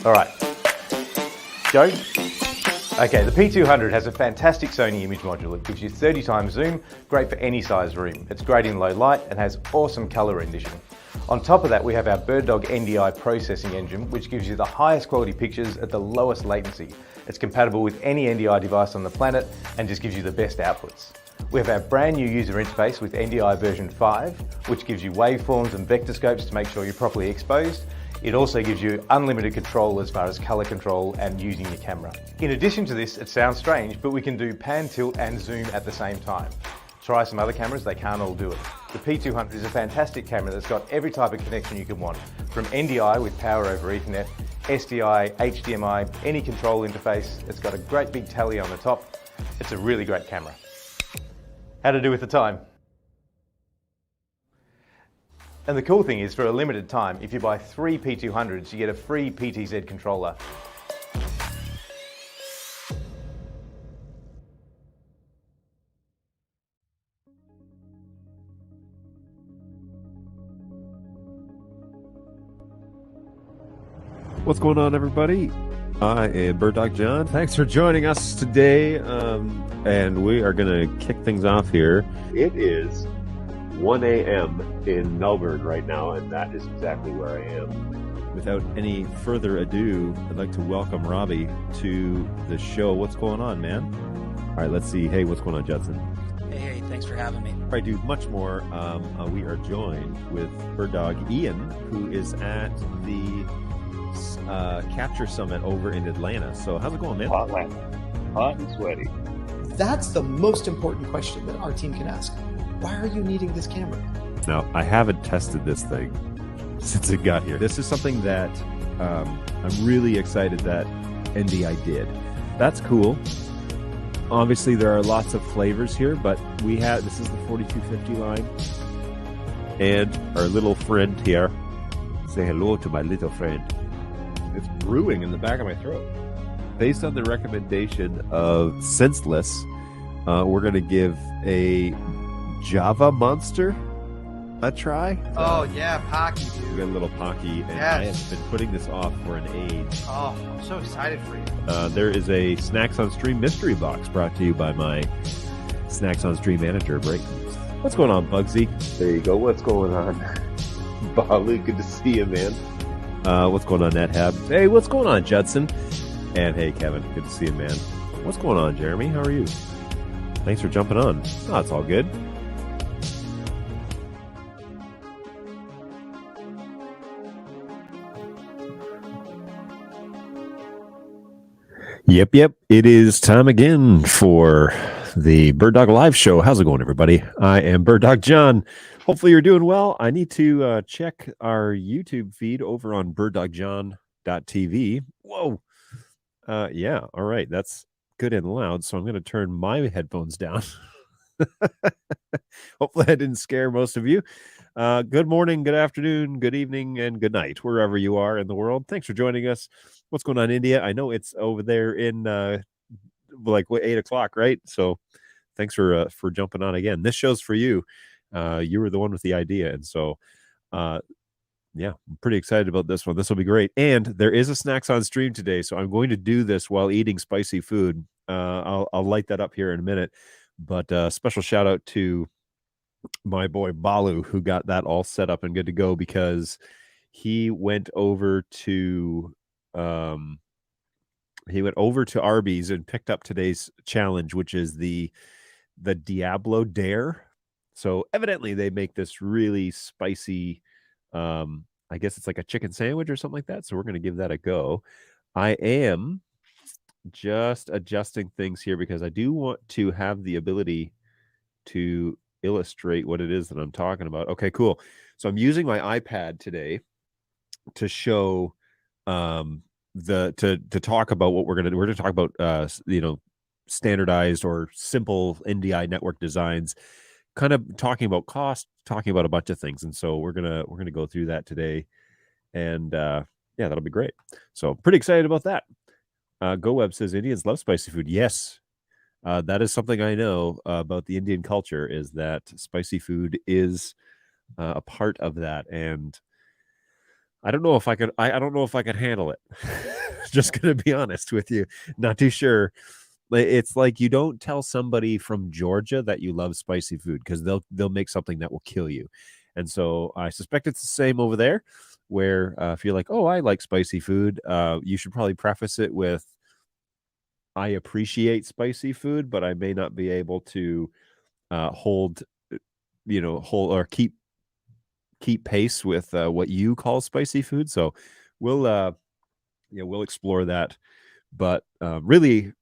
All right, go. Okay, the P200 has a fantastic Sony image module. It gives you 30 times zoom, great for any size room. It's great in low light and has awesome color rendition. On top of that, we have our BirdDog NDI processing engine, which gives you the highest quality pictures at the lowest latency. It's compatible with any NDI device on the planet and just gives you the best outputs. We have our brand new user interface with NDI version 5, which gives you waveforms and vector scopes to make sure you're properly exposed. It also gives you unlimited control as far as color control and using your camera. In addition to this, it sounds strange, but we can do pan, tilt and zoom at the same time. Try some other cameras, they can't all do it. The P200 is a fantastic camera that's got every type of connection you can want, from NDI with power over Ethernet, SDI, HDMI, any control interface. It's got a great big tally on the top. It's a really great camera. How to do with the time? And the cool thing is, for a limited time, if you buy 3 P200s, you get a free PTZ controller. What's going on, everybody? I am BirdDog John. Thanks for joining us today, and we are going to kick things off here. It is 1 a.m. in Melbourne right now, and that is exactly where I am. Without any further ado, I'd like to welcome Robbie to the show. What's going on, man? All right, let's see. Hey, what's going on, Judson? Hey, thanks for having me. I do much more. We are joined with BirdDog Ian, who is at the Capture Summit over in Atlanta. So how's it going, man? Hot and sweaty. That's the most important question that our team can ask. Why are you needing this camera? Now, I haven't tested this thing since it got here. This is something that I'm really excited that NDI did. That's cool. Obviously, there are lots of flavors here, but this is the 4250 line. And our little friend here. Say hello to my little friend. It's brewing in the back of my throat. Based on the recommendation of Senseless, we're going to give a Java Monster a try. Oh, yeah, Pocky, We dude. got a little Pocky, and Yes. I have been putting this off for an age. Oh, I'm so excited for you. There is a Snacks on Stream mystery box brought to you by my Snacks on Stream manager, Brayton. What's going on, Bugsy? There you go. What's going on? Balu, good to see you, man. What's going on, NetHab? Hey, what's going on, Judson? And hey, Kevin, good to see you, man. What's going on, Jeremy? How are you? Thanks for jumping on. Oh, it's all good. Yep. It is time again for the BirdDog Live Show. How's it going, everybody? I am BirdDog John. Hopefully you're doing well. I need to check our YouTube feed over on birddogjohn.tv. Whoa. Yeah, all right. That's good and loud, so I'm going to turn my headphones down. Hopefully I didn't scare most of you. Good morning, good afternoon, good evening, and good night, wherever you are in the world. Thanks for joining us. What's going on, India? I know it's over there in 8 o'clock, right? So thanks for jumping on again. This show's for you. You were the one with the idea, and so yeah, I'm pretty excited about this one. This will be great. And there is a Snacks on Stream today, so I'm going to do this while eating spicy food. I'll light that up here in a minute. But special shout out to my boy Balu, who got that all set up and good to go, because he went over to Arby's and picked up today's challenge, which is the Diablo Dare. So evidently they make this really spicy, I guess it's like a chicken sandwich or something like that. So we're going to give that a go. I am just adjusting things here because I do want to have the ability to illustrate what it is that I'm talking about. Okay, cool. So I'm using my iPad today to show to talk about what we're going to talk about standardized or simple NDI network designs, kind of talking about cost, talking about a bunch of things. And so we're going to go through that today, and yeah, that'll be great. So pretty excited about that. GoWeb says Indians love spicy food. Yes, that is something I know about the Indian culture, is that spicy food is a part of that. And I don't know if I could. I don't know if I could handle it. Just gonna be honest with you. Not too sure. It's like you don't tell somebody from Georgia that you love spicy food because they'll make something that will kill you. And so I suspect it's the same over there, where if you're like, oh, I like spicy food, you should probably preface it with, I appreciate spicy food, but I may not be able to hold, hold or keep pace with what you call spicy food. So we'll we'll explore that. But really,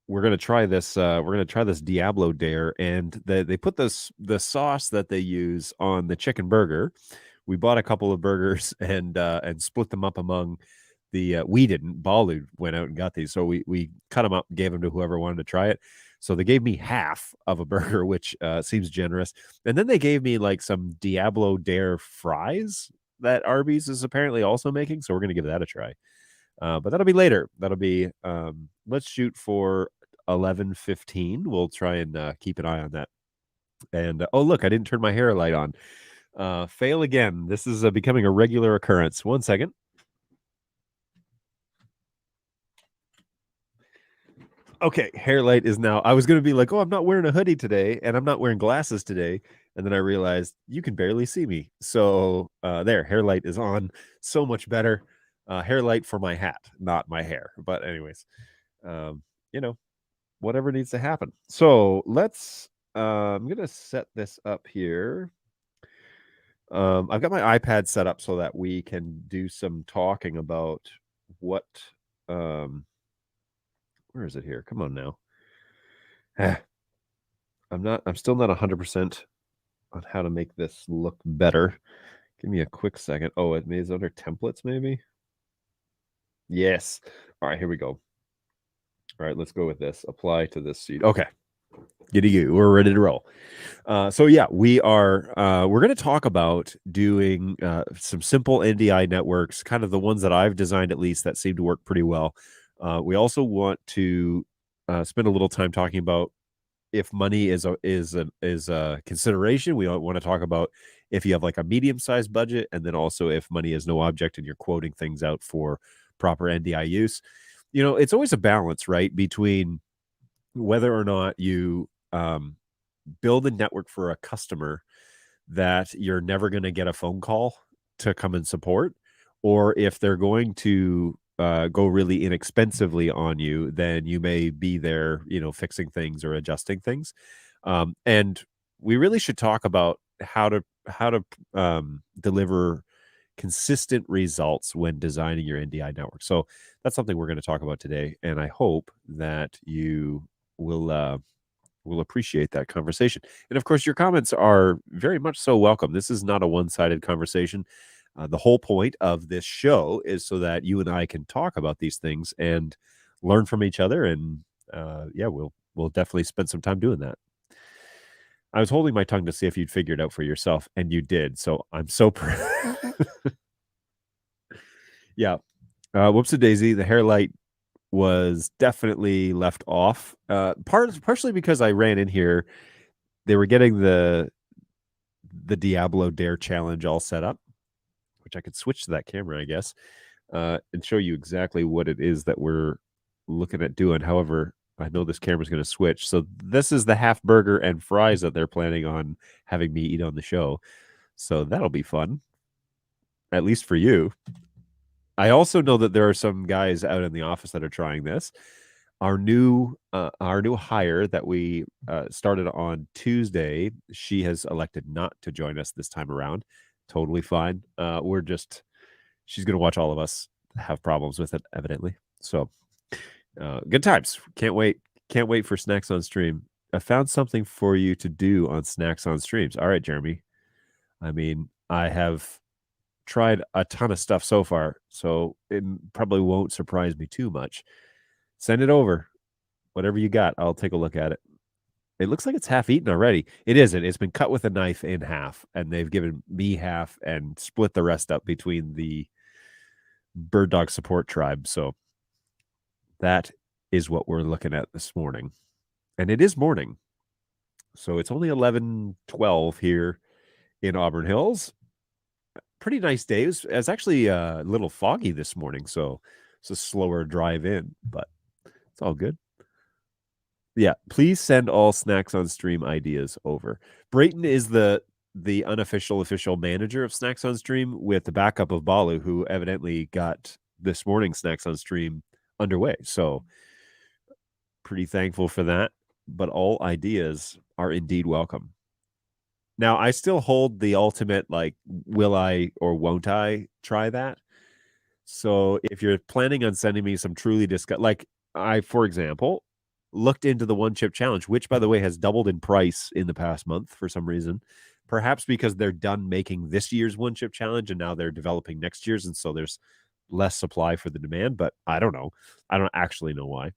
we're gonna try this. We're gonna try this Diablo Dare, and they put the sauce that they use on the chicken burger. We bought a couple of burgers and split them up among the. We didn't. Balu went out and got these, so we cut them up, gave them to whoever wanted to try it. So they gave me half of a burger, which seems generous, and then they gave me like some Diablo Dare fries that Arby's is apparently also making. So we're gonna give that a try. But that'll be later. That'll be let's shoot for 11:15. We'll try and keep an eye on that. And oh, look, I didn't turn my hair light on. Fail again. This is becoming a regular occurrence. 1 second. Okay, hair light is now. I was going to be like, oh, I'm not wearing a hoodie today, and I'm not wearing glasses today. And then I realized you can barely see me. So there, hair light is on. So much better. Hair light for my hat, not my hair. But anyways, you know, whatever needs to happen. So let's. I'm gonna set this up here. I've got my iPad set up so that we can do some talking about what. Where is it here? Come on now. I'm still not 100% on how to make this look better. Give me a quick second. Oh, it is under templates, maybe. Yes. All right, here we go. All right, let's go with this. Apply to this sheet. Okay. Giddy goo. We're ready to roll. So yeah, we're going to talk about doing some simple NDI networks, kind of the ones that I've designed at least that seem to work pretty well. We also want to spend a little time talking about if money is a consideration. We want to talk about if you have like a medium-sized budget, and then also if money is no object and you're quoting things out for proper NDI use. It's always a balance, right, between whether or not you build a network for a customer that you're never going to get a phone call to come and support, or if they're going to go really inexpensively on you, then you may be there, fixing things or adjusting things. And we really should talk about how to deliver consistent results when designing your NDI network. So that's something we're going to talk about today, and I hope that you will appreciate that conversation. And of course, your comments are very much so welcome. This is not a one-sided conversation. The whole point of this show is so that you and I can talk about these things and learn from each other. And we'll definitely spend some time doing that. I was holding my tongue to see if you'd figure it out for yourself, and you did. So I'm so proud. Yeah. Whoops-a-daisy. The hair light was definitely left off. Partially because I ran in here. They were getting the Diablo Dare challenge all set up, which I could switch to that camera, I guess, and show you exactly what it is that we're looking at doing. However, I know this camera's going to switch. So this is the half burger and fries that they're planning on having me eat on the show. So that'll be fun, at least for you. I also know that there are some guys out in the office that are trying this. Our new hire that we started on Tuesday, she has elected not to join us this time around. Totally fine. She's going to watch all of us have problems with it, evidently. So good times. Can't wait for Snacks on Stream. I found something for you to do on Snacks on Streams. All right, Jeremy. I mean, I have tried a ton of stuff so far, so it probably won't surprise me too much. Send it over. Whatever you got, I'll take a look at it. It looks like it's half eaten already. It isn't. It's been cut with a knife in half, and they've given me half and split the rest up between the bird dog support tribe. So that is what we're looking at this morning. And it is morning. So it's only 11:12 here in Auburn Hills. pretty nice day. It was actually a little foggy this morning, so it's a slower drive in, but it's all good. Yeah, please send all Snacks on Stream ideas over. Brayton is the unofficial official manager of Snacks on Stream with the backup of Balu, who evidently got this morning Snacks on Stream underway. So pretty thankful for that. But all ideas are indeed welcome. Now, I still hold the ultimate, like, will I or won't I try that? So if you're planning on sending me some truly like I, for example, looked into the one chip challenge, which by the way has doubled in price in the past month for some reason, perhaps because they're done making this year's one chip challenge and now they're developing next year's. And so there's less supply for the demand, but I don't know. I don't actually know why.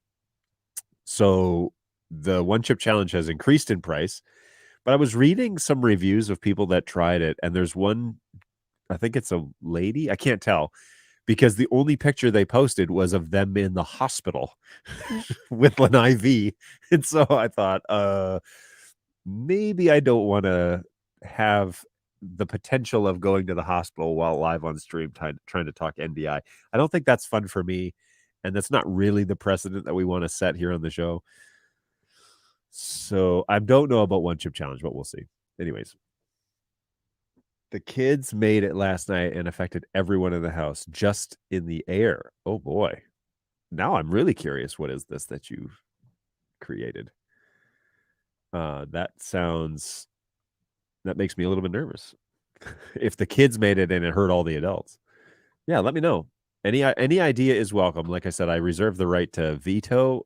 So the one chip challenge has increased in price, but I was reading some reviews of people that tried it. And there's one, I think it's a lady. I can't tell because the only picture they posted was of them in the hospital with an IV. And so I thought, maybe I don't want to have the potential of going to the hospital while live on stream trying to talk NDI. I don't think that's fun for me. And that's not really the precedent that we want to set here on the show. So I don't know about one chip challenge, but we'll see. Anyways. The kids made it last night and affected everyone in the house just in the air. Oh boy. Now I'm really curious. What is this that you've created? That makes me a little bit nervous. If the kids made it and it hurt all the adults. Yeah, let me know. Any idea is welcome. Like I said, I reserve the right to veto.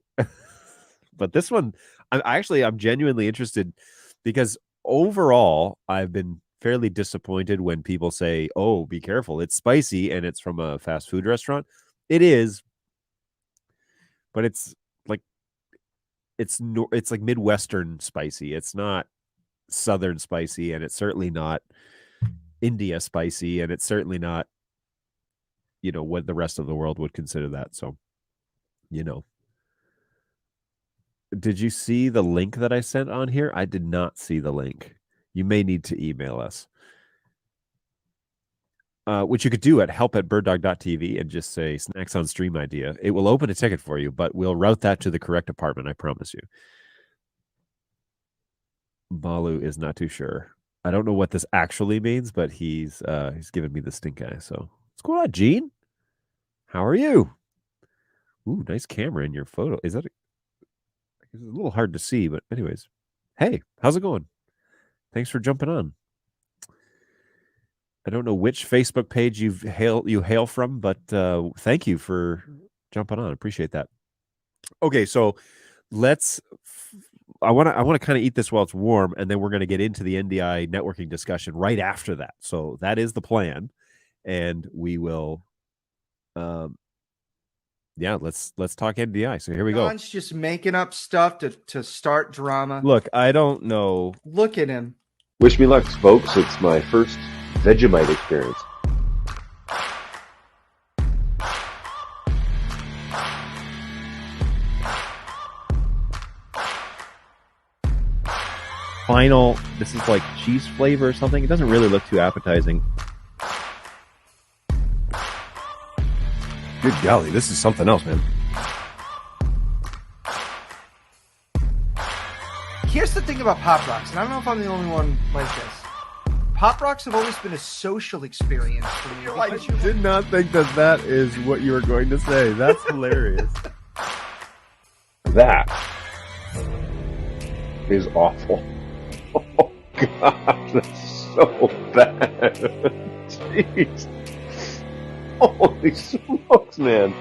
But this one, I'm genuinely interested because overall I've been fairly disappointed when people say, "Oh, be careful, it's spicy," and it's from a fast food restaurant. It is, but it's like Midwestern spicy. It's not Southern spicy, and it's certainly not India spicy, and it's certainly not, what the rest of the world would consider that. So, did you see the link that I sent on here? I did not see the link. You may need to email us. Which you could do at help@birddog.tv and just say Snacks on Stream idea. It will open a ticket for you, but we'll route that to the correct department, I promise you. Balu is not too sure. I don't know what this actually means, but he's given me the stink eye. So what's going on, Gene? How are you? Ooh, nice camera in your photo. Is that it's a little hard to see, but anyways. Hey, how's it going? Thanks for jumping on. I don't know which Facebook page you hail from, but thank you for jumping on. Appreciate that. Okay, so I want to kind of eat this while it's warm, and then we're going to get into the NDI networking discussion right after that. So that is the plan, and we will. Let's talk NDI. So here we go. John's just making up stuff to start drama. Look, I don't know. Look at him. Wish me luck, folks. It's my first Vegemite experience. This is like cheese flavor or something. It doesn't really look too appetizing. Good golly, this is something else, man. Here's the thing about Pop Rocks, and I don't know if I'm the only one like this. Pop Rocks have always been a social experience for me. I did not think that is what you were going to say. That's hilarious. That is awful. Oh, God, that's so bad. Jeez. Holy smokes, man.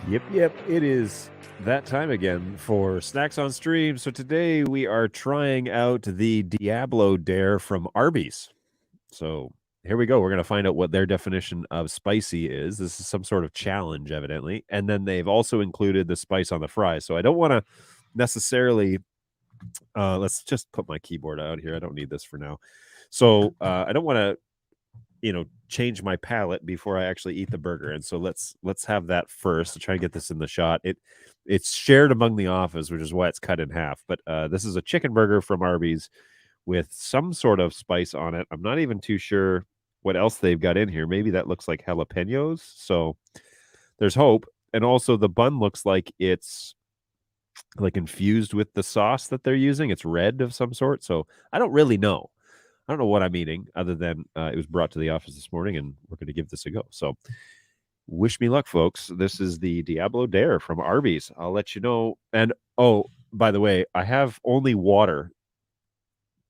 Yep. It is that time again for Snacks on Stream. So today we are trying out the Diablo Dare from Arby's. So here we go. We're going to find out what their definition of spicy is. This is some sort of challenge, evidently. And then they've also included the spice on the fries. So I don't want to necessarily... let's just put my keyboard out here. I don't need this for now. So I don't want to change my palate before I actually eat the burger. And so let's have that first to try and get this in the shot. It's shared among the office, which is why it's cut in half. But this is a chicken burger from Arby's with some sort of spice on it. I'm not even too sure what else they've got in here. Maybe that looks like jalapenos. So there's hope. And also the bun looks like it's like infused with the sauce that they're using. It's red of some sort. So I don't really know. I don't know what I'm eating other than it was brought to the office this morning and we're going to give this a go. So wish me luck, folks. This is the Diablo Dare from Arby's. I'll let you know. And oh, by the way, I have only water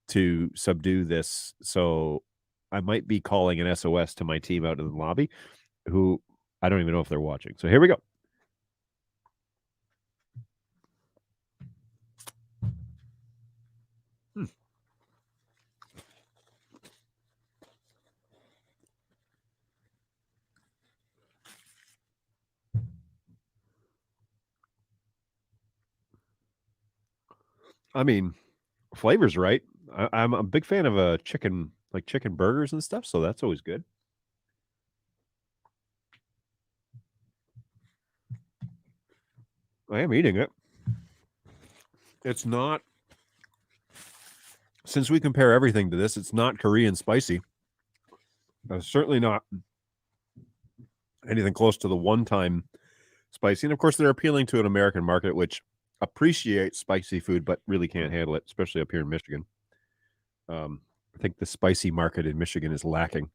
to subdue this. So I might be calling an SOS to my team out in the lobby who I don't even know if they're watching. So here we go. I mean, flavor's right. I'm a big fan of chicken burgers and stuff, so that's always good. I am eating it. It's not, since we compare everything to this, it's not Korean spicy. Certainly not anything close to the one-time spicy. And of course, they're appealing to an American market, which appreciates spicy food, but really can't handle it, especially up here in Michigan. I think the spicy market in Michigan is lacking.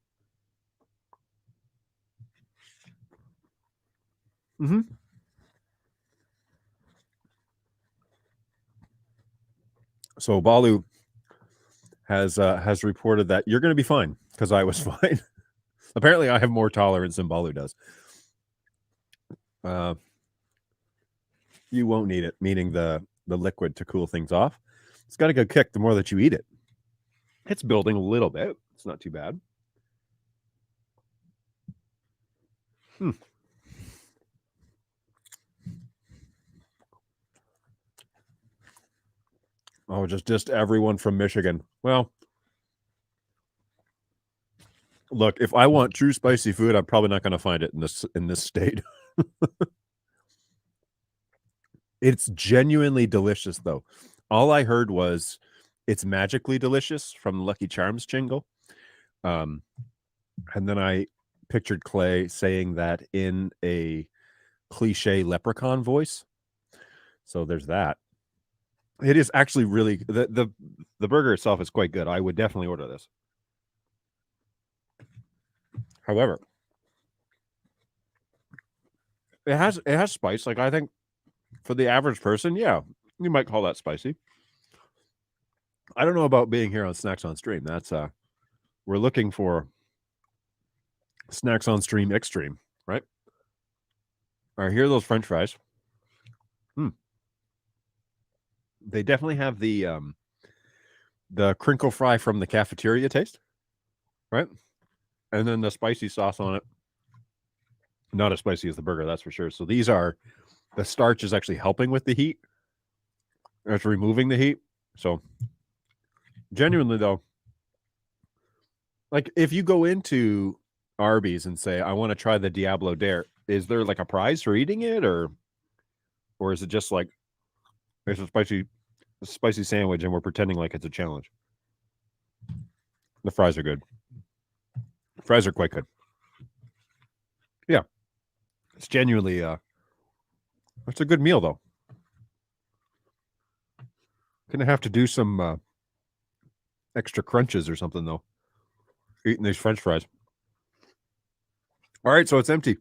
So Balu has reported that you're going to be fine because I was fine. Apparently, I have more tolerance than Balu does. You won't need it, meaning the liquid to cool things off. It's got a good kick the more that you eat it. It's building a little bit. It's not too bad. Oh, just everyone from Michigan. Well, look, if I want true spicy food, I'm probably not going to find it in this state. It's genuinely delicious, though. All I heard was it's magically delicious from the Lucky Charms jingle. And then I pictured Clay saying that in a cliche leprechaun voice. So there's that. It is actually really the burger itself is quite good. I would definitely order this. However, it has spice. Like, I think for the average person, yeah, you might call that spicy. I don't know about being here on Snacks on Stream. That's we're looking for Snacks on Stream Extreme, right? All right, here are those French fries. They definitely have the crinkle fry from the cafeteria taste, right? And then the spicy sauce on it. Not as spicy as the burger, that's for sure. So these are, the starch is actually helping with the heat. It's removing the heat. So genuinely, though, like if you go into Arby's and say, I want to try the Diablo Dare, is there like a prize for eating it, or is it just like it's a spicy sandwich and we're pretending like it's a challenge? The fries are good. Fries are quite good. Yeah. It's genuinely it's a good meal, though. Gonna have to do some extra crunches or something, though, eating these French fries. All right, so it's empty.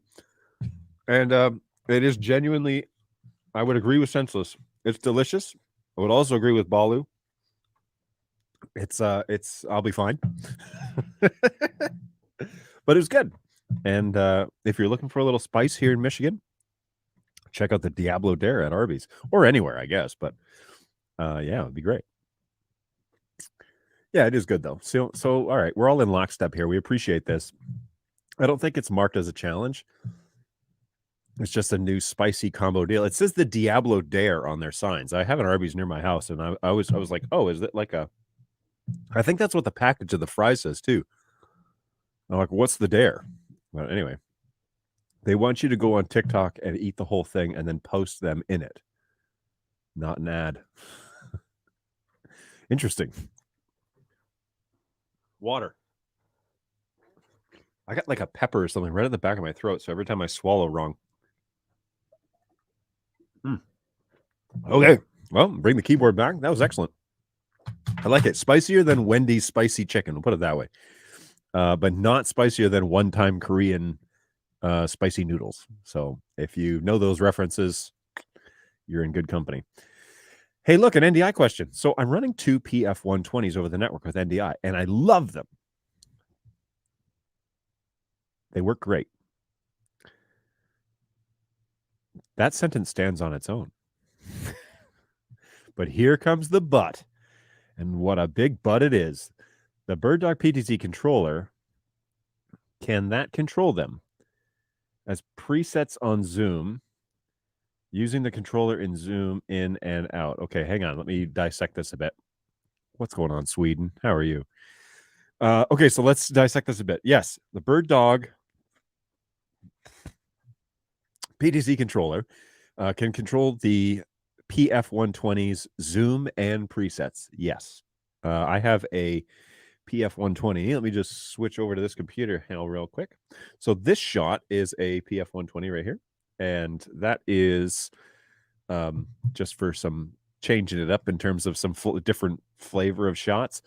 And it is genuinely, I would agree with Senseless. It's delicious. I would also agree with Balu. It's I'll be fine. But it was good. And if you're looking for a little spice here in Michigan, check out the Diablo Dare at Arby's or anywhere, I guess. But yeah, it'd be great. Yeah, it is good, though. So all right, we're all in lockstep here. We appreciate this. I don't think it's marked as a challenge. It's just a new spicy combo deal. It says the Diablo Dare on their signs. I have an Arby's near my house, and I was like, oh, is it like a? I think that's what the package of the fries says too. I'm like, what's the dare? But anyway, they want you to go on TikTok and eat the whole thing and then post them in it. Not an ad. Interesting. Water. I got like a pepper or something right at the back of my throat. So every time I swallow wrong. Okay. Well, bring the keyboard back. That was excellent. I like it. Spicier than Wendy's spicy chicken. We'll put it that way. But not spicier than one-time Korean spicy noodles. So if you know those references, you're in good company. Hey, look, an NDI question. So I'm running 2 PF120s over the network with NDI, and I love them. They work great. That sentence stands on its own. But here comes the but. And what a big but it is. The BirdDog PTZ controller, can that control them as presets on Zoom using the controller in Zoom in and out? Okay, hang on. Let me dissect this a bit. What's going on, Sweden? How are you? Okay, so let's dissect this a bit. Yes, the BirdDog PTZ controller can control the PF120's Zoom and presets. Yes. I have a PF120. Let me just switch over to this computer real quick. So this shot is a PF120 right here. And that is just for some changing it up in terms of some different flavor of shots.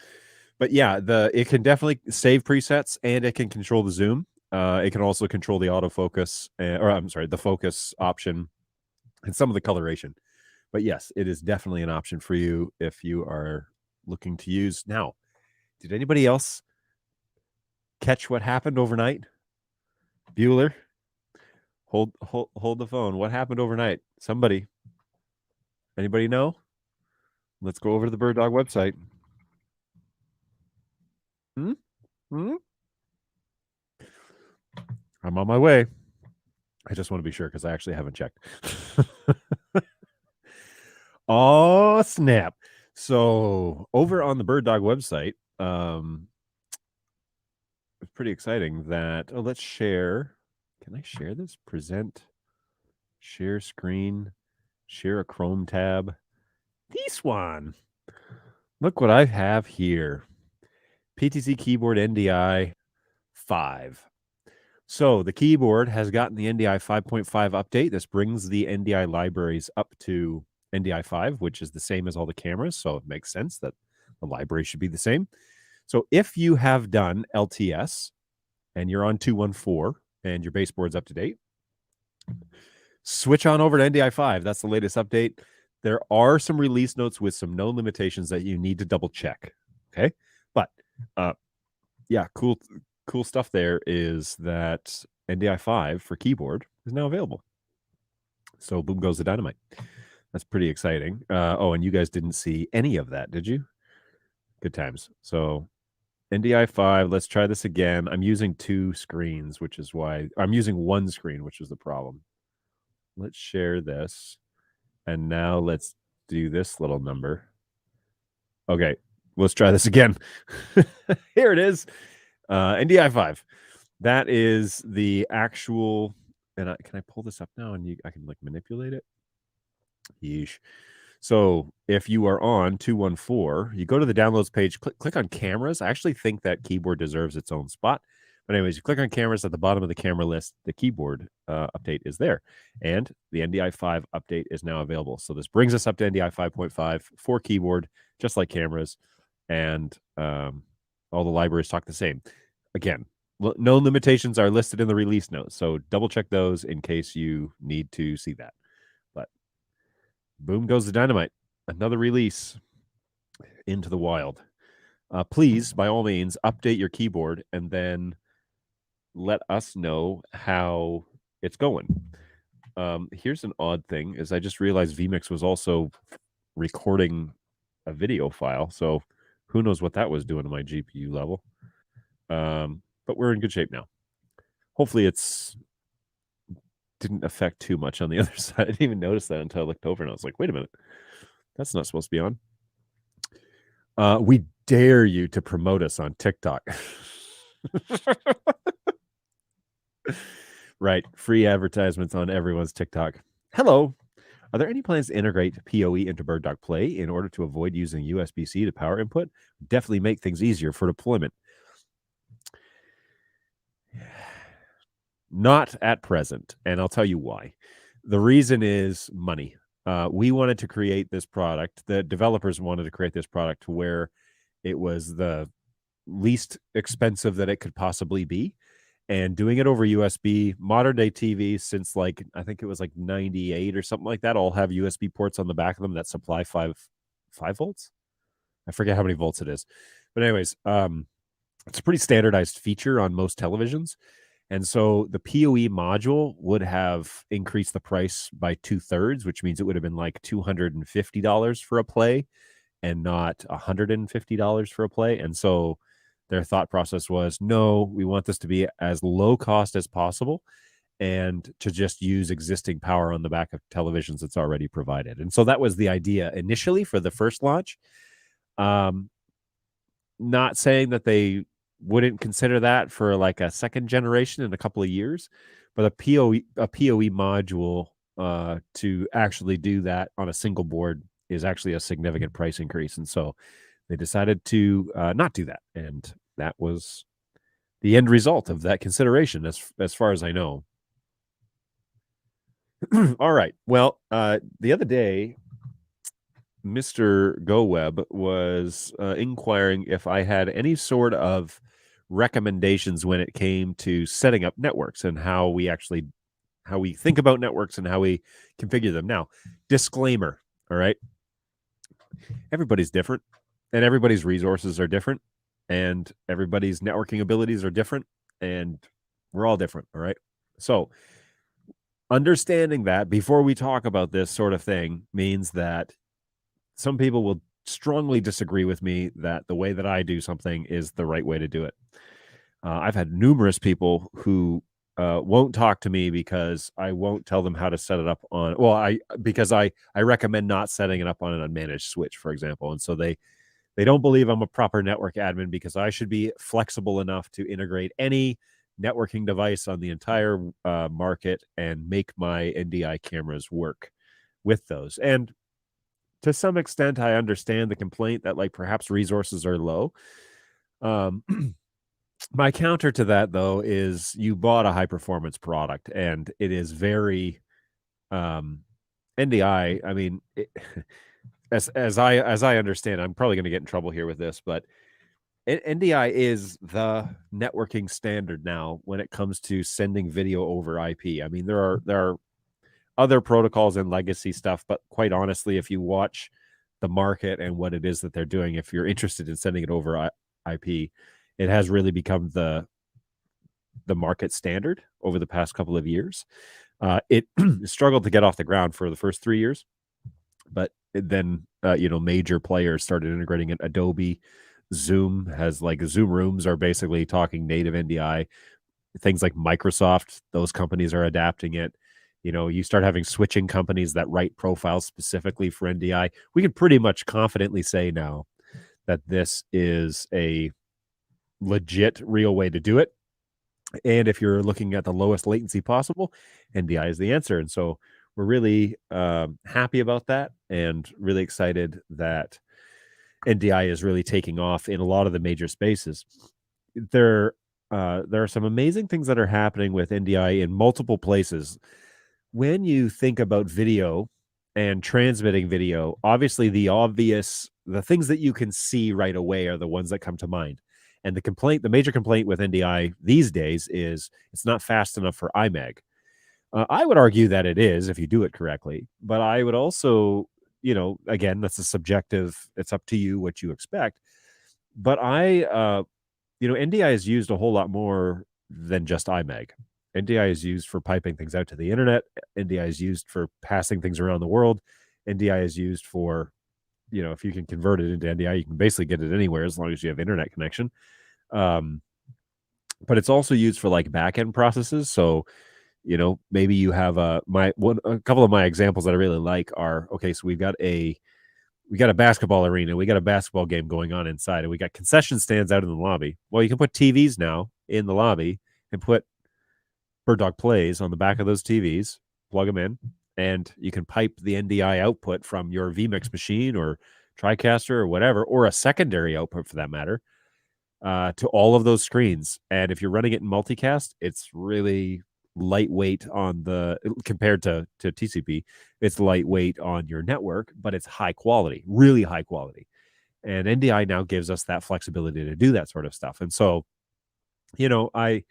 But yeah, it can definitely save presets and it can control the zoom. It can also control the autofocus, the focus option and some of the coloration. But yes, it is definitely an option for you if you are looking to use. Now, did anybody else catch what happened overnight? Bueller, hold the phone. What happened overnight? Somebody. Anybody know? Let's go over to the BirdDog website. I'm on my way. I just want to be sure because I actually haven't checked. Oh, snap. So over on the BirdDog website, it's pretty exciting that, let's share. Can I share this? Present, share screen, share a Chrome tab. This one. Look what I have here. PTZ keyboard NDI 5. So the keyboard has gotten the NDI 5.5 update. This brings the NDI libraries up to NDI 5, which is the same as all the cameras. So it makes sense that the library should be the same. So if you have done LTS and you're on 214 and your baseboard's up to date, switch on over to NDI 5. That's the latest update. There are some release notes with some known limitations that you need to double check. Okay. But yeah, cool stuff there is that NDI 5 for keyboard is now available. So boom goes the dynamite. That's pretty exciting. And you guys didn't see any of that, did you? Good times. So NDI 5, let's try this again. I'm using 2 screens, which is why I'm using 1 screen, which is the problem. Let's share this. And now let's do this little number. Okay, let's try this again. Here it is. NDI 5. That is the actual, and can I pull this up now and I can like manipulate it? Yeesh. So if you are on 214, you go to the downloads page, click on cameras. I actually think that keyboard deserves its own spot. But anyways, you click on cameras at the bottom of the camera list. The keyboard update is there. And the NDI 5 update is now available. So this brings us up to NDI 5.5 for keyboard, just like cameras. And all the libraries talk the same. Again, no limitations are listed in the release notes. So double check those in case you need to see that. But boom goes the dynamite. Another release into the wild. Please, by all means, update your keyboard and then let us know how it's going. Here's an odd thing is I just realized vMix was also recording a video file. So who knows what that was doing to my GPU level. But we're in good shape now. Hopefully it's didn't affect too much on the other side. I didn't even notice that until I looked over and I was like, wait a minute. That's not supposed to be on. We dare you to promote us on TikTok. Right. Free advertisements on everyone's TikTok. Hello. Are there any plans to integrate PoE into Bird Dog Play in order to avoid using USB-C to power input? Definitely make things easier for deployment. Not at present, and I'll tell you why. The reason is money. We wanted to create this product. The developers wanted to create this product to where it was the least expensive that it could possibly be. And doing it over USB, modern day TVs since like I think it was like 98 or something like that, all have USB ports on the back of them that supply 5 volts. I forget how many volts it is. But anyways, it's a pretty standardized feature on most televisions. And so the PoE module would have increased the price by 2/3, which means it would have been like $250 for a play and not $150 for a play. And so their thought process was, no, we want this to be as low cost as possible and to just use existing power on the back of televisions that's already provided. And so that was the idea initially for the first launch. Not saying that they wouldn't consider that for like a second generation in a couple of years, but a PoE module to actually do that on a single board is actually a significant price increase. And so they decided to not do that. And that was the end result of that consideration, as far as I know. All right. Well, the other day, Mr. GoWeb was inquiring if I had any sort of recommendations when it came to setting up networks and how we think about networks and how we configure them. Now, disclaimer, all right? Everybody's different and everybody's resources are different and everybody's networking abilities are different and we're all different, all right? So, understanding that before we talk about this sort of thing means that some people will strongly disagree with me that the way that I do something is the right way to do it. I've had numerous people who won't talk to me because I won't tell them how to set it up on. Well, because I recommend not setting it up on an unmanaged switch, for example, and so they don't believe I'm a proper network admin because I should be flexible enough to integrate any networking device on the entire market and make my NDI cameras work with those. And to some extent, I understand the complaint that like perhaps resources are low. My counter to that, though, is you bought a high performance product and it is very NDI. I mean, as I understand, I'm probably going to get in trouble here with this, but NDI is the networking standard now when it comes to sending video over IP. I mean, there are other protocols and legacy stuff, but quite honestly, if you watch the market and what it is that they're doing, if you're interested in sending it over IP, it has really become the market standard over the past couple of years. It struggled to get off the ground for the first 3 years, but then major players started integrating it. Adobe, Zoom has like Zoom Rooms are basically talking native NDI. Things like Microsoft, those companies are adapting it. You start having switching companies that write profiles specifically for NDI. We can pretty much confidently say now that this is a legit, real way to do it. And if you're looking at the lowest latency possible, NDI is the answer. And so we're really happy about that and really excited that NDI is really taking off in a lot of the major spaces. There are some amazing things that are happening with NDI in multiple places. When you think about video and transmitting video, obviously the things that you can see right away are the ones that come to mind. And the major complaint with NDI these days is it's not fast enough for IMAG. I would argue that it is if you do it correctly, but I would also, again, that's a subjective, it's up to you what you expect. But NDI is used a whole lot more than just IMAG. NDI is used for piping things out to the internet. NDI is used for passing things around the world. NDI is used for, if you can convert it into NDI, you can basically get it anywhere as long as you have internet connection. But it's also used for like back-end processes. So, maybe you have a couple of my examples that I really like are, okay, so we've got a we got a basketball arena, we got a basketball game going on inside, and we got concession stands out in the lobby. Well, you can put TVs now in the lobby and put Bird Dog Plays on the back of those TVs, plug them in, and you can pipe the NDI output from your vMix machine or TriCaster or whatever, or a secondary output for that matter, to all of those screens. And if you're running it in multicast, it's really lightweight on the compared to TCP. It's lightweight on your network, but it's high quality, really high quality. And NDI now gives us that flexibility to do that sort of stuff. And so, I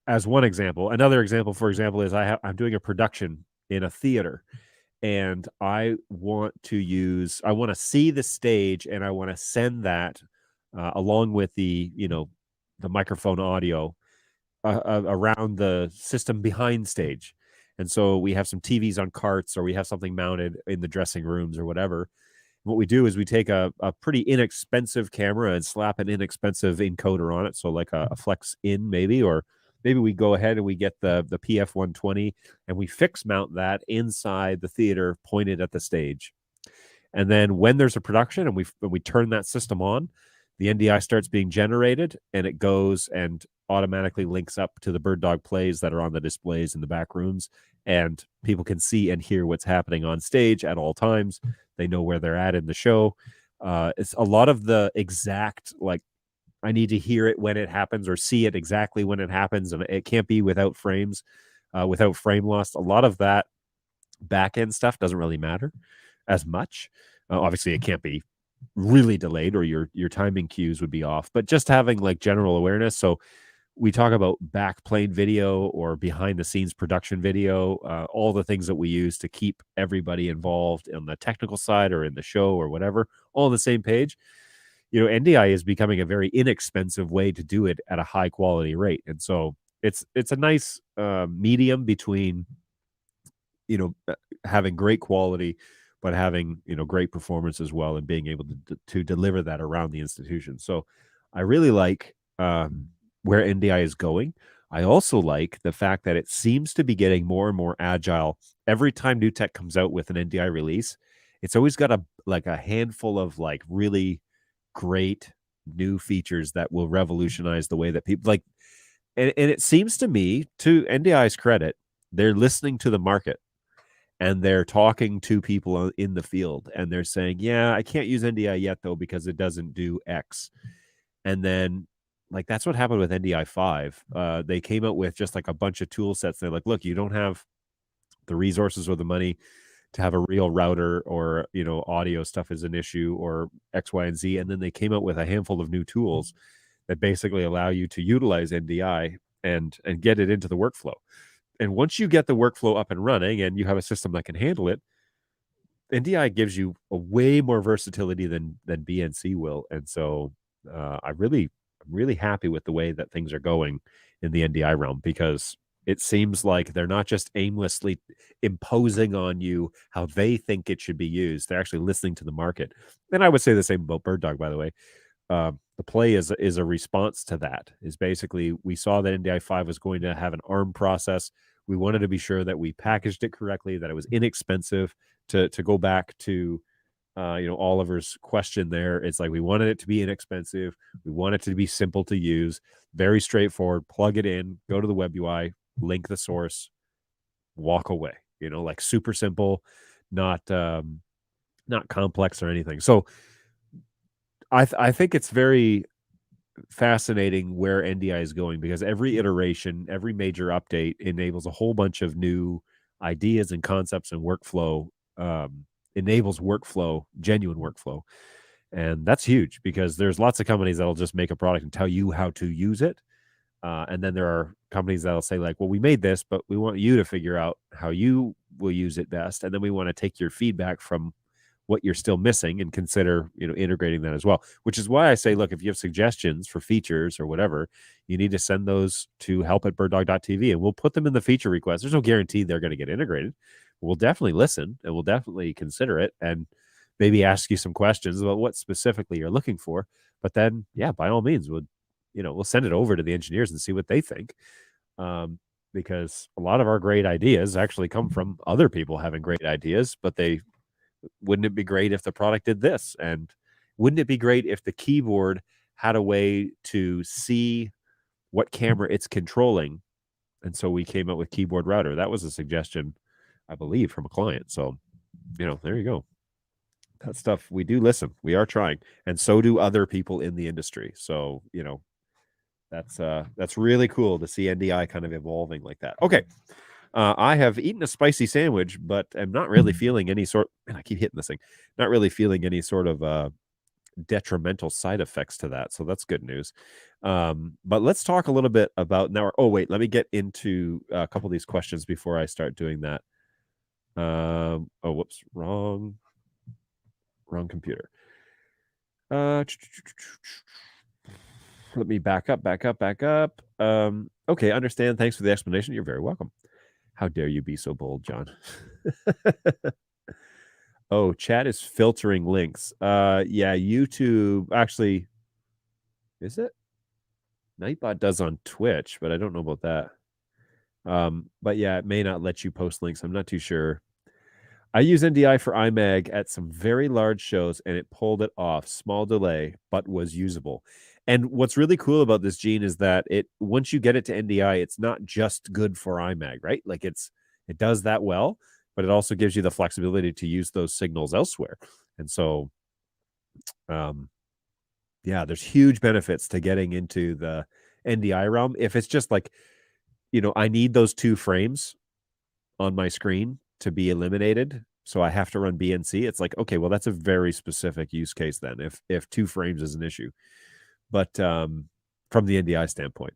as one example, another example, for example, is I'm doing a production in a theater, and I want to see the stage, and I want to send that along with the microphone audio around the system behind stage. And so we have some TVs on carts, or we have something mounted in the dressing rooms or whatever. What we do is we take a pretty inexpensive camera and slap an inexpensive encoder on it. So like a Flex In maybe, or maybe we go ahead and we get the PF120 and we fix mount that inside the theater pointed at the stage. And then when there's a production and we turn that system on, the NDI starts being generated, and it goes and automatically links up to the Bird Dog Plays that are on the displays in the back rooms, and people can see and hear what's happening on stage at all times. They know where they're at in the show. It's a lot of the exact, like, I need to hear it when it happens or see it exactly when it happens, and it can't be without frames, without frame loss. A lot of that back end stuff doesn't really matter as much. Obviously, it can't be really delayed, or your timing cues would be off, but just having like general awareness. So we talk about back plane video or behind the scenes production video, all the things that we use to keep everybody involved on the technical side or in the show or whatever, all on the same page. NDI is becoming a very inexpensive way to do it at a high quality rate. And so it's a nice medium between, having great quality, but having, great performance as well, and being able to deliver that around the institution. So I really like where NDI is going. I also like the fact that it seems to be getting more and more agile. Every time new tech comes out with an NDI release, it's always got a handful of like really great new features that will revolutionize the way that people like. And it seems to me, to NDI's credit, they're listening to the market. And they're talking to people in the field, and they're saying, yeah, I can't use NDI yet, though, because it doesn't do X. And then, like, that's what happened with NDI 5. They came out with just like a bunch of tool sets. They're like, look, you don't have the resources or the money to have a real router, or, audio stuff is an issue, or X, Y, and Z. And then they came out with a handful of new tools that basically allow you to utilize NDI and get it into the workflow. And once you get the workflow up and running and you have a system that can handle it, NDI gives you a way more versatility than BNC will. And so I'm really happy with the way that things are going in the NDI realm, because it seems like they're not just aimlessly imposing on you how they think it should be used. They're actually listening to the market. And I would say the same about Bird Dog, by the way. The play is a response to that. Is basically, we saw that NDI 5 was going to have an ARM process. We wanted to be sure that we packaged it correctly, that it was inexpensive. To go back to Oliver's question there, it's like we wanted it to be inexpensive. We want it to be simple to use, very straightforward. Plug it in, go to the web UI, link the source, walk away. Like super simple, not complex or anything. So I think it's very fascinating where NDI is going, because every iteration, every major update enables a whole bunch of new ideas and concepts, and workflow, enables workflow, genuine workflow. And that's huge, because there's lots of companies that'll just make a product and tell you how to use it. And then there are companies that'll say like, well, we made this, but we want you to figure out how you will use it best. And then we want to take your feedback from what you're still missing and consider, integrating that as well, which is why I say, look, if you have suggestions for features or whatever, you need to send those to help@birddog.tv, and we'll put them in the feature request. There's no guarantee they're going to get integrated. We'll definitely listen, and we'll definitely consider it, and maybe ask you some questions about what specifically you're looking for. But then, yeah, by all means, we'll send it over to the engineers and see what they think. Because a lot of our great ideas actually come from other people having great ideas, but they wouldn't it be great if the product did this? And wouldn't it be great if the keyboard had a way to see what camera it's controlling? And so we came up with keyboard router. That was a suggestion, I believe, from a client. So, there you go. That stuff, we do listen. We are trying. And so do other people in the industry. So, that's really cool to see NDI kind of evolving like that. Okay. I have eaten a spicy sandwich, but I'm not really feeling any sort, and I keep hitting this thing, not really feeling any sort of detrimental side effects to that. So that's good news. But let's talk a little bit about now. Oh, wait, let me get into a couple of these questions before I start doing that. Whoops, wrong computer. Let me back up. Okay, understand. Thanks for the explanation. You're very welcome. How dare you be so bold, John? Oh, chat is filtering links. Yeah, YouTube actually, is it? Nightbot does on Twitch, but I don't know about that. But yeah, it may not let you post links. I'm not too sure. I use NDI for iMag at some very large shows, and it pulled it off. Small delay, but was usable. And what's really cool about this, Gene, is that once you get it to NDI, it's not just good for iMag, right? Like it does that well, but it also gives you the flexibility to use those signals elsewhere. And so, yeah, there's huge benefits to getting into the NDI realm. If it's just like, I need those 2 frames on my screen to be eliminated, so I have to run BNC. It's like, okay, well, that's a very specific use case then, if 2 frames is an issue. But from the NDI standpoint.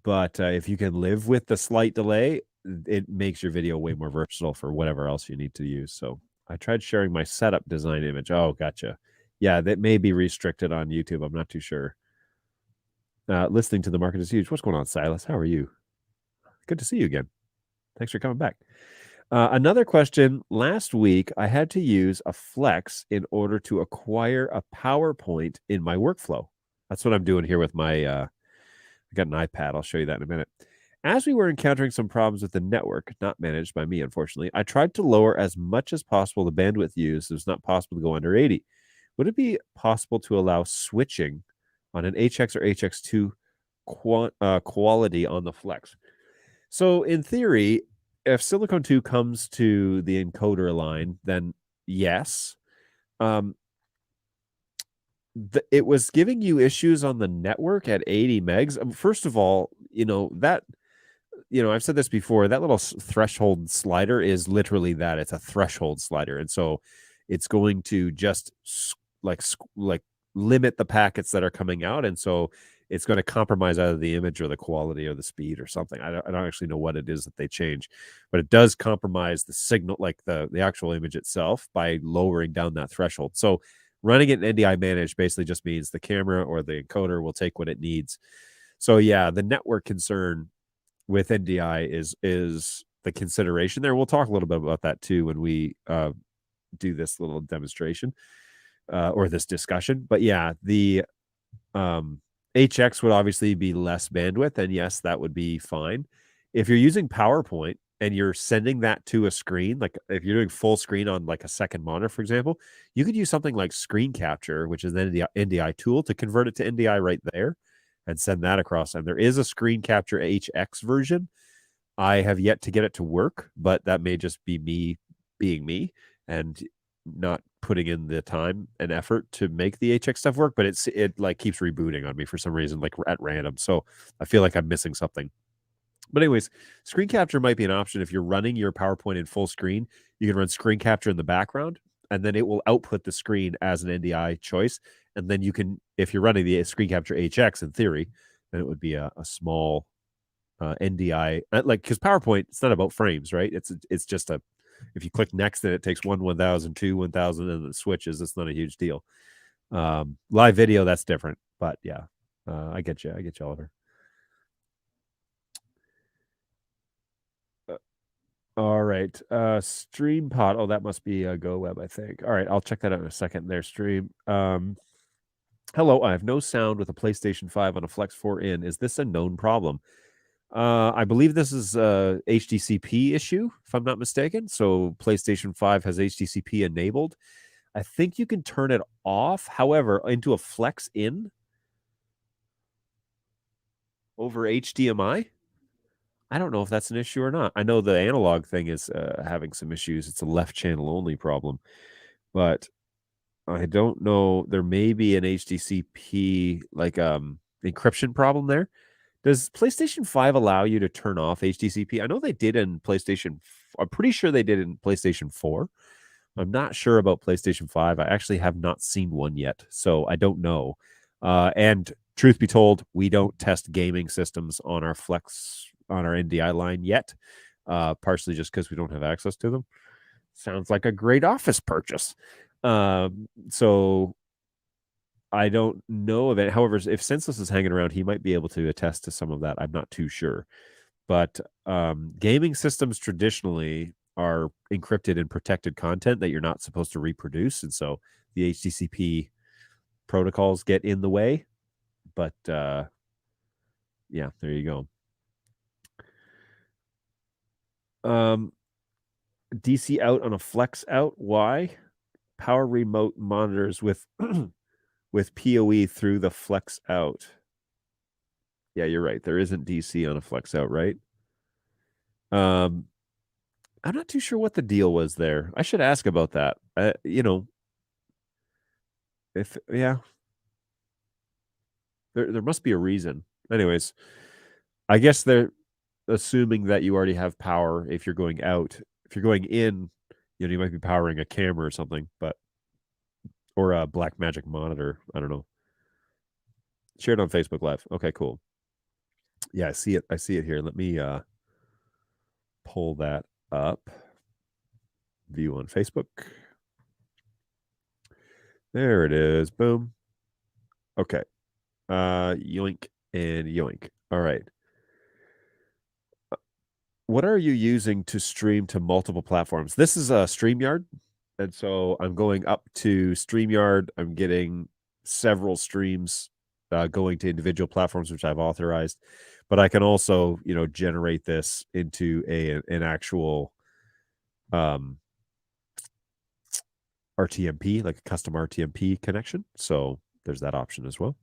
But if you can live with the slight delay, it makes your video way more versatile for whatever else you need to use. So I tried sharing my setup design image. Oh, gotcha. Yeah, that may be restricted on YouTube. I'm not too sure. Listening to the market is huge. What's going on, Silas? How are you? Good to see you again. Thanks for coming back. Another question. Last week, I had to use a Flex in order to acquire a PowerPoint in my workflow. That's what I'm doing here with my, I got an iPad. I'll show you that in a minute. As we were encountering some problems with the network, not managed by me, unfortunately, I tried to lower as much as possible the bandwidth used. It was not possible to go under 80. Would it be possible to allow switching on an HX or HX2 quality on the Flex? So in theory, if Silicon 2 comes to the encoder line, then yes. It was giving you issues on the network at 80 megs. First of all, I've said this before, that little threshold slider is literally that. It's a threshold slider. And so it's going to just like limit the packets that are coming out. And so it's going to compromise either the image or the quality or the speed or something. I don't actually know what it is that they change, but it does compromise the signal, like the actual image itself, by lowering down that threshold. So running it in NDI managed basically just means the camera or the encoder will take what it needs. So yeah, the network concern with NDI is the consideration there. We'll talk a little bit about that too when we do this little demonstration or this discussion. But yeah, the HX would obviously be less bandwidth, and yes, that would be fine. If you're using PowerPoint and you're sending that to a screen, like if you're doing full screen on like a second monitor, for example, you could use something like screen capture, which is an NDI tool, to convert it to NDI right there and send that across. And there is a screen capture HX version. I have yet to get it to work, but that may just be me being me and not putting in the time and effort to make the HX stuff work, but it like keeps rebooting on me for some reason, like at random. So I feel like I'm missing something. But anyways, screen capture might be an option. If you're running your PowerPoint in full screen, you can run screen capture in the background, and then it will output the screen as an NDI choice. And then you can, if you're running the screen capture HX in theory, then it would be a small NDI, like, because PowerPoint, it's not about frames, right? It's just if you click next, then it takes 1,000, 2, 1,000, and it switches. It's not a huge deal. Live video, that's different. But yeah, I get you, Oliver. All right. StreamPod. Oh, that must be a GoWeb, I think. All right. I'll check that out in a second there, Stream. Hello. I have no sound with a PlayStation 5 on a Flex 4 in. Is this a known problem? I believe this is a HDCP issue, if I'm not mistaken. So PlayStation 5 has HDCP enabled. I think you can turn it off. However, into a flex in over HDMI, I don't know if that's an issue or not. I know the analog thing is having some issues. It's a left channel only problem, but I don't know. There may be an HDCP like encryption problem there. Does PlayStation 5 allow you to turn off HDCP? I know they did in PlayStation. I'm pretty sure they did in PlayStation 4. I'm not sure about PlayStation 5. I actually have not seen one yet, so I don't know. And truth be told, we don't test gaming systems on our NDI line yet, partially just because we don't have access to them. Sounds like a great office purchase. So I don't know of it. However, if Senseless is hanging around, he might be able to attest to some of that. I'm not too sure. But gaming systems traditionally are encrypted and protected content that you're not supposed to reproduce. And so the HTTP protocols get in the way. But yeah, there you go. DC out on a flex out. Why? Power remote monitors with with PoE through the flex out. Yeah, you're right. There isn't DC on a flex out, right? I'm not too sure what the deal was there. I should ask about that. There must be a reason. Anyways, I guess they're assuming that you already have power if you're going out. If you're going in, you might be powering a camera or something, or a Black Magic monitor. I don't know. Shared on Facebook Live. Okay, cool. Yeah, I see it. I see it here. Let me pull that up. View on Facebook. There it is. Boom. Okay. Yoink and yoink. All right. What are you using to stream to multiple platforms? This is a StreamYard. And so I'm going up to StreamYard. I'm getting several streams going to individual platforms, which I've authorized. But I can also, generate this into an actual RTMP, like a custom RTMP connection. So there's that option as well.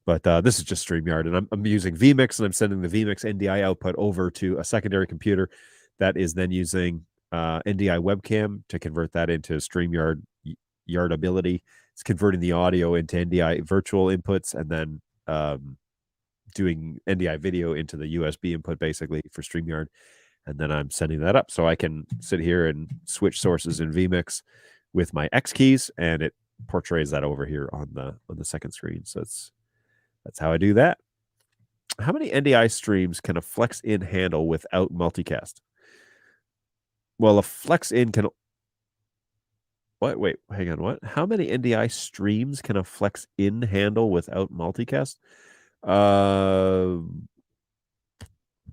But this is just StreamYard, and I'm using vMix, and I'm sending the vMix NDI output over to a secondary computer that is then using NDI webcam to convert that into StreamYard yardability. It's converting the audio into NDI virtual inputs, and then doing NDI video into the USB input, basically, for StreamYard. And then I'm sending that up. So I can sit here and switch sources in vMix with my X keys, and it portrays that over here on the second screen. So that's how I do that. How many NDI streams can a flex in handle without multicast? Well, a flex in can. What? Wait, hang on. What? How many NDI streams can a flex in handle without multicast?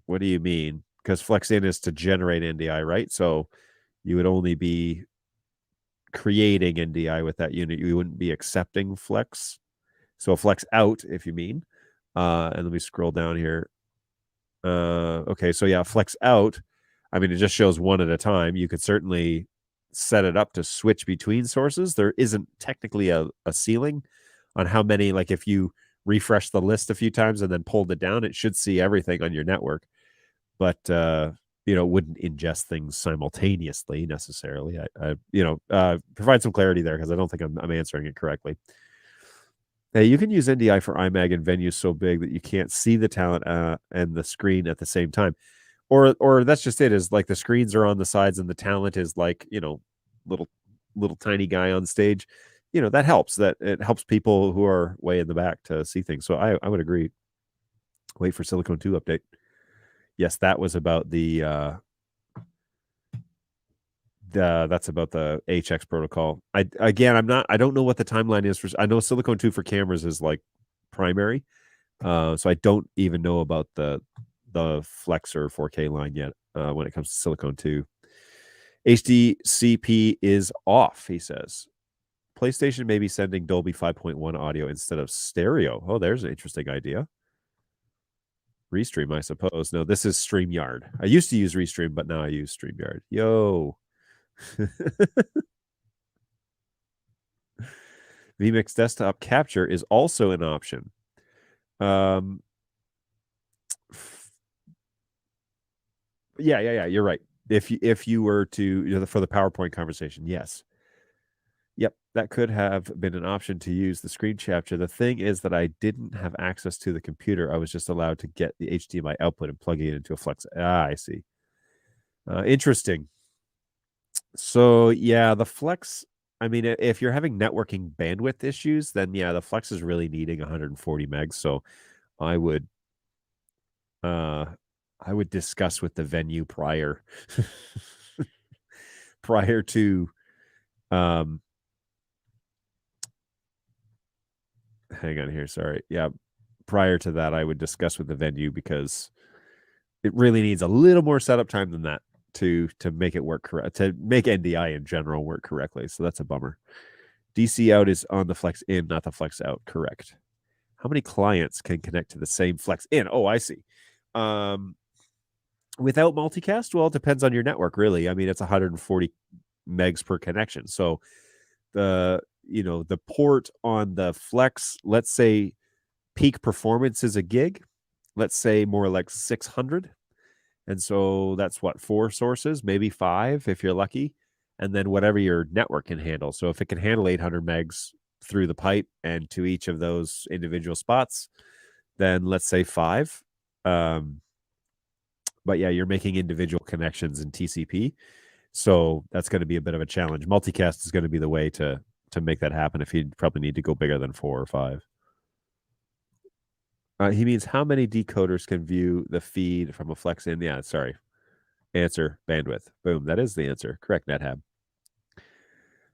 What do you mean? Because flex in is to generate NDI, right? So you would only be creating NDI with that unit. You wouldn't be accepting flex. So a flex out, if you mean. And let me scroll down here. Okay, so yeah, flex out. I mean, it just shows one at a time. You could certainly set it up to switch between sources. There isn't technically a ceiling on how many, like if you refresh the list a few times and then pulled it down, it should see everything on your network. But wouldn't ingest things simultaneously necessarily. Provide some clarity there because I don't think I'm answering it correctly. Hey, you can use NDI for IMAG in venues so big that you can't see the talent and the screen at the same time. Or that's just it, is like the screens are on the sides and the talent is like, little tiny guy on stage. That helps. That it helps people who are way in the back to see things. So I would agree. Wait for Silicon 2 update. Yes, that was about that's about the HX protocol. I don't know what the timeline is for. I know Silicon 2 for cameras is like primary. So I don't even know about the Flexer 4K line yet when it comes to Silicon 2. HDCP is off, he says. PlayStation may be sending Dolby 5.1 audio instead of stereo. Oh, there's an interesting idea. Restream, I suppose. No, this is StreamYard. I used to use Restream, but now I use StreamYard. Yo. vMix desktop capture is also an option. Yeah. You're right. If you were to for the PowerPoint conversation, yes. Yep, that could have been an option to use the screen capture. The thing is that I didn't have access to the computer. I was just allowed to get the HDMI output and plug it into a Flex. I see. Interesting. So yeah, the Flex. I mean, if you're having networking bandwidth issues, then yeah, the Flex is really needing 140 megs. So I would discuss with the venue prior to hang on here, sorry. Yeah, prior to that I would discuss with the venue, because it really needs a little more setup time than that to make it work correct, to make NDI in general work correctly. So that's a bummer. DC out is on the Flex in, not the Flex out. Correct. How many clients can connect to the same Flex in? Oh, I see. Without multicast, well, it depends on your network, really. I mean, it's 140 megs per connection. So the port on the Flex, let's say peak performance is a gig, let's say more like 600. And so that's what, 4 sources, maybe 5 if you're lucky. And then whatever your network can handle. So if it can handle 800 megs through the pipe and to each of those individual spots, then let's say 5. But yeah, you're making individual connections in TCP. So that's going to be a bit of a challenge. Multicast is going to be the way to make that happen, if you probably need to go bigger than 4 or 5. He means how many decoders can view the feed from a Flex in? Yeah, sorry. Answer, bandwidth. Boom, that is the answer. Correct, NetHab.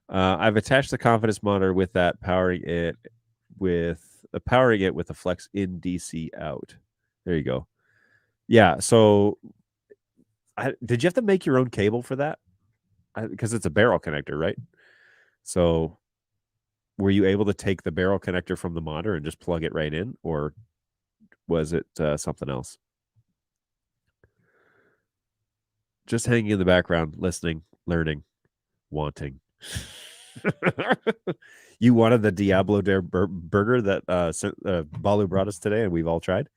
I've attached the confidence monitor with that, powering it with a Flex in DC out. There you go. Yeah, so did you have to make your own cable for that? Because it's a barrel connector, right? So were you able to take the barrel connector from the monitor and just plug it right in, or was it something else? Just hanging in the background, listening, learning, wanting. You wanted the Diablo Dare burger that Balu brought us today, and we've all tried.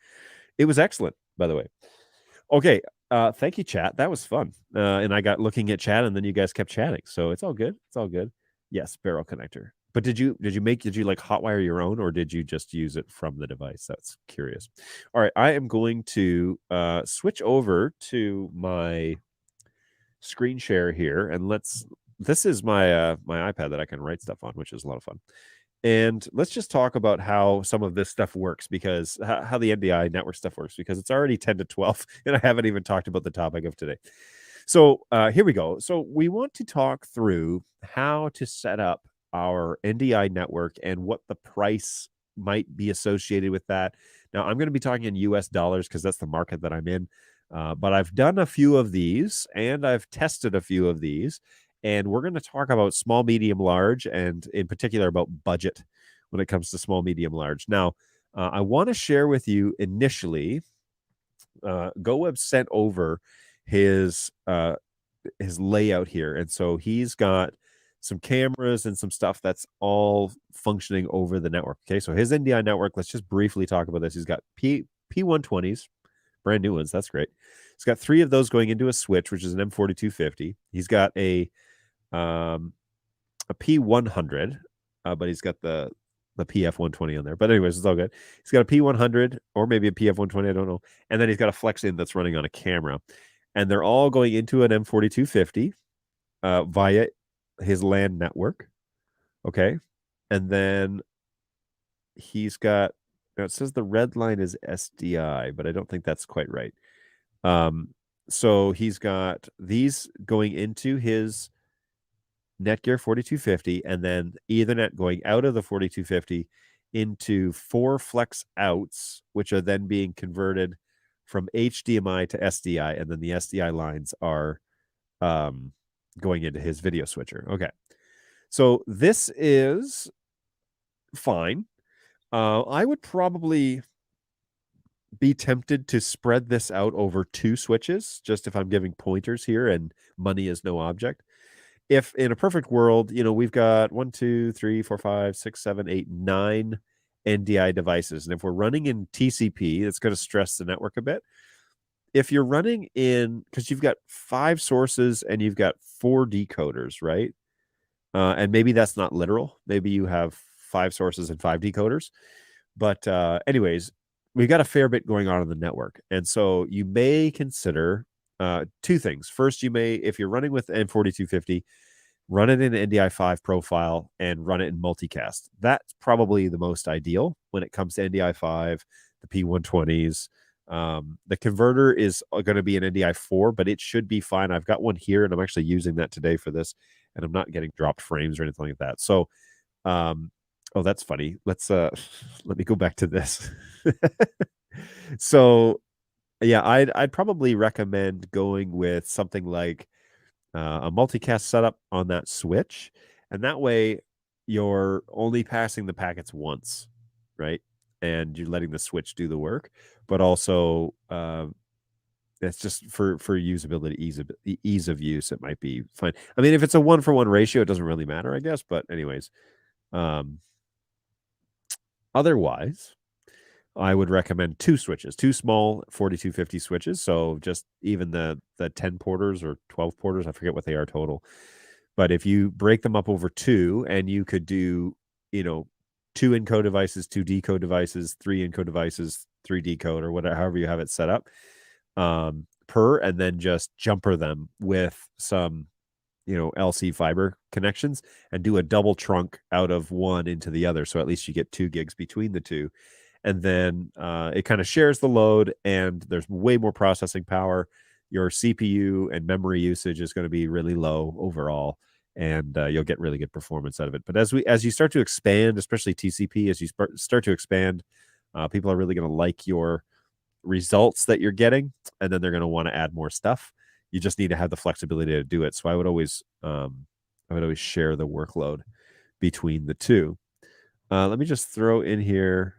It was excellent, by the way. Okay, thank you, chat. That was fun. And I got looking at chat, and then you guys kept chatting, so it's all good. It's all good. Yes, barrel connector. But did you like hotwire your own, or did you just use it from the device? That's curious. All right, I am going to switch over to my screen share here, and this is my my iPad that I can write stuff on, which is a lot of fun. And let's just talk about how some of this stuff works, because how the NDI network stuff works, because it's already 10 to 12 and I haven't even talked about the topic of today. So here we go. So we want to talk through how to set up our NDI network and what the price might be associated with that. Now, I'm going to be talking in US dollars because that's the market that I'm in. But I've done a few of these, and I've tested a few of these. And we're going to talk about small, medium, large, and in particular about budget when it comes to small, medium, large. Now, I want to share with you initially, GoWeb sent over his layout here. And so he's got some cameras and some stuff that's all functioning over the network. Okay, so his NDI network, let's just briefly talk about this. He's got P120s, brand new ones. That's great. He's got 3 of those going into a switch, which is an M4250. He's got a P100, but he's got the PF120 on there. But anyways, it's all good. He's got a P100 or maybe a PF120, I don't know. And then he's got a Flex in that's running on a camera. And they're all going into an M4250 via his LAN network. Okay. And then he's got, now it says the red line is SDI, but I don't think that's quite right. So he's got these going into his Netgear 4250, and then Ethernet going out of the 4250 into 4 Flex outs, which are then being converted from HDMI to SDI, and then the SDI lines are going into his video switcher. Okay, so this is fine. I would probably be tempted to spread this out over 2 switches, just if I'm giving pointers here and money is no object. If in a perfect world, we've got 1, 2, 3, 4, 5, 6, 7, 8, 9 NDI devices. And if we're running in TCP, that's going to stress the network a bit. If you're running because you've got 5 sources and you've got 4 decoders, right? And maybe that's not literal. Maybe you have 5 sources and 5 decoders. But anyways, we've got a fair bit going on in the network. And so you may consider 2 things. First, you may, if you're running with N4250, run it in NDI5 profile and run it in multicast. That's probably the most ideal when it comes to NDI5, the P120s. The converter is going to be an NDI4, but it should be fine. I've got one here, and I'm actually using that today for this, and I'm not getting dropped frames or anything like that. So, oh, that's funny. Let's let me go back to this. So, yeah, I'd probably recommend going with something like a multicast setup on that switch, and that way you're only passing the packets once, right? And you're letting the switch do the work, but also that's just for usability, ease of use. It might be fine. I mean, if it's a 1-for-1 ratio, it doesn't really matter, I guess. But anyways, otherwise, I would recommend 2 switches, 2 small 4250 switches. So just even the 10 porters or 12 porters, I forget what they are total. But if you break them up over 2, and you could do, 2 encode devices, 2 decode devices, 3 encode devices, 3 decode, or whatever, however you have it set up, per, and then just jumper them with some, LC fiber connections, and do a double trunk out of one into the other. So at least you get 2 gigs between the 2. And then it kind of shares the load, and there's way more processing power. Your CPU and memory usage is going to be really low overall, and you'll get really good performance out of it. But as you start to expand, especially TCP, as you start to expand, people are really going to like your results that you're getting, and then they're going to want to add more stuff. You just need to have the flexibility to do it. So I would always share the workload between the 2. Let me just throw in here.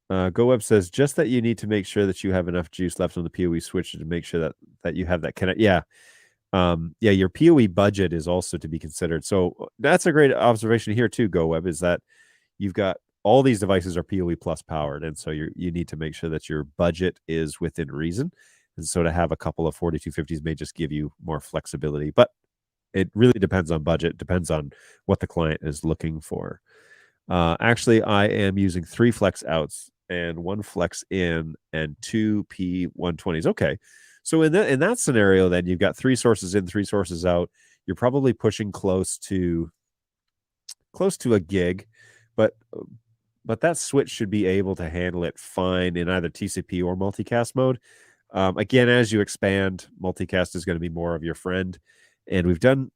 GoWeb says just that you need to make sure that you have enough juice left on the PoE switch to make sure that you have that connect. Yeah. Your PoE budget is also to be considered. So that's a great observation here too, GoWeb, is that you've got all these devices are PoE plus powered. And so you need to make sure that your budget is within reason. And so to have a couple of 4250s may just give you more flexibility, but it really depends on budget, depends on what the client is looking for. Actually, I am using 3 flex outs and 1 flex in and 2 P120s. Okay. So in that scenario, then you've got 3 sources in, 3 sources out. You're probably pushing close to a gig, but that switch should be able to handle it fine in either TCP or multicast mode. Again, as you expand, multicast is going to be more of your friend. And we've done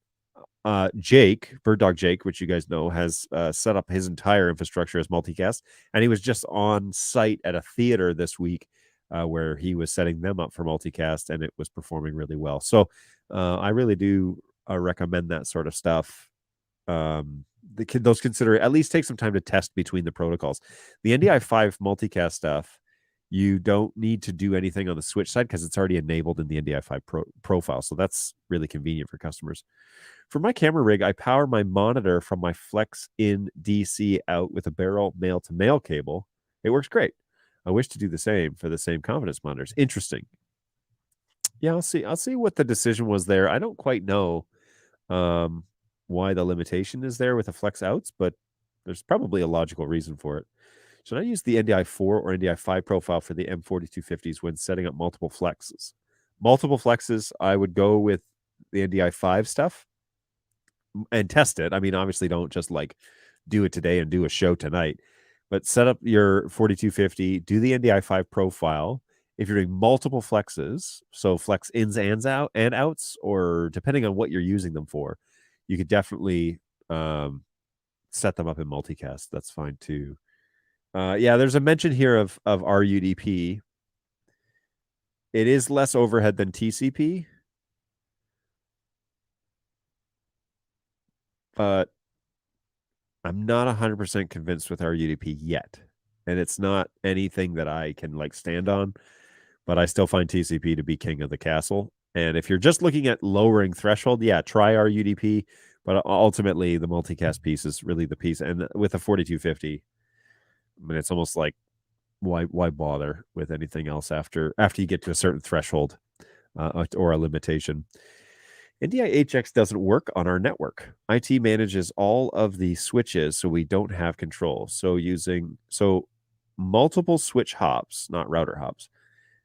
Jake, Bird Dog Jake, which you guys know, has set up his entire infrastructure as multicast, and he was just on site at a theater this week where he was setting them up for multicast, and it was performing really well. So I really do recommend that sort of stuff. Those consider at least take some time to test between the protocols. The NDI5 multicast stuff, you don't need to do anything on the switch side because it's already enabled in the NDI5 profile. So that's really convenient for customers. For my camera rig, I power my monitor from my Flex in DC out with a barrel male-to-male cable. It works great. I wish to do the same for the same confidence monitors. Interesting. Yeah, I'll see what the decision was there. I don't quite know why the limitation is there with the Flex outs, but there's probably a logical reason for it. Should I use the NDI4 or NDI5 profile for the M4250s when setting up multiple flexes? Multiple flexes, I would go with the NDI5 stuff and test it. I mean, obviously don't just like do it today and do a show tonight, but set up your 4250, do the NDI5 profile. If you're doing multiple flexes, so flex ins and outs, or depending on what you're using them for, you could definitely set them up in multicast. That's fine too. Yeah, there's a mention here of RUDP. It is less overhead than TCP, but I'm not 100% convinced with RUDP yet. and it's not anything that I can like stand on, but I still find TCP to be king of the castle. And if you're just looking at lowering threshold, yeah, try our UDP, but ultimately the multicast piece is really the piece. And with a 4250, I mean, it's almost like why bother with anything else after you get to a certain threshold or a limitation. NDI HX doesn't work on our network. IT manages all of the switches, so we don't have control. So multiple switch hops, not router hops,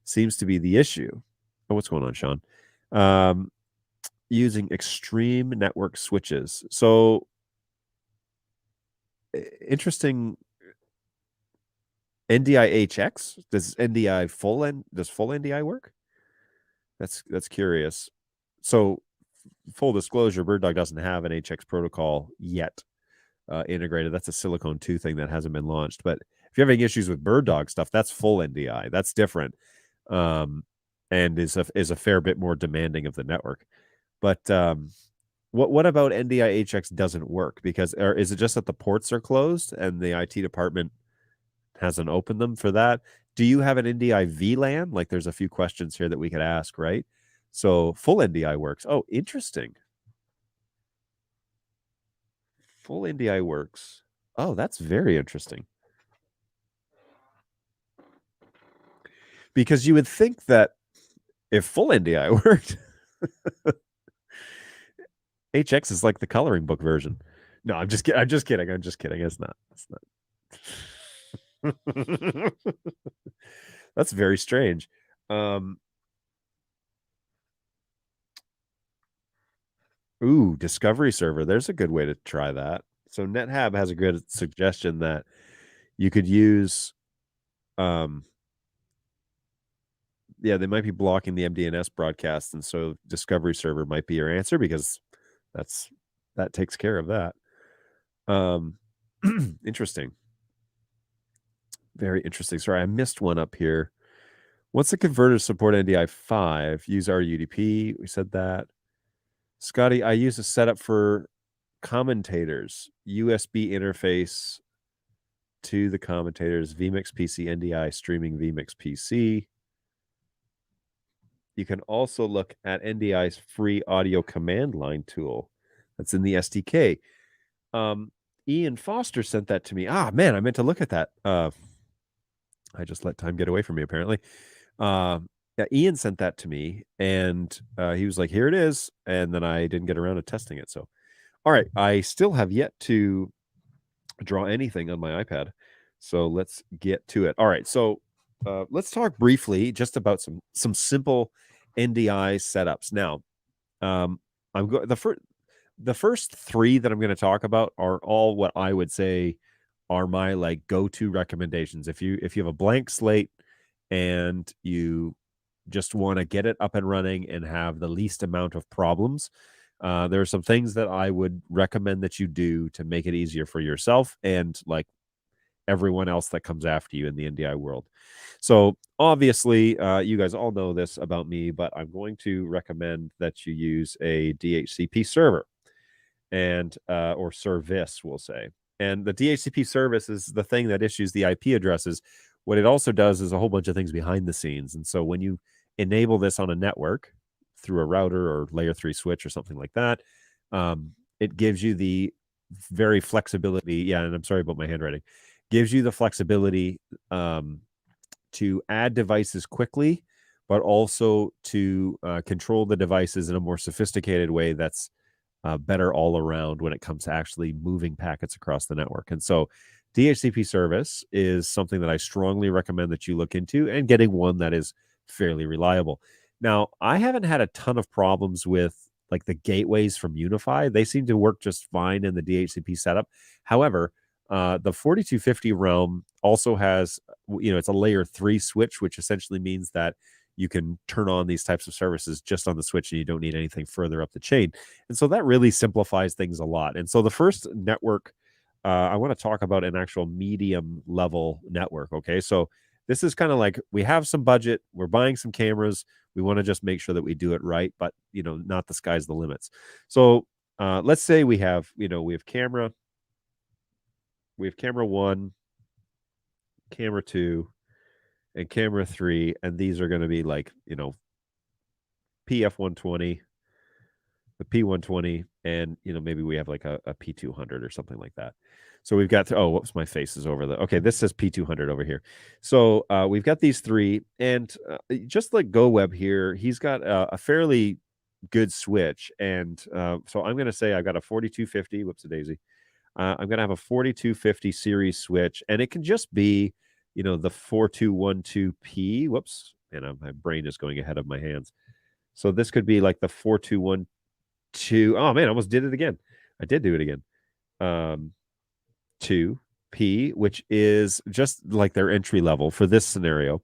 seems to be the issue. Oh, what's going on, Sean? Using extreme network switches. So interesting. NDI HX, does full NDI work? That's curious. So full disclosure, BirdDog doesn't have an HX protocol yet integrated. That's a Silicon 2 thing that hasn't been launched. But if you're having issues with BirdDog stuff, that's full NDI. That's different, and is a fair bit more demanding of the network. But what about NDI HX doesn't work? Because is it just that the ports are closed and the IT department hasn't opened them for that? Do you have an NDI VLAN? Like, there's a few questions here that we could ask, right? So full NDI works. Oh, interesting. Full NDI works. Oh, that's very interesting. Because you would think that if full NDI worked, HX is like the coloring book version. No, I'm just kidding. It's not. That's very strange. Discovery server. There's a good way to try that. So NetHab has a good suggestion that you could use. They might be blocking the MDNS broadcast, and so Discovery server might be your answer, because that takes care of that. Interesting. Very interesting. Sorry, I missed one up here. Once the converters support NDI 5, use our UDP. We said that. Scotty, I use a setup for commentators, USB interface to the commentators, vMix PC NDI streaming vMix PC. You can also look at NDI's free audio command line tool that's in the SDK. Ian Foster sent that to me. Man, I meant to look at that. I just let time get away from me, apparently. Ian sent that to me, and he was like, here it is. And then I didn't get around to testing it. So, all right, I still have yet to draw anything on my iPad. So let's get to it. All right, so let's talk briefly just about some simple NDI setups. Now, the first three that I'm going to talk about are all what I would say are my like go-to recommendations. If you have a blank slate and you just want to get it up and running and have the least amount of problems, there are some things that I would recommend that you do to make it easier for yourself and like everyone else that comes after you in the NDI world. So obviously, you guys all know this about me, but I'm going to recommend that you use a DHCP server and or service, we'll say. And the DHCP service is the thing that issues the IP addresses. What it also does is a whole bunch of things behind the scenes. And so when you enable this on a network through a router or layer 3 switch or something like that, it gives you the very flexibility. Yeah, and I'm sorry about my handwriting. Gives you the flexibility to add devices quickly, but also to control the devices in a more sophisticated way that's better all around when it comes to actually moving packets across the network. And so DHCP service is something that I strongly recommend that you look into, and getting one that is fairly reliable. Now, I haven't had a ton of problems with like the gateways from Unify. They seem to work just fine in the DHCP setup. However, the 4250 realm also has, it's a layer 3 switch, which essentially means that you can turn on these types of services just on the switch and you don't need anything further up the chain. And so that really simplifies things a lot. And so the first network I want to talk about an actual medium level network. Okay. So this is kind of like, we have some budget, we're buying some cameras, we want to just make sure that we do it right, but not the sky's the limits. So let's say we have camera 1, camera 2 and camera 3, and these are going to be like, PF120, the P120, and maybe we have like a P200 or something like that. So we've got whoops, my face is over okay, this says P200 over here. So we've got these 3, and just like GoWeb here, he's got a fairly good switch, and so I'm going to say I've got a 4250. Whoops a daisy. I'm going to have a 4250 series switch, and it can just be the 4212P. Whoops, and my brain is going ahead of my hands. So this could be like the 4212. Oh man, I almost did it again. I did do it again. 2P, which is just like their entry level for this scenario.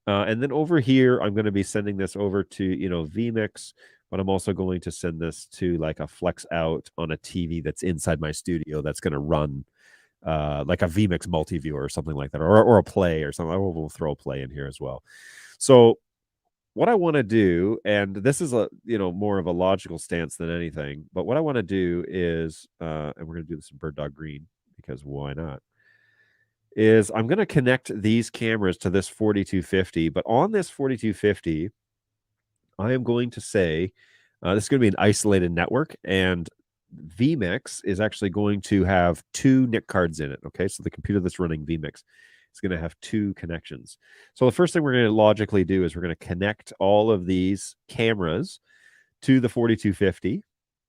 And then over here, I'm going to be sending this over to vMix, but I'm also going to send this to like a flex out on a TV that's inside my studio that's going to run like a vMix multi-viewer or something like that, or a play or something. We'll throw a play in here as well. So what I want to do, and this is a more of a logical stance than anything, but what I want to do is, and we're going to do this in Bird Dog Green because why not? Is I'm going to connect these cameras to this 4250, but on this 4250, I am going to say this is going to be an isolated network, and vMix is actually going to have 2 NIC cards in it. Okay, so the computer that's running vMix is going to have 2 connections. So the first thing we're going to logically do is we're going to connect all of these cameras to the 4250,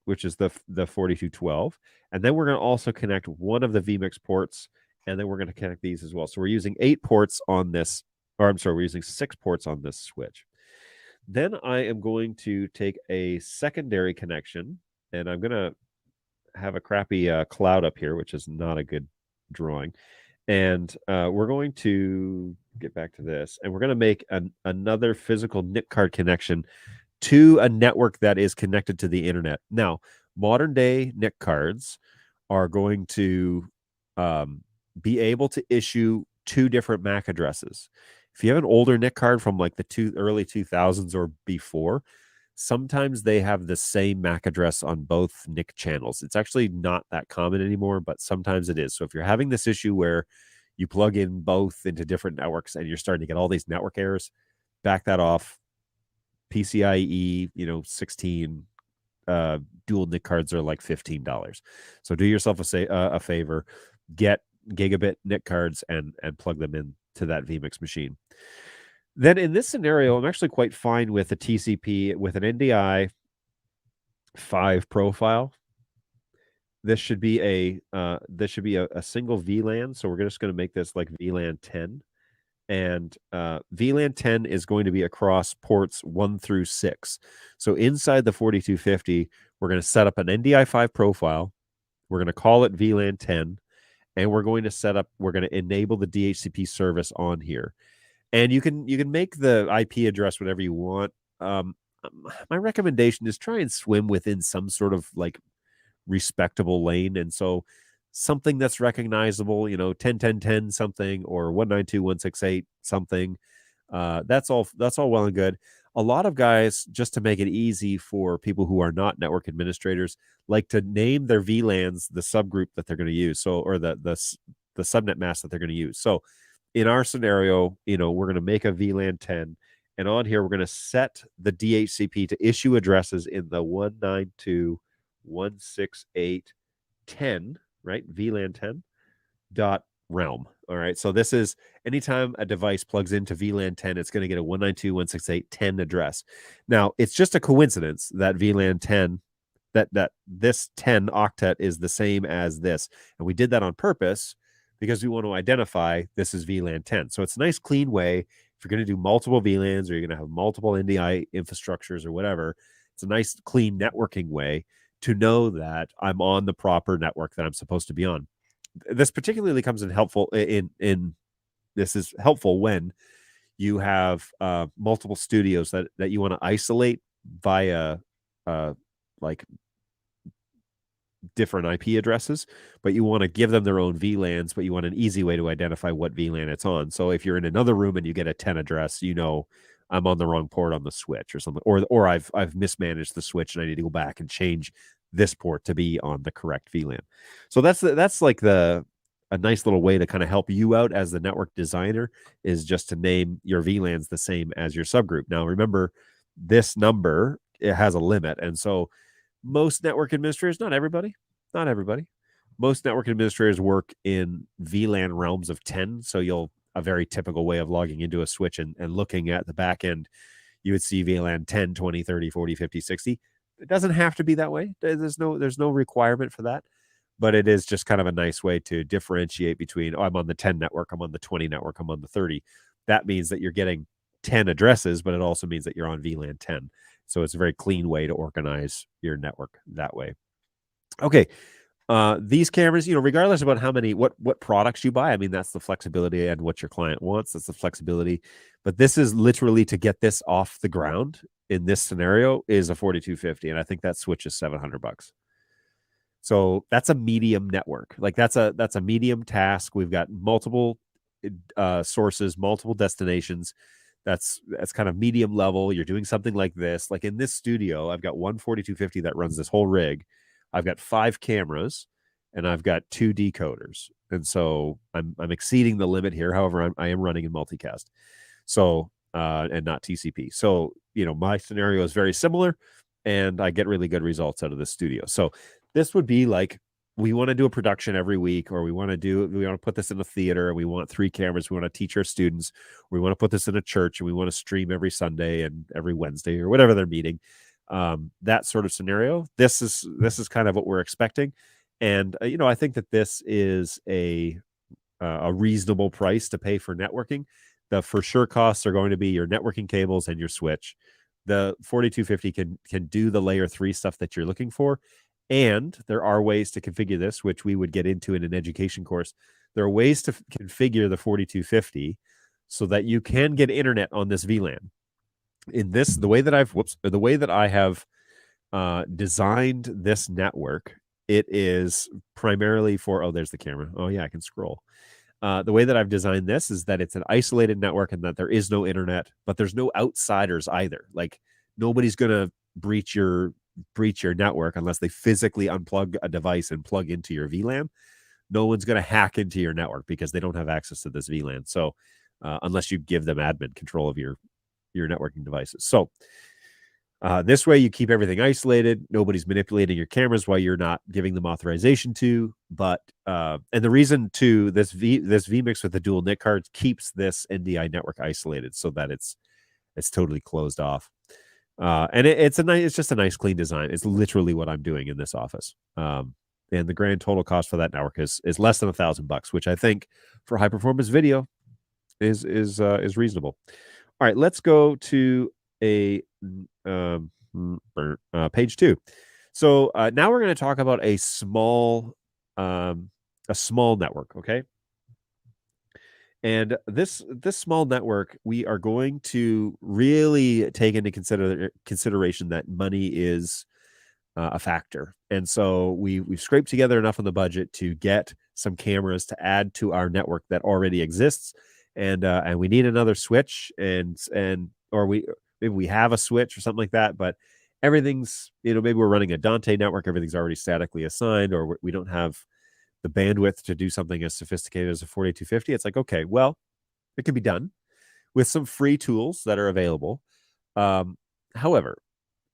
which is the 4212, and then we're going to also connect one of the vMix ports, and then we're going to connect these as well. So we're using 8 ports on this, or I'm sorry, we're using 6 ports on this switch. Then I am going to take a secondary connection, and I'm going to have a crappy cloud up here, which is not a good drawing. And we're going to get back to this, and we're going to make another physical NIC card connection to a network that is connected to the internet. Now, modern day NIC cards are going to be able to issue 2 different MAC addresses. If you have an older NIC card from like the early 2000s or before, sometimes they have the same MAC address on both NIC channels. It's actually not that common anymore, but sometimes it is. So if you're having this issue where you plug in both into different networks and you're starting to get all these network errors, back that off. PCIe, 16 dual NIC cards are like $15. So do yourself a favor, get gigabit NIC cards and plug them in to that vMix machine. Then in this scenario, I'm actually quite fine with a TCP with an NDI 5 profile. This should be a single VLAN. So we're just going to make this like VLAN 10. And VLAN 10 is going to be across ports 1 through 6. So inside the 4250, we're going to set up an NDI 5 profile. We're going to call it VLAN 10. And we're going to enable the DHCP service on here. And you can make the IP address whatever you want. My recommendation is try and swim within some sort of like respectable lane. And so something that's recognizable, 10.10.10 something or 192.168 something. That's all well and good. A lot of guys, just to make it easy for people who are not network administrators, like to name their VLANs the subgroup that they're going to use. So, or the subnet mask that they're going to use. So in our scenario, we're going to make a VLAN 10, and on here, we're going to set the DHCP to issue addresses in the 192.168.10, right? VLAN 10 dot realm. All right. So this is anytime a device plugs into VLAN 10, it's going to get a 192.168.10 address. Now, it's just a coincidence that VLAN 10, that this 10 octet is the same as this. And we did that on purpose because we want to identify this is VLAN 10. So it's a nice clean way. If you're going to do multiple VLANs or you're going to have multiple NDI infrastructures or whatever, it's a nice clean networking way to know that I'm on the proper network that I'm supposed to be on. This particularly comes in helpful this is helpful when you have multiple studios that you want to isolate via like different IP addresses, but you want to give them their own VLANs, but you want an easy way to identify what VLAN it's on. So if you're in another room and you get a 10 address, I'm on the wrong port on the switch or something, or I've mismanaged the switch and I need to go back and change this port to be on the correct VLAN. So that's like the a nice little way to kind of help you out as the network designer is just to name your VLANs the same as your subgroup. Now, remember, this number, it has a limit. And so most network administrators, not everybody, most network administrators work in VLAN realms of 10. So a very typical way of logging into a switch and looking at the back end, you would see VLAN 10, 20, 30, 40, 50, 60. It doesn't have to be that way. There's no requirement for that. But it is just kind of a nice way to differentiate between, I'm on the 10 network, I'm on the 20 network, I'm on the 30. That means that you're getting 10 addresses, but it also means that you're on VLAN 10. So it's a very clean way to organize your network that way. Okay. These cameras, regardless about what products you buy, I mean, that's the flexibility and what your client wants. That's the flexibility. But this is literally to get this off the ground in this scenario is a 4250. And I think that switch is $700. So that's a medium network. Like that's a medium task. We've got multiple sources, multiple destinations. That's kind of medium level. You're doing something like this. Like in this studio, I've got one 4250 that runs this whole rig. I've got 5 cameras and I've got 2 decoders. And so I'm exceeding the limit here. However, I am running in multicast. So and not TCP. So, my scenario is very similar and I get really good results out of this studio. So this would be like, we want to do a production every week, or we want to put this in a theater, and we want 3 cameras. We want to teach our students. We want to put this in a church, and we want to stream every Sunday and every Wednesday or whatever they're meeting. That sort of scenario. This is kind of what we're expecting, and I think that this is a reasonable price to pay for networking. The for sure costs are going to be your networking cables and your switch. The 4250 can do the layer 3 stuff that you're looking for. And there are ways to configure this, which we would get into in an education course. There are ways to configure the 4250 so that you can get internet on this VLAN. In this, the way that I have designed this network, it is primarily for, oh, there's the camera. Oh yeah, I can scroll. The way that I've designed this is that it's an isolated network and that there is no internet, but there's no outsiders either. Like nobody's going to breach your network unless they physically unplug a device and plug into your VLAN. No one's going to hack into your network because they don't have access to this VLAN. So unless you give them admin control of your networking devices. So this way you keep everything isolated. Nobody's manipulating your cameras while you're not giving them authorization to. But and the reason to this vMix with the dual NIC cards keeps this NDI network isolated so that it's totally closed off. And it's just a nice clean design. It's literally what I'm doing in this office. And the grand total cost for that network is less than $1,000, which I think for high performance video is reasonable. All right, let's go to a page 2. So now we're going to talk about a small network. Okay. And this small network, we are going to really take into consideration that money is a factor. And so we've scraped together enough on the budget to get some cameras to add to our network that already exists. And we need another switch or maybe we have a switch or something like that, but everything's, maybe we're running a Dante network, everything's already statically assigned, or we don't have the bandwidth to do something as sophisticated as a 4250. It's like, okay, well, it can be done with some free tools that are available. However,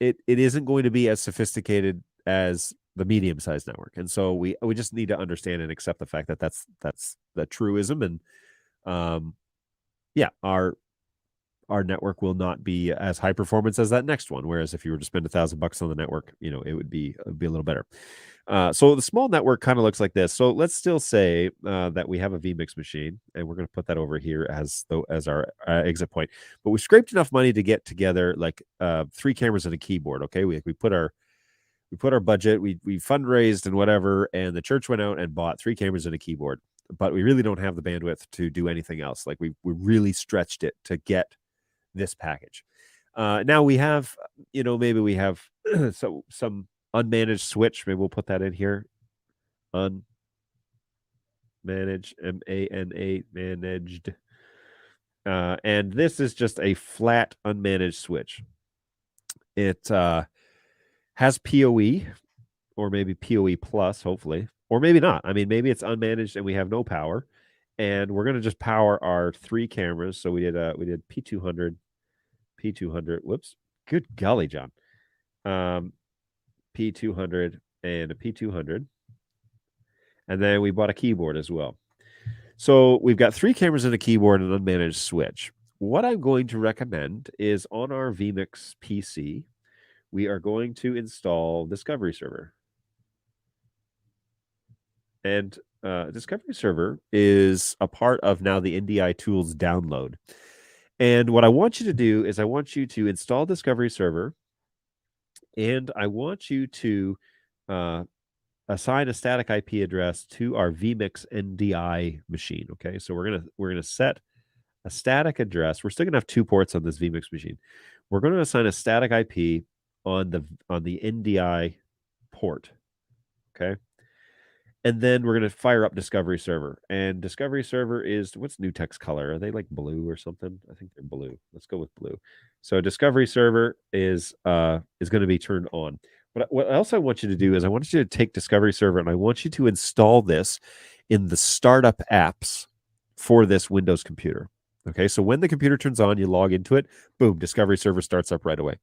it isn't going to be as sophisticated as the medium-sized network. And so we just need to understand and accept the fact that that's the truism. And our network will not be as high performance as that next one. Whereas if you were to spend $1,000 on the network, it would be a little better. So the small network kind of looks like this. So let's still say that we have a vMix machine, and we're going to put that over here as our exit point. But we scraped enough money to get together like 3 cameras and a keyboard. Okay, we put our budget, we fundraised and whatever, and the church went out and bought 3 cameras and a keyboard. But we really don't have the bandwidth to do anything else. Like we really stretched it to get this package. Now we have, maybe we have some unmanaged switch. Maybe we'll put that in here. Unmanaged, MANA, managed. And this is just a flat unmanaged switch. It has PoE or maybe PoE plus, hopefully. or maybe not. I mean, maybe it's unmanaged and we have no power, and we're going to just power our 3 cameras. So we did P200, P200. Whoops, good golly, John. P200 and a P200, and then we bought a keyboard as well. So we've got 3 cameras and a keyboard and an unmanaged switch. What I'm going to recommend is on our vMix PC, we are going to install Discovery Server. And Discovery Server is a part of now the NDI tools download. And what I want you to do is I want you to install Discovery Server, and I want you to assign a static IP address to our vMix NDI machine. Okay, so we're gonna set a static address. We're still gonna have 2 ports on this vMix machine. We're going to assign a static IP on the NDI port. Okay. And then we're going to fire up Discovery Server. And Discovery Server is, what's Newtek's color? Are they like blue or something? I think they're blue. Let's go with blue. So Discovery Server is going to be turned on. But what else I want you to do is I want you to take Discovery Server and I want you to install this in the startup apps for this Windows computer. Okay, so when the computer turns on, you log into it, boom, Discovery Server starts up right away.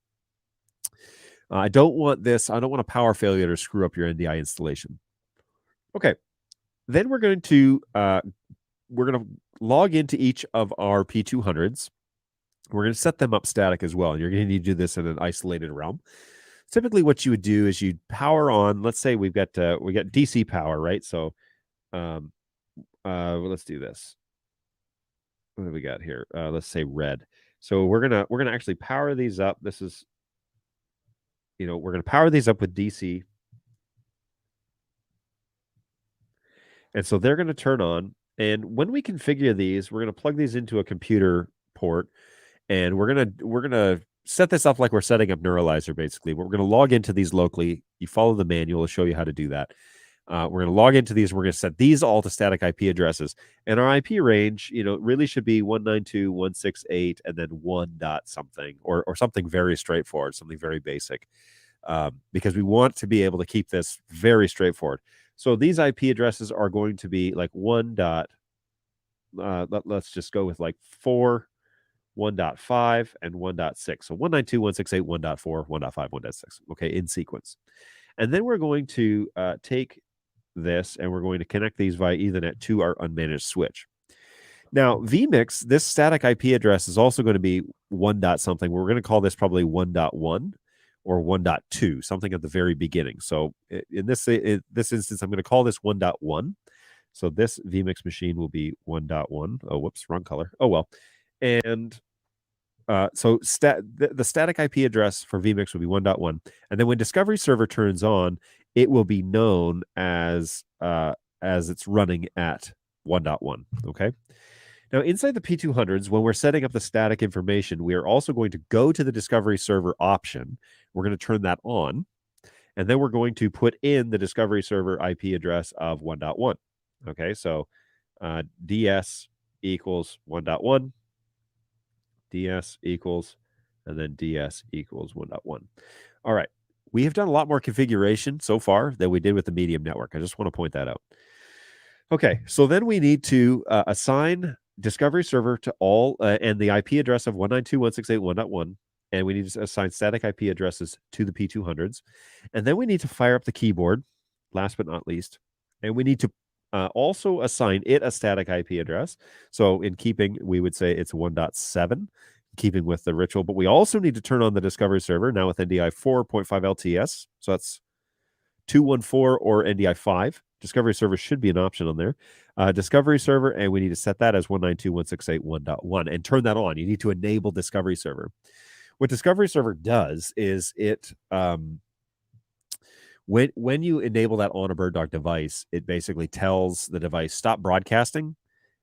I don't want a power failure to screw up your NDI installation. Okay, then we're going to log into each of our P200s. We're going to set them up static as well. You're going to need to do this in an isolated realm. Typically, what you would do is you'd power on. Let's say we got DC power, right? So, let's do this. What do we got here? Let's say red. So we're gonna actually power these up. This is, we're gonna power these up with DC. And so they're going to turn on. And when we configure these, we're going to plug these into a computer port. And we're going to set this up like we're setting up Neuralizer, basically. We're going to log into these locally. You follow the manual to show you how to do that. We're going to log into these. We're going to set these all to static IP addresses. And our IP range, really should be 192.168 and then 1 dot something or something very straightforward, something very basic. Because we want to be able to keep this very straightforward. So these IP addresses are going to be like 1 dot, let's just go with like 4, 1.5, and 1.6. So 192.168, 1.4, 1.5, 1.6. Okay, in sequence. And then we're going to take this and we're going to connect these via Ethernet to our unmanaged switch. Now, vMix, this static IP address is also going to be 1 dot something. We're going to call this probably 1.1. or 1.2, something at the very beginning. So in this instance, I'm going to call this 1.1. So this vMix machine will be 1.1. Oh, whoops, wrong color. Oh, well. And so the static IP address for vMix will be 1.1. And then when Discovery Server turns on, it will be known as it's running at 1.1. Okay. Now, inside the P200s, when we're setting up the static information, we are also going to go to the Discovery Server option. We're going to turn that on, and then we're going to put in the Discovery Server IP address of 1.1. Okay, so DS equals 1.1, DS equals, and then DS equals 1.1. All right, we have done a lot more configuration so far than we did with the medium network. I just want to point that out. Okay, so then we need to assign Discovery Server to all and the IP address of 192.168.1.1, and we need to assign static IP addresses to the P200s, and then we need to fire up the keyboard, last but not least, and we need to also assign it a static IP address. So in keeping, we would say it's 1.7, keeping with the ritual, but we also need to turn on the Discovery Server now with NDI 4.5 LTS, so that's 214 or NDI 5. Discovery Server should be an option on there. Discovery Server, and we need to set that as 192.168.1.1 and turn that on. You need to enable Discovery Server. What Discovery Server does is it, when you enable that on a bird dog device, it basically tells the device, stop broadcasting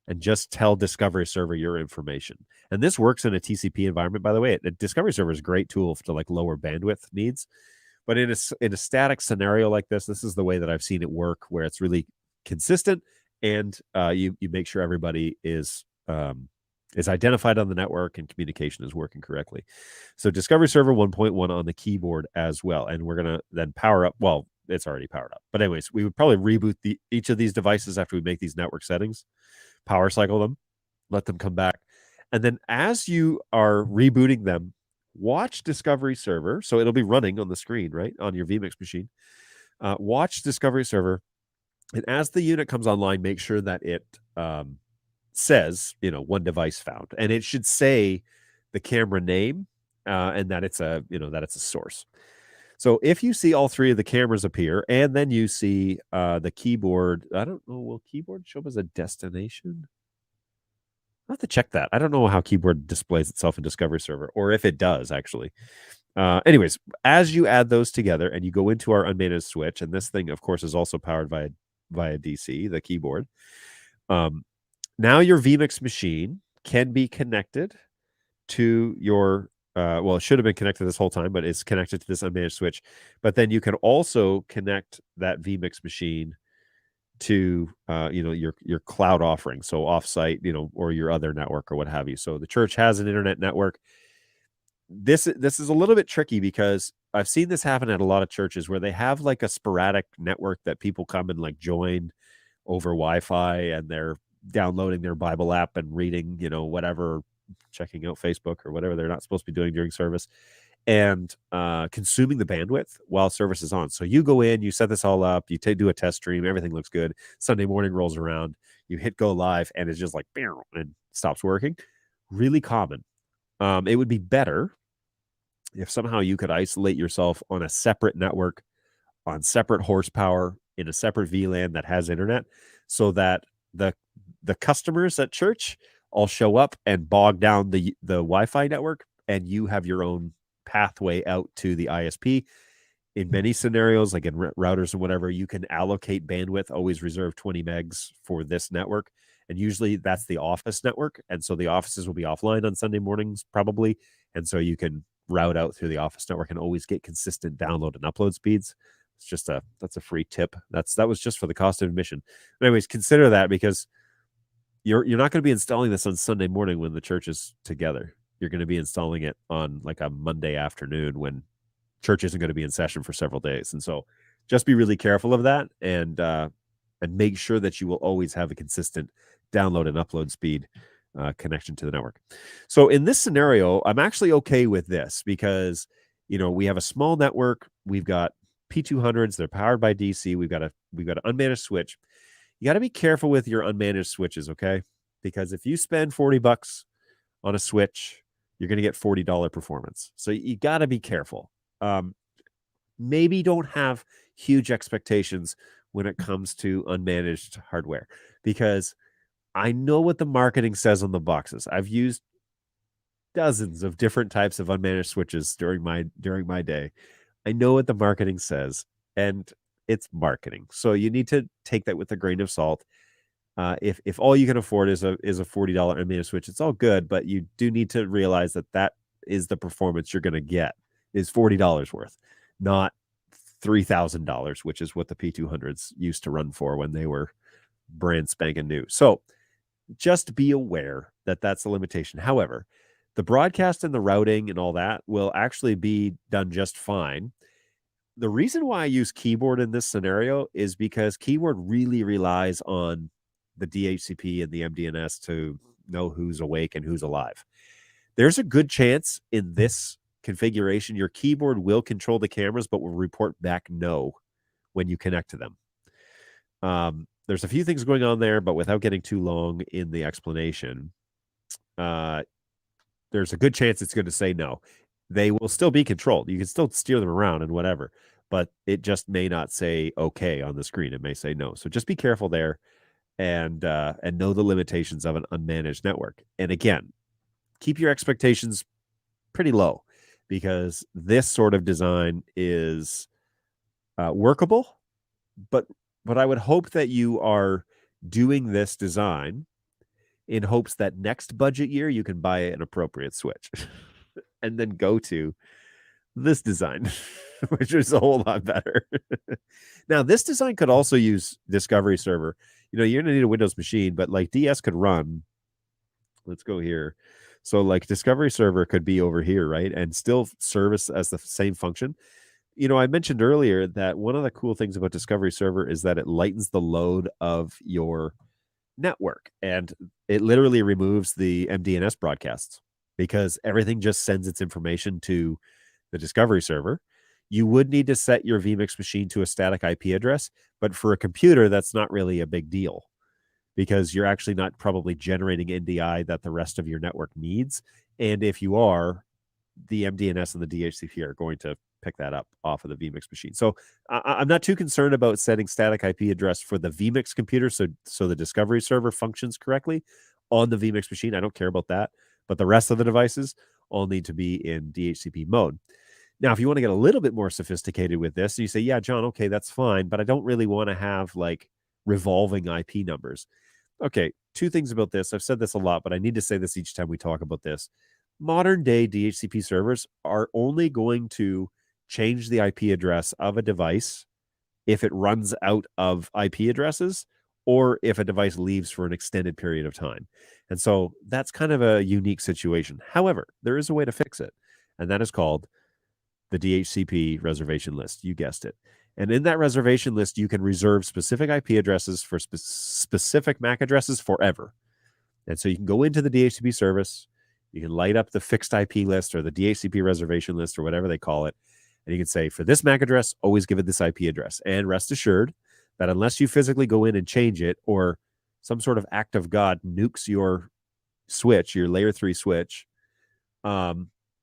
and just tell Discovery Server your information. And this works in a TCP environment, by the way. Discovery Server is a great tool to like lower bandwidth needs. But in a static scenario like this is the way that I've seen it work, where it's really consistent and you make sure everybody is identified on the network and communication is working correctly. So Discovery Server 1.1 on the keyboard as well. And we're going to then power up. Well, it's already powered up. But anyways, we would probably reboot each of these devices after we make these network settings, power cycle them, let them come back. And then as you are rebooting them, watch Discovery Server. So it'll be running on the screen, right, on your vMix machine. Watch Discovery Server. And as the unit comes online, make sure that it says, one device found. And it should say the camera name and that it's a source. So if you see all three of the cameras appear, and then you see the keyboard, I don't know, will keyboard show up as a destination? I'll have to check that. I don't know how keyboard displays itself in Discovery Server, or if it does, actually. Anyways, as you add those together and you go into our unmanaged switch, and this thing, of course, is also powered via DC, the keyboard. Now your vMix machine can be connected to your it should have been connected this whole time, but it's connected to this unmanaged switch. But then you can also connect that vMix machine to your cloud offering, so offsite, or your other network or what have you. So the church has an internet network. This is a little bit tricky because I've seen this happen at a lot of churches where they have like a sporadic network that people come and like join over Wi-Fi, and they're downloading their Bible app and reading, whatever, checking out Facebook or whatever they're not supposed to be doing during service, and consuming the bandwidth while service is on. So you go in, you set this all up, you do a test stream, everything looks good. Sunday morning rolls around, you hit go live, and it's just like, and stops working. Really common. It would be better if somehow you could isolate yourself on a separate network, on separate horsepower, in a separate VLAN that has internet, so that the customers at church all show up and bog down the Wi-Fi network, and you have your own pathway out to the ISP. In many scenarios, like in routers and whatever, you can allocate bandwidth, always reserve 20 megs for this network. And usually that's the office network. And so the offices will be offline on Sunday mornings, probably. And so you can route out through the office network and always get consistent download and upload speeds. That's a free tip. That was just for the cost of admission. But anyways, consider that, because you're not going to be installing this on Sunday morning when the church is together. You're going to be installing it on like a Monday afternoon when church isn't going to be in session for several days. And so just be really careful of that, and make sure that you will always have a consistent download and upload speed connection to the network. So in this scenario, I'm actually okay with this because, we have a small network. We've got P200s. They're powered by DC. We've got an unmanaged switch. You got to be careful with your unmanaged switches, okay? Because if you spend $40 on a switch, you're going to get $40 performance. So you got to be careful. Maybe don't have huge expectations when it comes to unmanaged hardware, because I know what the marketing says on the boxes. I've used dozens of different types of unmanaged switches during my day. I know what the marketing says, and it's marketing. So you need to take that with a grain of salt. If all you can afford is a $40 unmanaged switch, it's all good, but you do need to realize that is the performance you're going to get, is $40 worth, not $3,000, which is what the P200s used to run for when they were brand spanking new. So just be aware that that's a limitation. However, the broadcast and the routing and all that will actually be done just fine. The reason why I use keyboard in this scenario is because keyboard really relies on the DHCP and the MDNS to know who's awake and who's alive. There's a good chance in this configuration your keyboard will control the cameras, but will report back no when you connect to them. There's a few things going on there, but without getting too long in the explanation, there's a good chance it's going to say no. They will still be controlled. You can still steer them around and whatever, but it just may not say okay on the screen. It may say no. So just be careful there, and know the limitations of an unmanaged network. And again, keep your expectations pretty low, because this sort of design is workable, but I would hope that you are doing this design in hopes that next budget year you can buy an appropriate switch and then go to this design, which is a whole lot better. Now, this design could also use Discovery Server. You're going to need a Windows machine, but like DS could run. Let's go here. So like Discovery Server could be over here, right? And still service as the same function. I mentioned earlier that one of the cool things about Discovery Server is that it lightens the load of your network, and it literally removes the MDNS broadcasts because everything just sends its information to the Discovery Server. You would need to set your vMix machine to a static IP address, but for a computer, that's not really a big deal because you're actually not probably generating NDI that the rest of your network needs. And if you are, the MDNS and the DHCP are going to pick that up off of the vMix machine. So I'm not too concerned about setting static IP address for the vMix computer so the Discovery Server functions correctly on the vMix machine. I don't care about that, but the rest of the devices all need to be in DHCP mode. Now, if you want to get a little bit more sophisticated with this, you say, yeah, John, okay, that's fine, but I don't really want to have like revolving IP numbers. Okay, two things about this. I've said this a lot, but I need to say this each time we talk about this. Modern day DHCP servers are only going to change the IP address of a device if it runs out of IP addresses or if a device leaves for an extended period of time. And so that's kind of a unique situation. However, there is a way to fix it, and that is called the DHCP reservation list. You guessed it. And in that reservation list, you can reserve specific IP addresses for specific MAC addresses forever. And so you can go into the DHCP service, you can light up the fixed IP list or the DHCP reservation list or whatever they call it. And you can say, for this MAC address, always give it this IP address. And rest assured that unless you physically go in and change it or some sort of act of God nukes your switch, your layer 3 switch,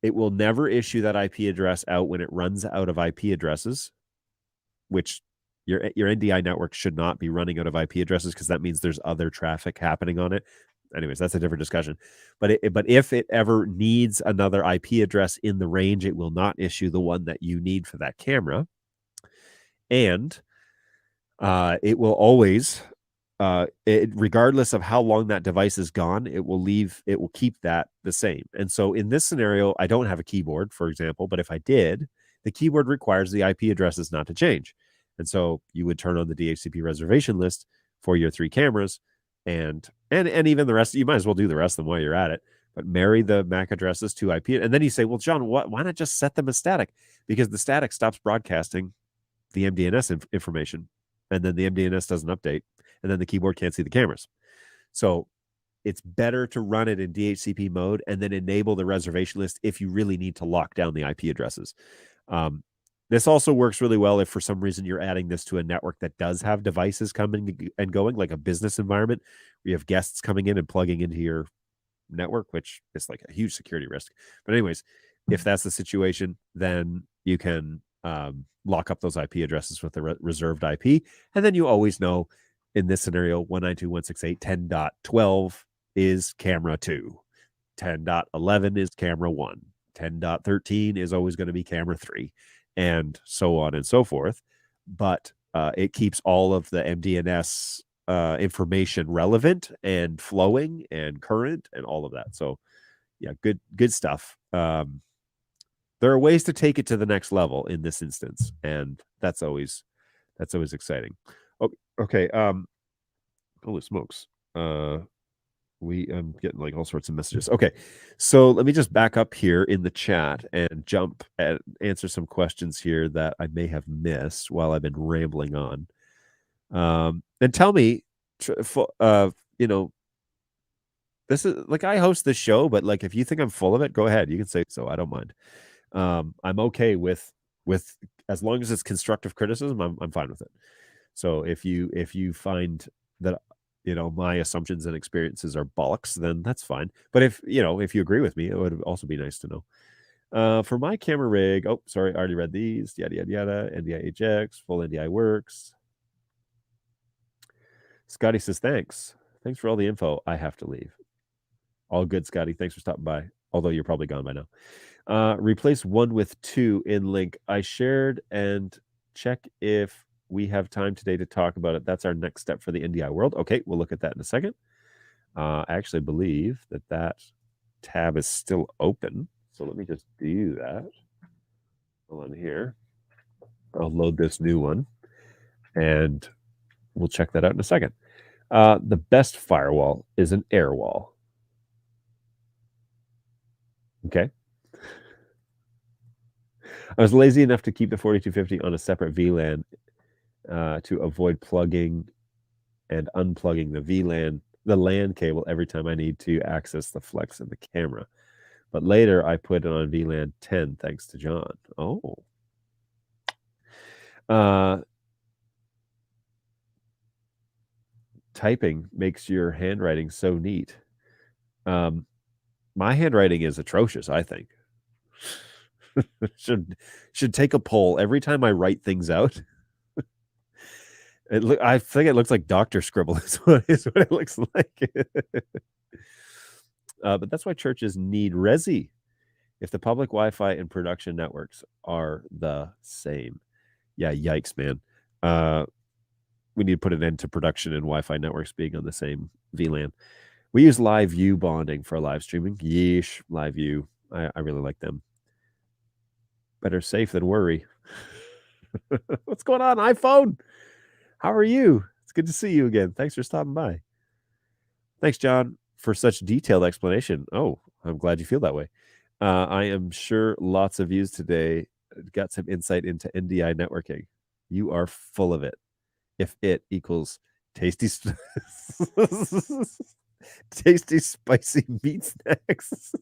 it will never issue that IP address out when it runs out of IP addresses, which your NDI network should not be running out of IP addresses because that means there's other traffic happening on it. Anyways, that's a different discussion. But if it ever needs another IP address in the range, it will not issue the one that you need for that camera. And it will always, regardless of how long that device is gone, it will keep that the same. And so in this scenario, I don't have a keyboard, for example, but if I did, the keyboard requires the IP addresses not to change. And so you would turn on the DHCP reservation list for your 3 cameras and even the rest. You might as well do the rest of them while you're at it, but marry the MAC addresses to IP. And then you say, well, John, why not just set them as static? Because the static stops broadcasting the MDNS information, and then the MDNS doesn't update, and then the keyboard can't see the cameras. So it's better to run it in DHCP mode and then enable the reservation list if you really need to lock down the IP addresses. This also works really well if for some reason you're adding this to a network that does have devices coming and going, like a business environment where you have guests coming in and plugging into your network, which is like a huge security risk. But anyways, if that's the situation, then you can lock up those IP addresses with the reserved IP. And then you always know in this scenario, 192.168, 10.12 is camera 2. 10.11 is camera 1. 10.13 is always going to be camera 3. And so on and so forth. But it keeps all of the MDNS information relevant and flowing and current and all of that. So yeah, good stuff. There are ways to take it to the next level in this instance, and that's always exciting. Oh, okay. Holy smokes. I'm getting like all sorts of messages. Okay, so let me just back up here in the chat and jump and answer some questions here that I may have missed while I've been rambling on. And tell me, this is like, I host this show, but like if you think I'm full of it, go ahead. You can say so. I don't mind. I'm okay with as long as it's constructive criticism, I'm fine with it. So if you find that my assumptions and experiences are bollocks, then that's fine. But if you agree with me, it would also be nice to know. For my camera rig, oh, sorry, I already read these, yada, yada, yada, NDI HX, full NDI works. Scotty says, thanks for all the info. I have to leave. All good, Scotty. Thanks for stopping by, although you're probably gone by now. Replace 1 with 2 in link. I shared and check if we have time today to talk about it. That's our next step for the NDI world. Okay, we'll look at that in a second. I actually believe that tab is still open. So let me just do that. Hold on here. I'll load this new one and we'll check that out in a second. The best firewall is an air wall. Okay. I was lazy enough to keep the 4250 on a separate VLAN to avoid plugging and unplugging the LAN cable every time I need to access the flex in the camera. But later I put it on VLAN 10 thanks to John. Oh. Typing makes your handwriting so neat. My handwriting is atrocious, I think. should take a poll every time I write things out. I think it looks like doctor scribble is what it looks like. But that's why churches need Resi. If the public Wi-Fi and production networks are the same. Yeah, yikes, man. We need to put an end to production and Wi-Fi networks being on the same VLAN. We use live view bonding for live streaming. Yeesh, live view. I really like them. Better safe than worry. What's going on, iPhone? How are you? It's good to see you again. Thanks for stopping by. Thanks, John, for such detailed explanation. Oh, I'm glad you feel that way. I am sure lots of views today got some insight into NDI networking. You are full of it. If it equals tasty, tasty spicy meat snacks.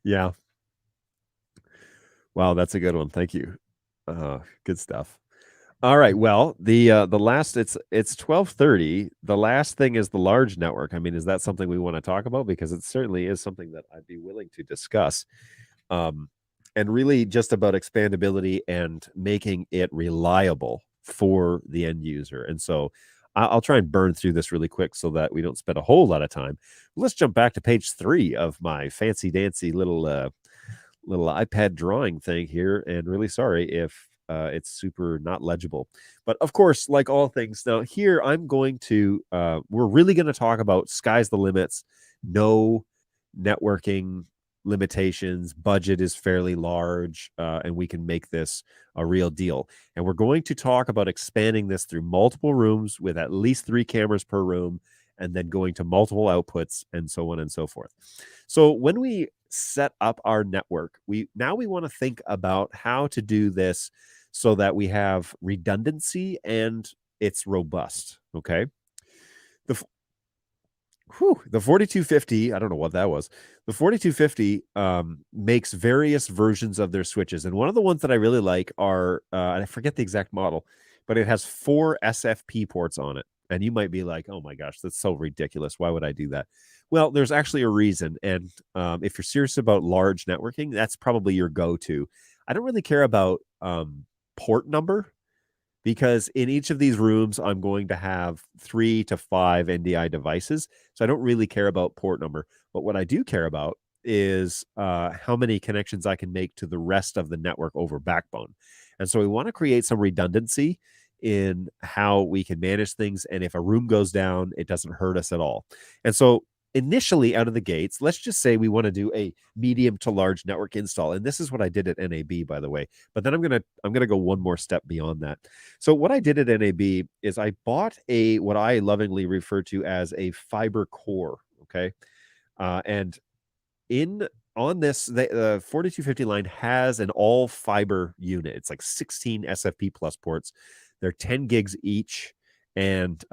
Yeah. Wow, that's a good one. Thank you. Good stuff. All right. Well, the last it's 12:30. The last thing is the large network. I mean, is that something we want to talk about? Because it certainly is something that I'd be willing to discuss. And really just about expandability and making it reliable for the end user. And so I'll try and burn through this really quick so that we don't spend a whole lot of time. Let's jump back to page 3 of my fancy dancy little iPad drawing thing here. And really sorry if it's super not legible. But of course, like all things, now here I'm going to, we're really going to talk about sky's the limits, no networking limitations, budget is fairly large, and we can make this a real deal. And we're going to talk about expanding this through multiple rooms with at least 3 cameras per room, and then going to multiple outputs and so on and so forth. So when we set up our network, we want to think about how to do this so that we have redundancy and it's robust. Okay. The 4250, I don't know what that was. The 4250 makes various versions of their switches. And one of the ones that I really like are, I forget the exact model, but it has 4 SFP ports on it. And you might be like, oh my gosh, that's so ridiculous. Why would I do that? Well, there's actually a reason. And if you're serious about large networking, that's probably your go-to. I don't really care about port number, because in each of these rooms, I'm going to have 3 to 5 NDI devices. So I don't really care about port number. But what I do care about is how many connections I can make to the rest of the network over backbone. And so we want to create some redundancy in how we can manage things. And if a room goes down, it doesn't hurt us at all. And so initially out of the gates, let's just say we want to do a medium to large network install. And this is what I did at NAB, by the way. But then I'm gonna go one more step beyond that. So what I did at NAB is I bought what I lovingly refer to as a fiber core. Okay. And on this, the 4250 line has an all fiber unit. It's like 16 SFP plus ports. They're 10 gigs each. And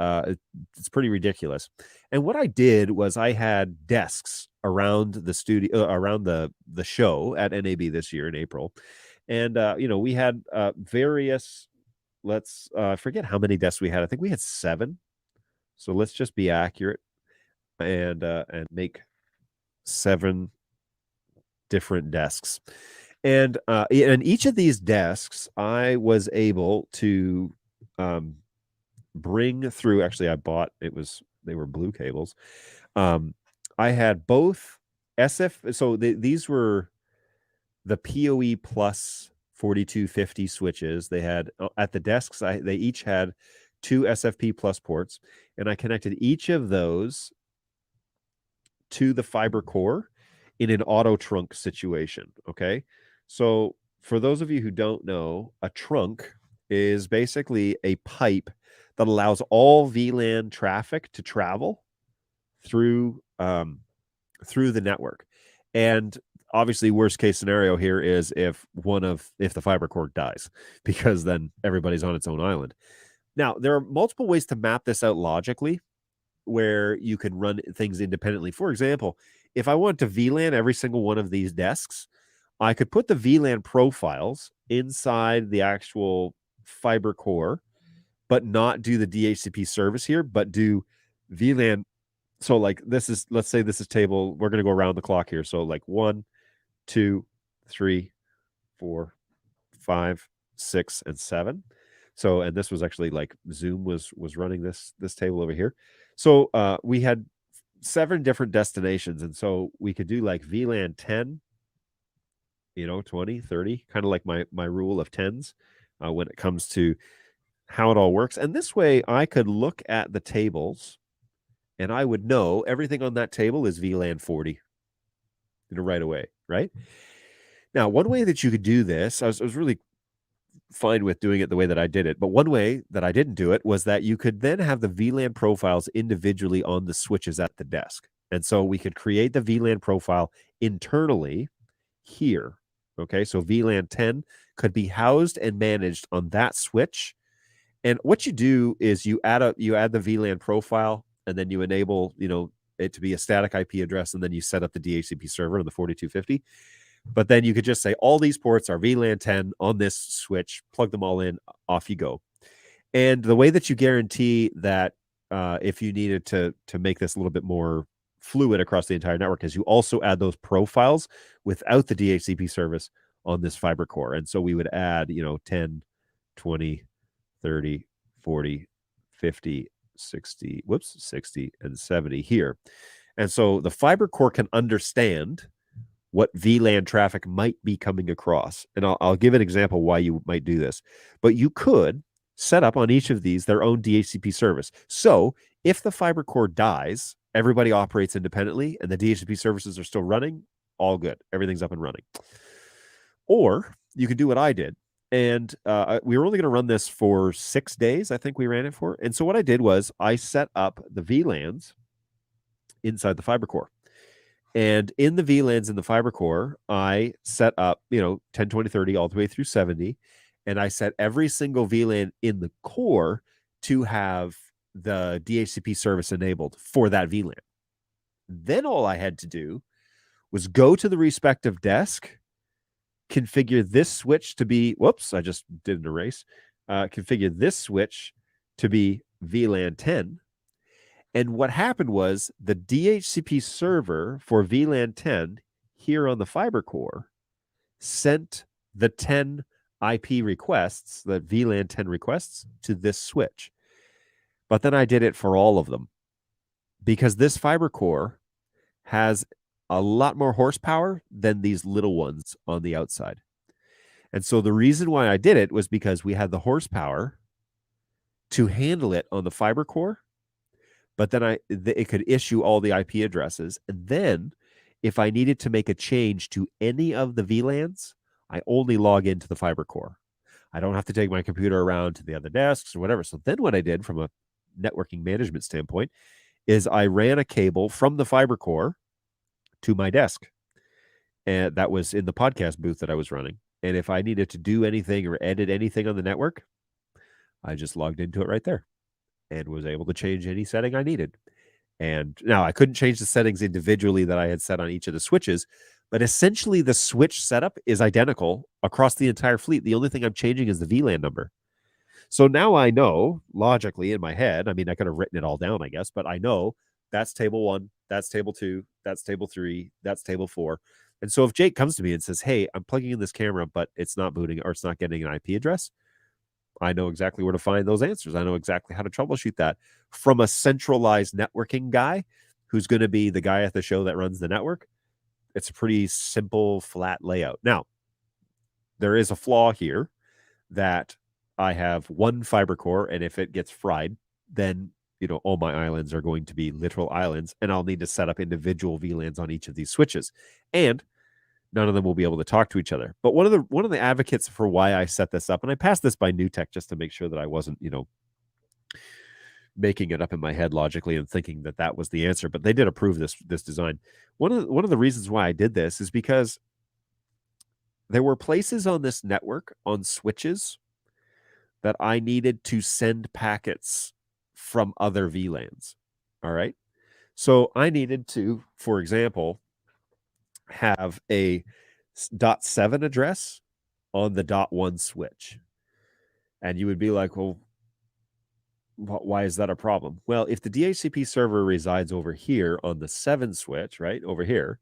it's pretty ridiculous. And what I did was I had desks around the studio, around the show at NAB this year in April. And, we had various, I forget how many desks we had. I think we had 7. So let's just be accurate and make 7 different desks. And each of these desks, I was able to bring through, actually I bought, they were blue cables. I had both so these were the PoE plus 4250 switches. They had at the desks, they each had 2 SFP plus ports, and I connected each of those to the fiber core in an auto trunk situation. Okay. So for those of you who don't know, a trunk is basically a pipe that allows all VLAN traffic to travel through through the network. And obviously, worst case scenario here is if the fiber core dies, because then everybody's on its own island. Now, there are multiple ways to map this out logically where you can run things independently. For example, if I want to VLAN every single one of these desks, I could put the VLAN profiles inside the actual fiber core, but not do the DHCP service here, but do VLAN. So like this is, let's say this is table, we're going to go around the clock here. So like 1, 2, 3, 4, 5, 6, and 7. So, and this was actually like Zoom was running this table over here. So we had 7 different destinations. And so we could do like VLAN 10, 20, 30, kind of like my rule of tens when it comes to how it all works. And this way I could look at the tables and I would know everything on that table is VLAN 40 right away, right? Now, one way that you could do this, I was really fine with doing it the way that I did it, but one way that I didn't do it was that you could then have the VLAN profiles individually on the switches at the desk. And so we could create the VLAN profile internally here. Okay, so VLAN 10 could be housed and managed on that switch. And what you do is you add the VLAN profile, and then you enable, it to be a static IP address, and then you set up the DHCP server on the 4250. But then you could just say all these ports are VLAN 10 on this switch, plug them all in, off you go. And the way that you guarantee that if you needed to make this a little bit more fluid across the entire network is you also add those profiles without the DHCP service on this fiber core. And so we would add, 10, 20, 30, 40, 50, 60, 60, and 70 here. And so the fiber core can understand what VLAN traffic might be coming across. And I'll give an example why you might do this. But you could set up on each of these their own DHCP service. So if the fiber core dies, everybody operates independently and the DHCP services are still running, all good. Everything's up and running. Or you could do what I did. And we were only going to run this for 6 days, I think we ran it for. And so what I did was I set up the VLANs inside the fiber core. And in the VLANs in the fiber core, I set up, 10, 20, 30, all the way through 70. And I set every single VLAN in the core to have the DHCP service enabled for that VLAN. Then all I had to do was go to the respective desk, configure this switch to be, I just did an erase, configure this switch to be VLAN 10. And what happened was the DHCP server for VLAN 10 here on the fiber core sent the 10 IP requests, the VLAN 10 requests, to this switch. But then I did it for all of them because this fiber core has a lot more horsepower than these little ones on the outside. And so the reason why I did it was because we had the horsepower to handle it on the fiber core, but then it could issue all the IP addresses. And then if I needed to make a change to any of the VLANs, I only log into the fiber core. I don't have to take my computer around to the other desks or whatever. So then what I did from a networking management standpoint is I ran a cable from the fiber core to my desk. And that was in the podcast booth that I was running. And if I needed to do anything or edit anything on the network, I just logged into it right there and was able to change any setting I needed. And now I couldn't change the settings individually that I had set on each of the switches, but essentially the switch setup is identical across the entire fleet. The only thing I'm changing is the VLAN number. So now I know logically in my head, I mean, I could have written it all down, I guess, but I know that's table 1, that's table 2, that's table 3, that's table 4. And so if Jake comes to me and says, hey, I'm plugging in this camera, but it's not booting or it's not getting an IP address, I know exactly where to find those answers. I know exactly how to troubleshoot that from a centralized networking guy who's going to be the guy at the show that runs the network. It's a pretty simple, flat layout. Now, there is a flaw here that I have one fiber core, and if it gets fried, then all my islands are going to be literal islands, and I'll need to set up individual VLANs on each of these switches, and none of them will be able to talk to each other. But one of the advocates for why I set this up, and I passed this by New Tech just to make sure that I wasn't, making it up in my head logically and thinking that that was the answer, but they did approve this design. One of the reasons why I did this is because there were places on this network on switches that I needed to send packets from other VLANs. All right. So I needed to, for example, have a .7 address on the .1 switch. And you would be like, well, why is that a problem? Well, if the DHCP server resides over here on the 7 switch, right, over here,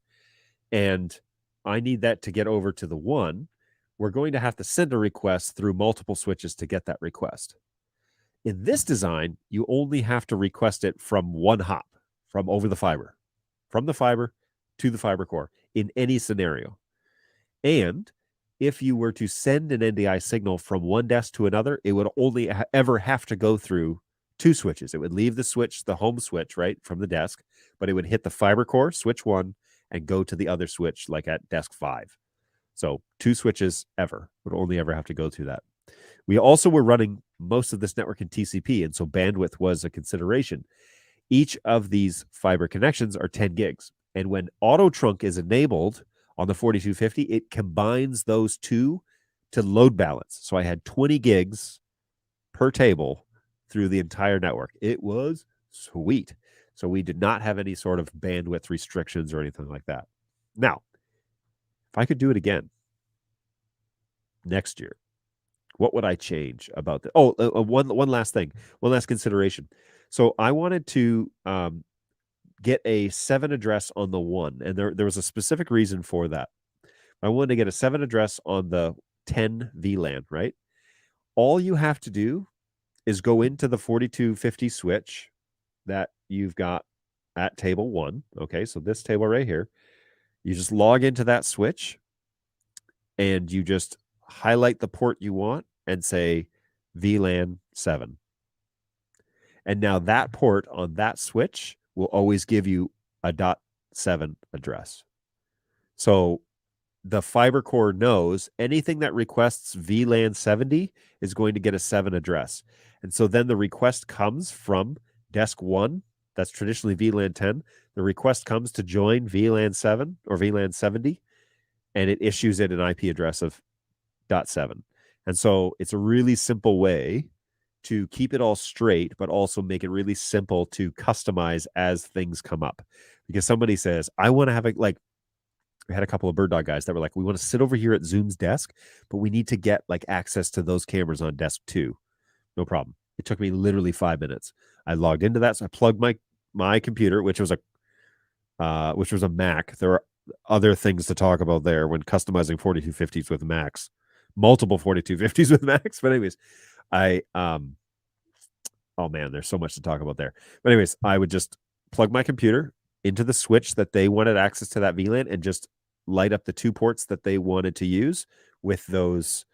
and I need that to get over to the 1, we're going to have to send a request through multiple switches to get that request. In this design, you only have to request it from one hop, from over the fiber, from the fiber to the fiber core in any scenario. And if you were to send an NDI signal from one desk to another, it would only ever have to go through 2 switches. It would leave the switch, the home switch, right, from the desk, but it would hit the fiber core, switch 1, and go to the other switch, like at desk 5. So 2 switches ever would only ever have to go through that. We also were running most of this network in TCP, and so bandwidth was a consideration. Each of these fiber connections are 10 gigs. And when auto trunk is enabled on the 4250, it combines those two to load balance. So I had 20 gigs per table through the entire network. It was sweet. So we did not have any sort of bandwidth restrictions or anything like that. Now, if I could do it again next year, what would I change about that? Oh, one last thing, one last consideration. So I wanted to get a 7 address on the 1, and there was a specific reason for that. I wanted to get a 7 address on the 10 VLAN, right? All you have to do is go into the 4250 switch that you've got at table 1. Okay, so this table right here, you just log into that switch and you just highlight the port you want and say VLAN 7. And now that port on that switch will always give you a .7 address. So the fiber core knows anything that requests VLAN 70 is going to get a 7 address. And so then the request comes from desk 1, that's traditionally VLAN 10. The request comes to join VLAN 7 or VLAN 70, and it issues it an IP address of .7. And so it's a really simple way to keep it all straight, but also make it really simple to customize as things come up. Because somebody says, I want to have we had a couple of Bird Dog guys that were like, we want to sit over here at Zoom's desk, but we need to get like access to those cameras on desk 2. No problem. It took me literally 5 minutes. I logged into that. So I plugged my computer, which was a Mac. There are other things to talk about there when customizing 4250s with Macs, multiple 4250s with Macs. But anyways, oh man, there's so much to talk about there. But anyways, I would just plug my computer into the switch that they wanted access to that VLAN and just light up the 2 ports that they wanted to use with those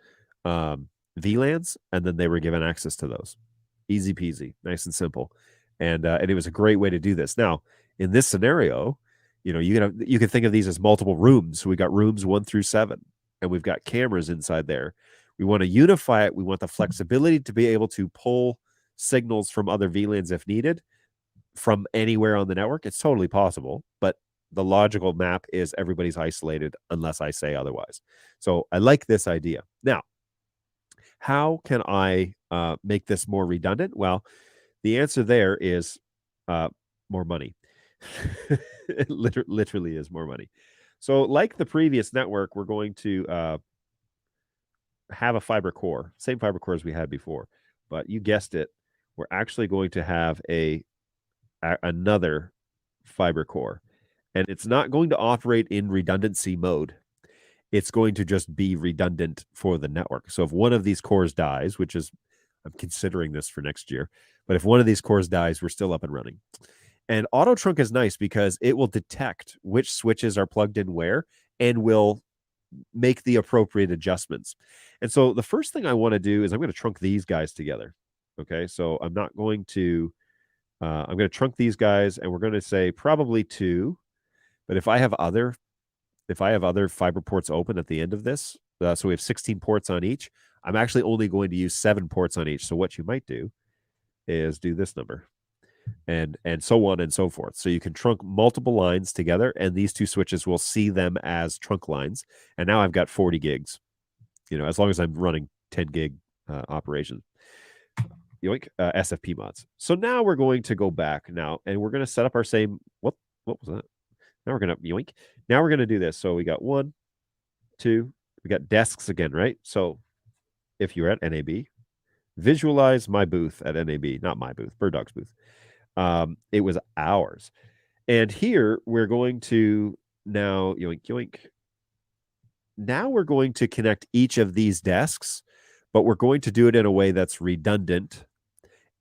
VLANs, and then they were given access to those. Easy peasy, nice and simple. And it was a great way to do this. Now, in this scenario, you can think of these as multiple rooms. So we got rooms 1 through 7, and we've got cameras inside there. We want to unify it. We want the flexibility to be able to pull signals from other VLANs if needed from anywhere on the network. It's totally possible, but the logical map is everybody's isolated unless I say otherwise. So I like this idea. Now, how can I make this more redundant? Well, the answer there is more money. It literally is more money. So like the previous network, we're going to have a fiber core, same fiber core as we had before, but you guessed it, we're actually going to have another fiber core, and it's not going to operate in redundancy mode. It's going to just be redundant for the network. So if one of these cores dies, which is, I'm considering this for next year, but if one of these cores dies, we're still up and running. And auto trunk is nice because it will detect which switches are plugged in where and will make the appropriate adjustments. And so the first thing I want to do is I'm going to trunk these guys together. Okay, so I'm not going to, I'm going to trunk these guys, and we're going to say probably 2. But if I have other fiber ports open at the end of this, so we have 16 ports on each, I'm actually only going to use 7 ports on each. So what you might do is do this number. and so on and so forth. So you can trunk multiple lines together, and these two switches will see them as trunk lines. And now I've got 40 gigs, as long as I'm running 10 gig operation. Yoink, SFP mods. So now we're going to go back now, and we're going to set up our same. What was that? Now we're going to yoink. Now we're going to do this. So we got 1, 2. We got desks again, right? So if you're at NAB, visualize my booth at NAB, not my booth, Bird Dog's booth. It was ours. And here we're going to now yoink yoink. Now we're going to connect each of these desks, but we're going to do it in a way that's redundant.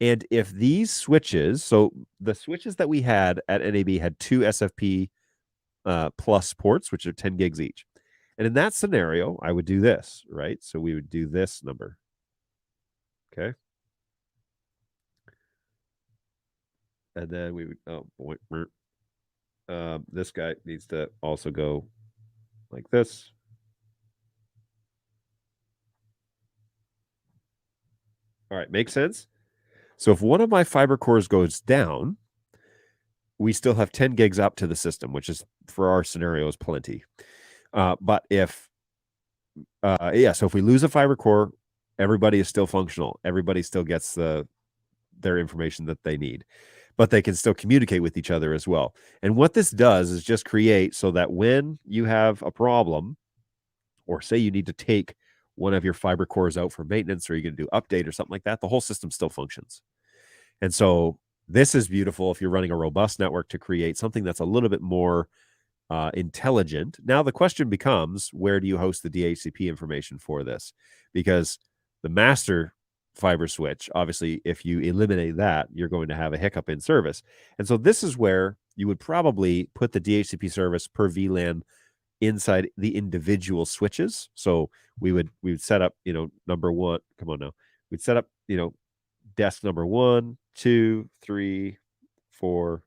And if these switches, so the switches that we had at NAB had 2 SFP plus ports, which are 10 gigs each. And in that scenario, I would do this, right? So we would do this number. Okay. And then we would, oh boy, this guy needs to also go like this. All right, makes sense? So if one of my fiber cores goes down, we still have 10 gigs up to the system, which is, for our scenario, is plenty. But if, so if we lose a fiber core, everybody is still functional. Everybody still gets their information that they need, but they can still communicate with each other as well. And what this does is just create so that when you have a problem, or say you need to take one of your fiber cores out for maintenance, or you're going to do update or something like that, the whole system still functions. And so this is beautiful if you're running a robust network to create something that's a little bit more intelligent. Now the question becomes, where do you host the DHCP information for this? Because the master fiber switch, obviously, if you eliminate that, you're going to have a hiccup in service. And so this is where you would probably put the DHCP service per VLAN inside the individual switches. So we would set up, number one. Come on now. We'd set up, desk number 1, 2, 3, 4,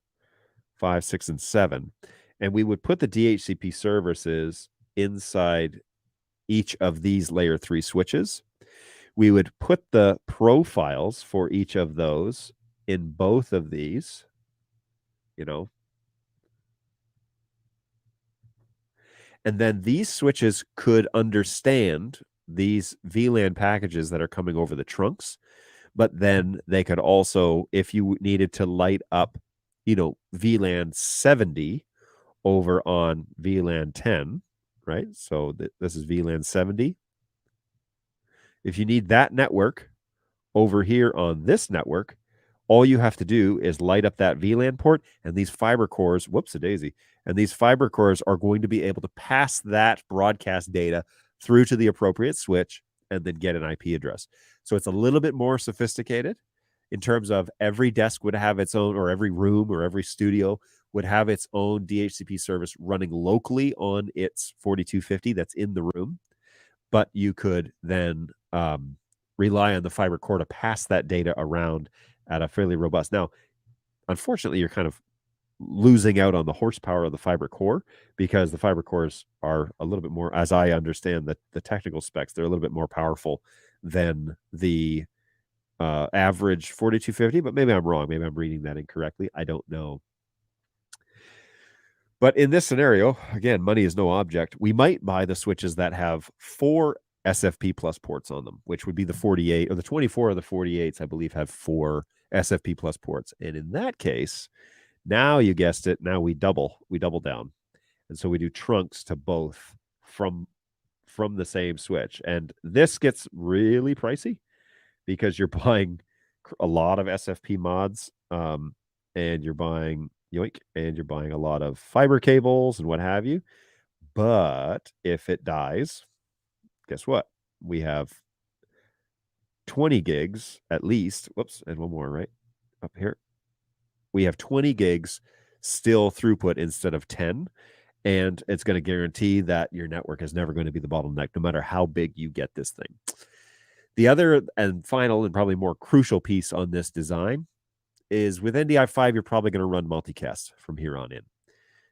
5, 6, and 7. And we would put the DHCP services inside each of these layer 3 switches. We would put the profiles for each of those in both of these, And then these switches could understand these VLAN packages that are coming over the trunks, but then they could also, if you needed to light up, VLAN 70 over on VLAN 10, right? So this is VLAN 70. If you need that network over here on this network, all you have to do is light up that VLAN port, and these fiber cores, whoops-a-daisy, and these fiber cores are going to be able to pass that broadcast data through to the appropriate switch and then get an IP address. So it's a little bit more sophisticated in terms of every desk would have its own, or every room or every studio would have its own DHCP service running locally on its 4250 that's in the room. But you could then rely on the fiber core to pass that data around at a fairly robust. Now, unfortunately, you're kind of losing out on the horsepower of the fiber core, because the fiber cores are a little bit more, as I understand the technical specs, they're a little bit more powerful than the average 4250, but maybe I'm wrong. Maybe I'm reading that incorrectly. I don't know. But in this scenario, again, money is no object. We might buy the switches that have 4 SFP plus ports on them, which would be the 48 or the 24 of the 48s, I believe, have 4 SFP plus ports. And in that case, now you guessed it, now we double down. And so we do trunks to both from the same switch. And this gets really pricey because you're buying a lot of SFP mods, and you're buying and you're buying a lot of fiber cables and what have you. But if it dies, guess what? We have 20 gigs at least. Whoops, and one more right up here. We have 20 gigs still throughput instead of 10. And it's going to guarantee that your network is never going to be the bottleneck, no matter how big you get this thing. The other and final and probably more crucial piece on this design is with NDI 5, you're probably going to run multicast from here on in,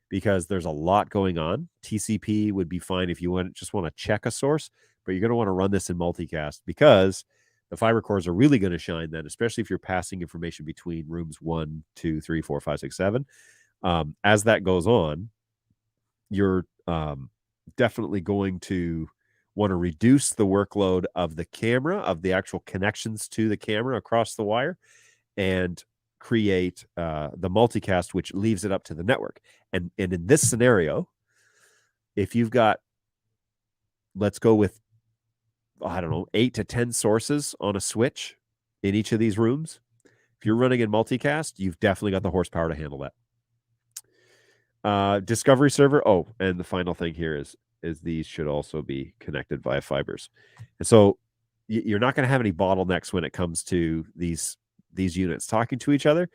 because there's a lot going on. TCP would be fine if you just want to check a source, but you're going to want to run this in multicast, because the fiber cores are really going to shine then, especially if you're passing information between rooms 1, 2, 3, 4, 5, 6, 7. As that goes on, you're definitely going to want to reduce the workload of the camera, of the actual connections to the camera across the wire, and create the multicast, which leaves it up to the network. And in this scenario, if you've got, let's go with, I don't know, 8 to 10 sources on a switch in each of these rooms, if you're running in multicast, you've definitely got the horsepower to handle that. Discovery server. Oh, and the final thing here is these should also be connected via fibers. And so you're not going to have any bottlenecks when it comes to these units talking to each other.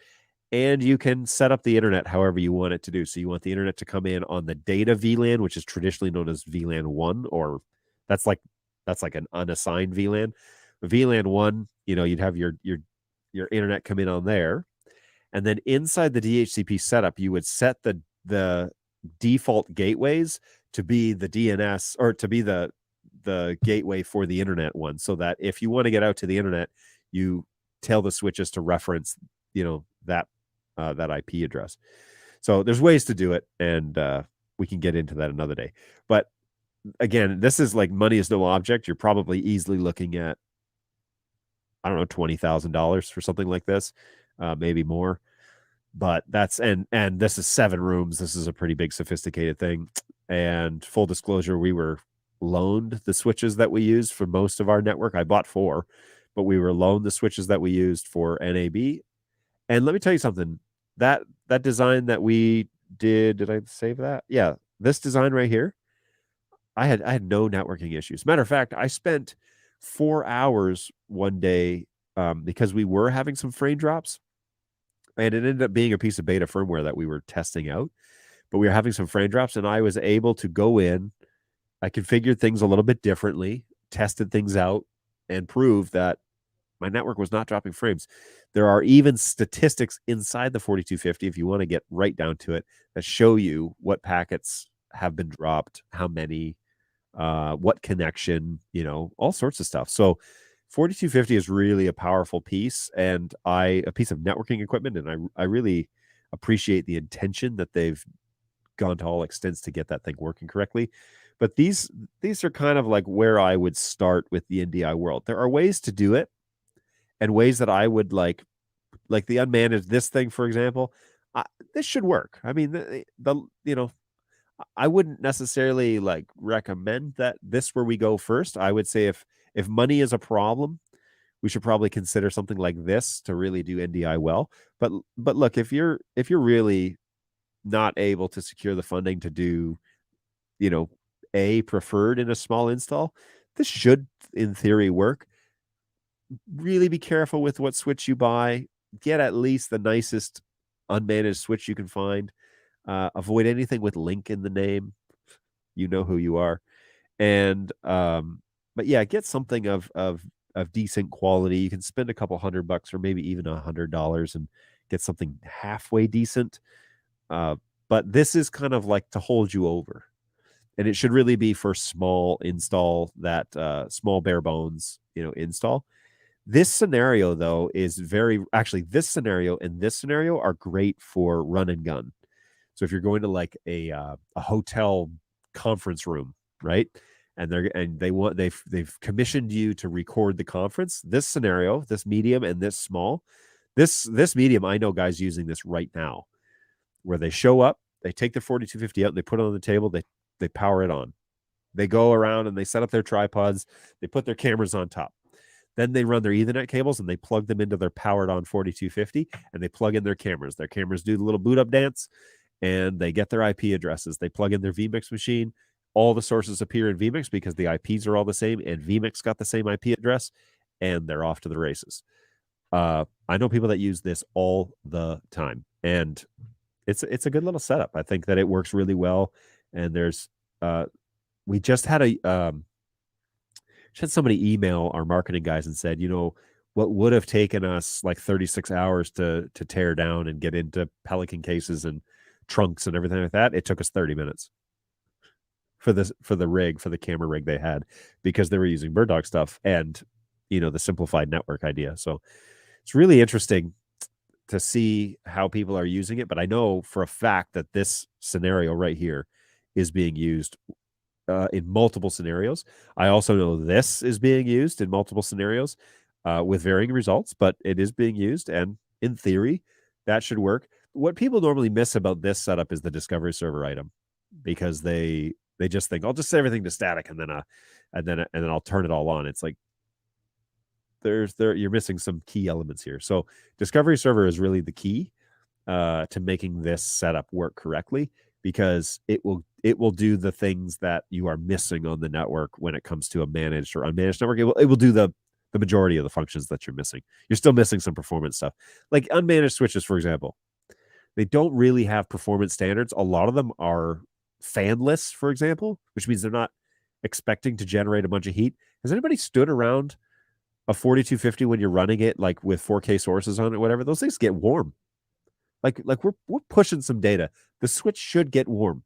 And you can set up the internet however you want it to do. So you want the internet to come in on the data VLAN, which is traditionally known as VLAN 1, or that's like an unassigned VLAN. VLAN 1, you'd have your internet come in on there. And then inside the DHCP setup, you would set the default gateways to be the DNS, or to be the gateway for the internet one, so that if you want to get out to the internet, you tell the switches to reference that IP address. So there's ways to do it, and we can get into that another day. But again, this is like money is no object. You're probably easily looking at, I don't know, $20,000 for something like this, maybe more. But that's and this is 7 rooms. This is a pretty big, sophisticated thing. And full disclosure, we were loaned the switches that we used for most of our network. I bought 4, but we were loaned the switches that we used for NAB. And let me tell you something. That design that we did I save that? Yeah, this design right here, I had no networking issues. Matter of fact, I spent 4 hours one day because we were having some frame drops, and it ended up being a piece of beta firmware that we were testing out, but we were having some frame drops, and I was able to go in. I configured things a little bit differently, tested things out, and proved that my network was not dropping frames. There are even statistics inside the 4250, if you want to get right down to it, that show you what packets have been dropped, how many, what connection, all sorts of stuff. So 4250 is really a powerful piece, and a piece of networking equipment, and I really appreciate the intention that they've gone to all extents to get that thing working correctly. But these are kind of like where I would start with the NDI world. There are ways to do it, and ways that I would like the unmanaged, this thing, for example. This should work. I mean, I wouldn't necessarily recommend that this where we go first. I would say if money is a problem, we should probably consider something like this to really do NDI well. But look, if you're really not able to secure the funding to do, a preferred in a small install, this should in theory work. Really be careful with what switch you buy. Get at least the nicest unmanaged switch you can find. Avoid anything with link in the name. You know who you are. And but yeah, get something of decent quality. You can spend a couple $100 or maybe even $100 and get something halfway decent. But this is kind of like to hold you over. And it should really be for small install, that small bare bones, install. This scenario, though, is this scenario and this scenario are great for run and gun. So if you're going to like a hotel conference room, right? And they've commissioned you to record the conference. This scenario, this medium and this small, this medium, I know guys using this right now, where they show up, they take their 4250 out, and they put it on the table, they power it on. They go around and they set up their tripods, they put their cameras on top. Then they run their Ethernet cables and they plug them into their powered on 4250, and they plug in their cameras. Their cameras do the little boot up dance, and they get their IP addresses. They plug in their vMix machine. All the sources appear in vMix because the IPs are all the same, and vMix got the same IP address, and they're off to the races. I know people that use this all the time, and it's a good little setup. I think that it works really well. And there's we just had somebody email our marketing guys and said, what would have taken us like 36 hours to tear down and get into Pelican cases and trunks and everything like that, it took us 30 minutes for the camera rig they had, because they were using Bird Dog stuff. And the simplified network idea. So it's really interesting to see how people are using it. But I know for a fact that this scenario right here is being used in multiple scenarios. I also know this is being used in multiple scenarios with varying results, but it is being used. And in theory, that should work. What people normally miss about this setup is the discovery server item, because they just think I'll just set everything to static and then I'll turn it all on. It's like you're missing some key elements here. So discovery server is really the key to making this setup work correctly, because it will do the things that you are missing on the network when it comes to a managed or unmanaged network. It will do the majority of the functions that you're missing. You're still missing some performance stuff, like unmanaged switches, for example. They don't really have performance standards. A lot of them are fanless, for example, which means they're not expecting to generate a bunch of heat. Has anybody stood around a 4250 when you're running it like with 4K sources on it, whatever? Those things get warm. Like we're pushing some data. The switch should get warm.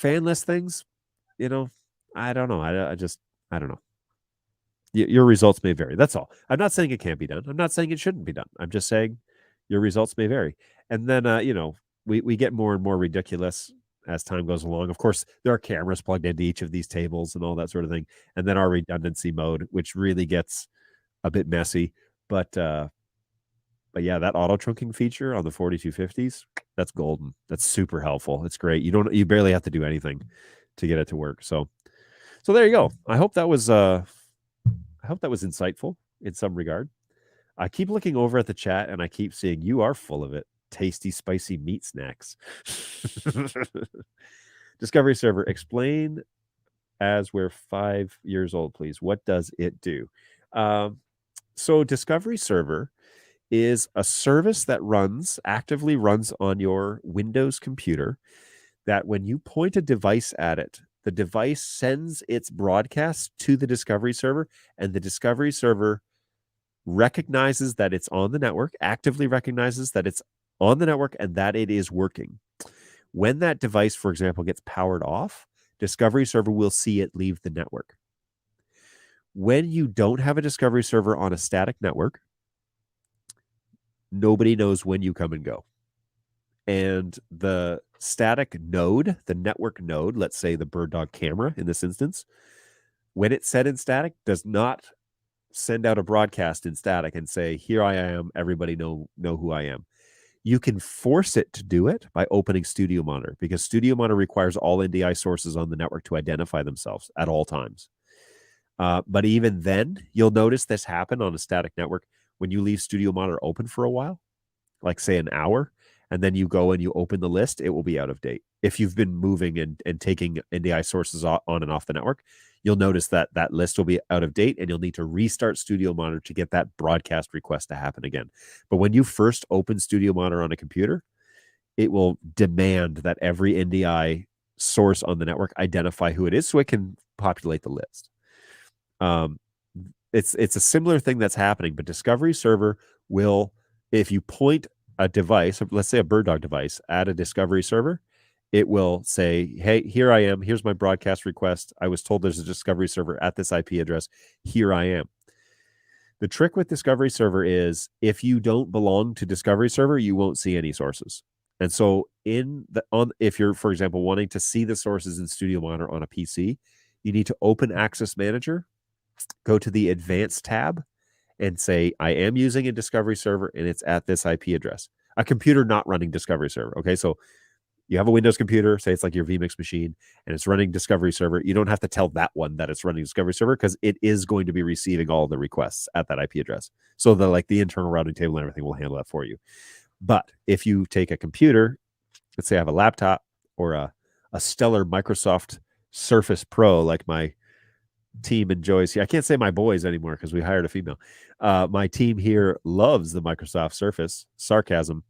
Fanless things, I don't know. I don't know. Your results may vary. That's all. I'm not saying it can't be done. I'm not saying it shouldn't be done. I'm just saying your results may vary. And then, we get more and more ridiculous as time goes along. Of course, there are cameras plugged into each of these tables and all that sort of thing. And then our redundancy mode, which really gets a bit messy. But yeah, that auto trunking feature on the 4250s, that's golden. That's super helpful. It's great. You barely have to do anything to get it to work. So there you go. I hope that was insightful in some regard. I keep looking over at the chat and I keep seeing you are full of it. Tasty, spicy meat snacks. Discovery server, explain as we're 5 years old, please. What does it do? So discovery server is a service that actively runs on your Windows computer, that when you point a device at it, the device sends its broadcast to the discovery server, and the discovery server recognizes that it's on the network, actively recognizes that it's on the network and that it is working. When that device, for example, gets powered off, discovery server will see it leave the network. When you don't have a discovery server on a static network, nobody knows when you come and go. And the static node, the network node, let's say the Bird Dog camera in this instance, when it's set in static, does not send out a broadcast in static and say, here I am, everybody know who I am. You can force it to do it by opening Studio Monitor, because Studio Monitor requires all NDI sources on the network to identify themselves at all times. But even then, you'll notice this happen on a static network. When you leave Studio Monitor open for a while, like say an hour, and then you go and you open the list, it will be out of date. If you've been moving and taking NDI sources on and off the network, you'll notice that list will be out of date, and you'll need to restart Studio Monitor to get that broadcast request to happen again. But when you first open Studio Monitor on a computer, it will demand that every NDI source on the network identify who it is so it can populate the list. It's a similar thing that's happening, but discovery server will, if you point a device, let's say a Bird Dog device, at a discovery server, it will say, hey, here I am. Here's my broadcast request. I was told there's a discovery server at this IP address. Here I am. The trick with discovery server is if you don't belong to discovery server, you won't see any sources. And so if you're, for example, wanting to see the sources in Studio Monitor on a PC, you need to open Access Manager, go to the Advanced tab, and say, I am using a discovery server and it's at this IP address. A computer not running discovery server. Okay, so you have a Windows computer, say it's like your vMix machine, and it's running discovery server. You don't have to tell that one that it's running discovery server, because it is going to be receiving all the requests at that IP address. So the internal routing table and everything will handle that for you. But if you take a computer, let's say I have a laptop or a stellar Microsoft Surface Pro, like my team enjoys here. I can't say my boys anymore because we hired a female. My team here loves the Microsoft Surface, sarcasm.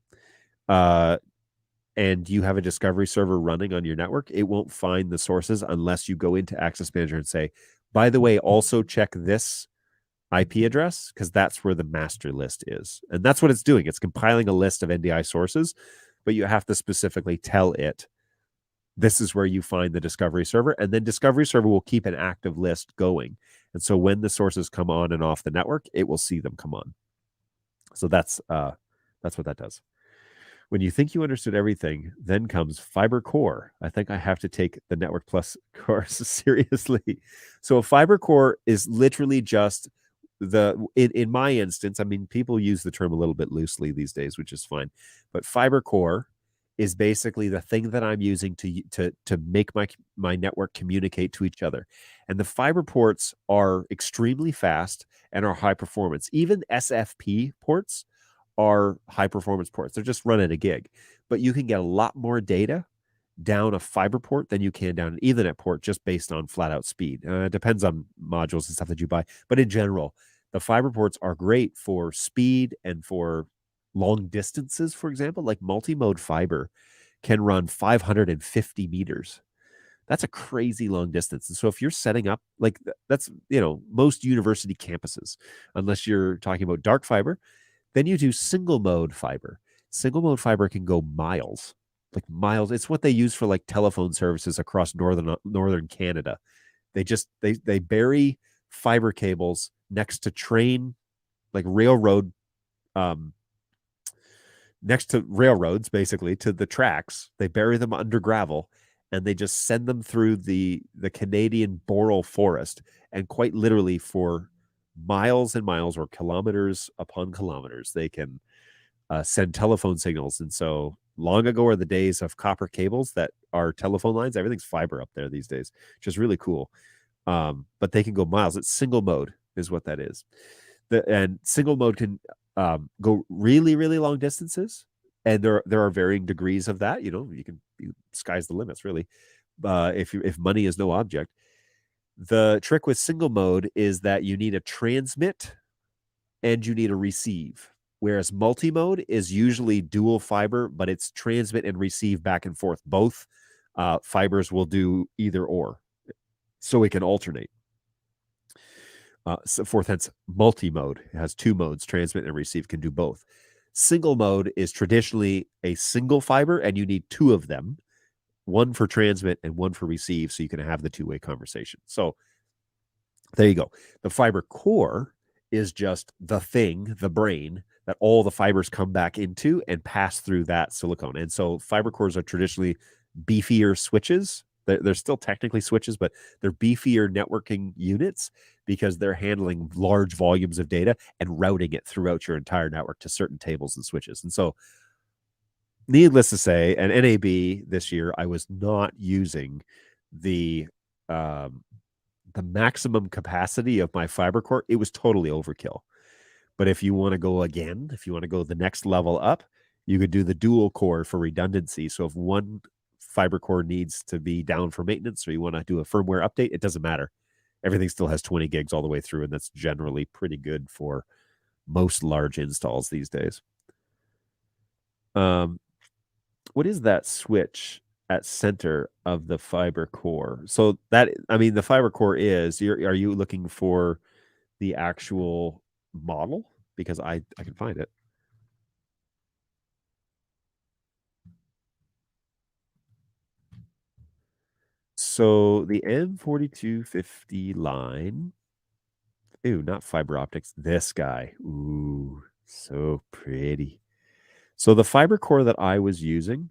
And you have a discovery server running on your network, it won't find the sources unless you go into Access Manager and say, by the way, also check this IP address, because that's where the master list is. And that's what it's doing. It's compiling a list of NDI sources, but you have to specifically tell it, this is where you find the discovery server. And then discovery server will keep an active list going. And so when the sources come on and off the network, it will see them come on. So that's what that does. When you think you understood everything, then comes Fiber Core. I think I have to take the Network Plus course seriously. So a Fiber Core is literally just in my instance, I mean, people use the term a little bit loosely these days, which is fine. But Fiber Core is basically the thing that I'm using to make my network communicate to each other. And the fiber ports are extremely fast and are high performance. Even SFP ports are high performance ports. They're just running a gig, but you can get a lot more data down a fiber port than you can down an Ethernet port just based on flat out speed. It depends on modules and stuff that you buy, but in general, the fiber ports are great for speed and for long distances. For example, like multi-mode fiber can run 550 meters. That's a crazy long distance. And so if you're setting up like that's, most university campuses, unless you're talking about dark fiber, then you do single mode fiber. Single mode fiber can go miles, like miles. It's what they use for like telephone services across northern Canada. They bury fiber cables next to train, like railroad, next to railroads, basically to the tracks. They bury them under gravel, and they just send them through the Canadian boreal forest, and quite literally for miles and miles or kilometers upon kilometers, they can send telephone signals. And so long ago are the days of copper cables that are telephone lines. Everything's fiber up there these days, which is really cool. But they can go miles. It's single mode is what that is. And single mode can go really, really long distances. And there are varying degrees of that. Sky's the limits, really. If money is no object. The trick with single mode is that you need a transmit and you need a receive, whereas multi-mode is usually dual fiber, but it's transmit and receive back and forth. Both fibers will do either or, so it can alternate. So fourth, hence multi-mode. It has two modes, transmit and receive, can do both. Single mode is traditionally a single fiber, and you need two of them, one for transmit and one for receive, so you can have the two-way conversation. So there you go. The fiber core is just the thing, the brain, that all the fibers come back into and pass through that silicone. And so fiber cores are traditionally beefier switches. They're still technically switches, but they're beefier networking units because they're handling large volumes of data and routing it throughout your entire network to certain tables and switches. And so needless to say, at NAB this year, I was not using the maximum capacity of my fiber core. It was totally overkill. But if you want to go again, if you want to go the next level up, you could do the dual core for redundancy. So if one fiber core needs to be down for maintenance or you want to do a firmware update, it doesn't matter. Everything still has 20 gigs all the way through, and that's generally pretty good for most large installs these days. What is that switch at center of the fiber core? So the fiber core is, are you looking for the actual model? Because I can find it. So the M4250 line, not fiber optics, this guy. Ooh, so pretty. So the fiber core that I was using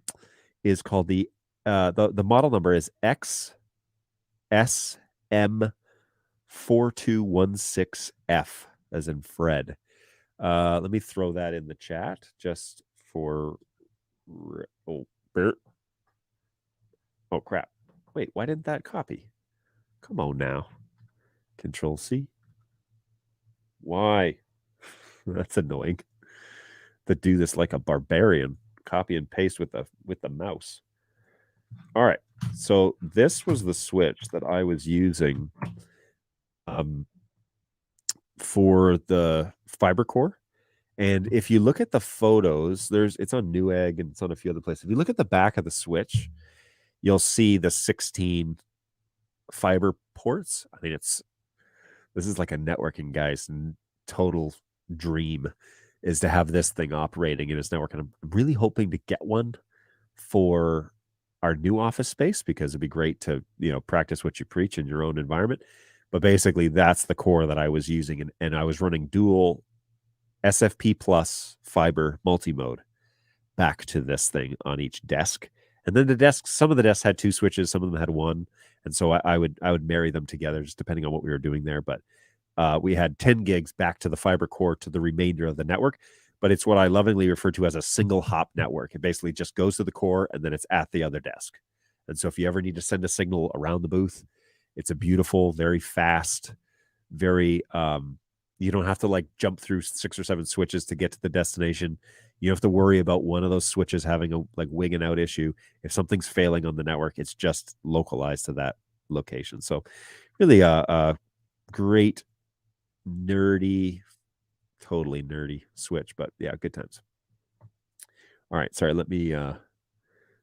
is called the model number is XSM4216F, as in Fred. Let me throw that in the chat just for. Oh crap! Wait, why didn't that copy? Come on now. Control C. Why? That's annoying. To do this like a barbarian, copy and paste with the mouse. All right, so this was the switch that I was using for the fiber core. And if you look at the photos, it's on Newegg and it's on a few other places. If you look at the back of the switch, you'll see the 16 fiber ports. I mean, this is like a networking guy's total dream, is to have this thing operating in his network. And I'm really hoping to get one for our new office space, because it'd be great to, practice what you preach in your own environment. But basically, that's the core that I was using, and I was running dual SFP plus fiber multi-mode back to this thing on each desk. And then the desks, some of the desks had 2 switches, some of them had 1. And so I would marry them together just depending on what we were doing there. But we had 10 gigs back to the fiber core to the remainder of the network. But it's what I lovingly refer to as a single hop network. It basically just goes to the core and then it's at the other desk. And so if you ever need to send a signal around the booth, it's a beautiful, very fast, very you don't have to like jump through 6 or 7 switches to get to the destination. You don't have to worry about one of those switches having a like wing and out issue. If something's failing on the network, it's just localized to that location. So really a great nerdy, totally nerdy switch, but yeah, good times. All right, sorry, let me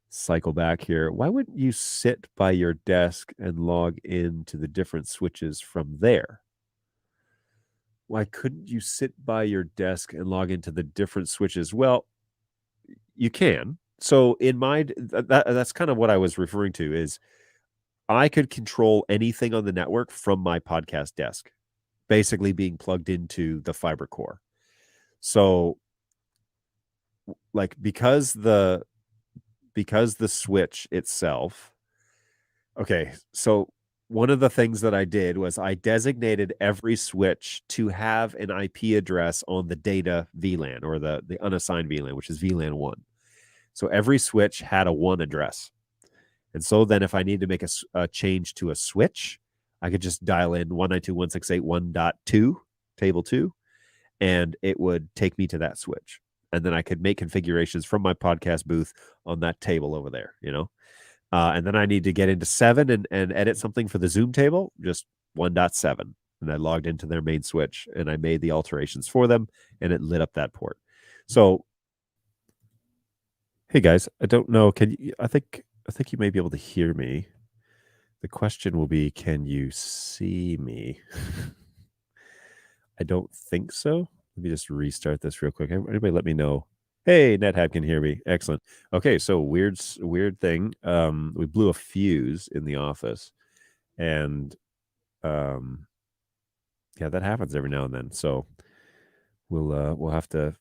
cycle back here. Why wouldn't you sit by your desk and log into the different switches from there? Why couldn't you sit by your desk and log into the different switches? Well, you can. So in my that's kind of what I was referring to is I could control anything on the network from my podcast desk, basically being plugged into the fiber core. So like because the switch itself, okay, so one of the things that I did was I designated every switch to have an IP address on the data VLAN or the unassigned VLAN, which is VLAN 1. So every switch had a 1 address. And so then if I need to make a change to a switch, I could just dial in 192.168.1.2, table 2, and it would take me to that switch. And then I could make configurations from my podcast booth on that table over there, you know? And then I need to get into 7 and edit something for the Zoom table, just 1.7. And I logged into their main switch and I made the alterations for them and it lit up that port. So, hey guys, I don't know. I think you may be able to hear me. The question will be, can you see me? I don't think so. Let me just restart this real quick. Anybody let me know. Hey, NetHab can hear me. Excellent. Okay, so weird thing. We blew a fuse in the office, and yeah, that happens every now and then. So we'll have to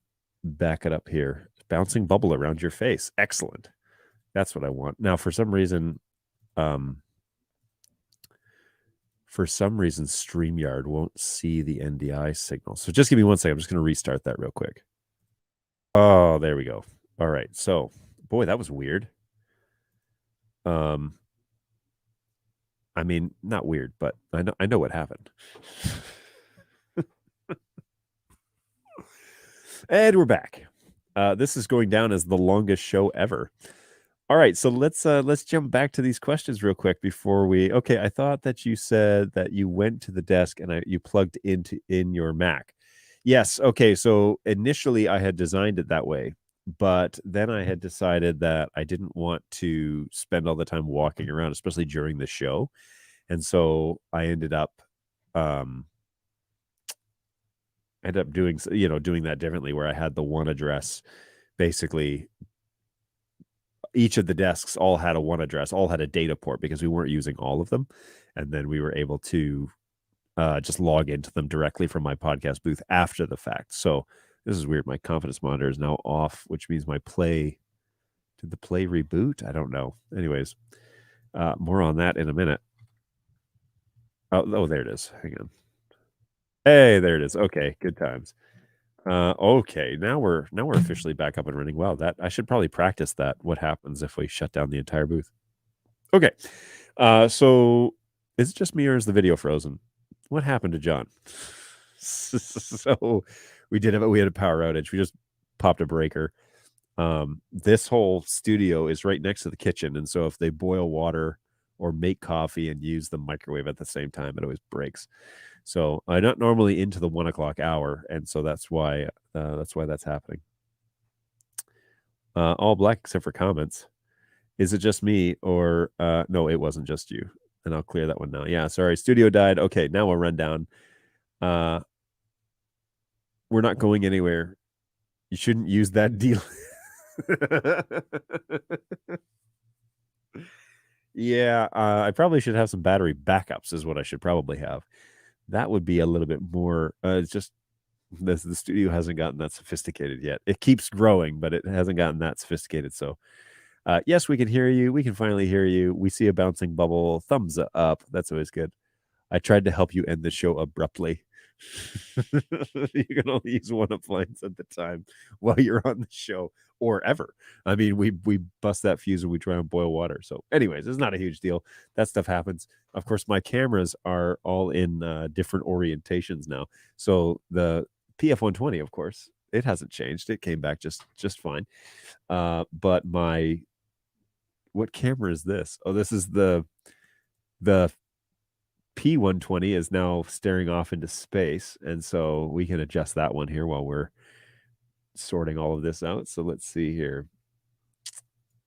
back it up here. Bouncing bubble around your face. Excellent. That's what I want. Now, for some reason, StreamYard won't see the NDI signal. So just give me 1 second. I'm just going to restart that real quick. Oh, there we go. All right. So, boy, that was weird. I mean, not weird, but I know what happened. And we're back. This is going down as the longest show ever. All right, so let's jump back to these questions real quick before we. Okay, I thought that you said that you went to the desk and you plugged in your Mac. Yes. Okay. So initially I had designed it that way, but then I had decided that I didn't want to spend all the time walking around, especially during the show. And so I ended up doing that differently, where I had the 1 address. Basically, each of the desks all had a 1 address, all had a data port because we weren't using all of them. And then we were able to just log into them directly from my podcast booth after the fact. So this is weird. My confidence monitor is now off, which means my play. Did the play reboot? I don't know. Anyways, more on that in a minute. Oh, there it is. Hang on. Hey, there it is. Okay, good times. Okay, now we're officially back up and running. Wow, that I should probably practice that. What happens if we shut down the entire booth? Okay, so is it just me or is the video frozen? What happened to John? So we had a power outage. We just popped a breaker. This whole studio is right next to the kitchen, and so if they boil water or make coffee and use the microwave at the same time, it always breaks. So I'm not normally into the 1 o'clock hour, and so that's why that's happening. All black except for comments. Is it just me or no? It wasn't just you. And I'll clear that one now. Yeah, sorry. Studio died. Okay, now we'll run down. We're not going anywhere. You shouldn't use that deal. Yeah, I probably should have some battery backups is what I should probably have. That would be a little bit more, it's just the studio hasn't gotten that sophisticated yet. It keeps growing, but it hasn't gotten that sophisticated. So, yes, we can hear you. We can finally hear you. We see a bouncing bubble. Thumbs up. That's always good. I tried to help you end the show abruptly. You can only use one appliance at the time while you're on the show or ever. I mean, we bust that fuse and we try and boil water. So, anyways, it's not a huge deal. That stuff happens. Of course, my cameras are all in different orientations now. So the PF120, of course, it hasn't changed. It came back just fine. But what camera is this? Oh, this is the P120 is now staring off into space, and so we can adjust that one here while we're sorting all of this out. So let's see here.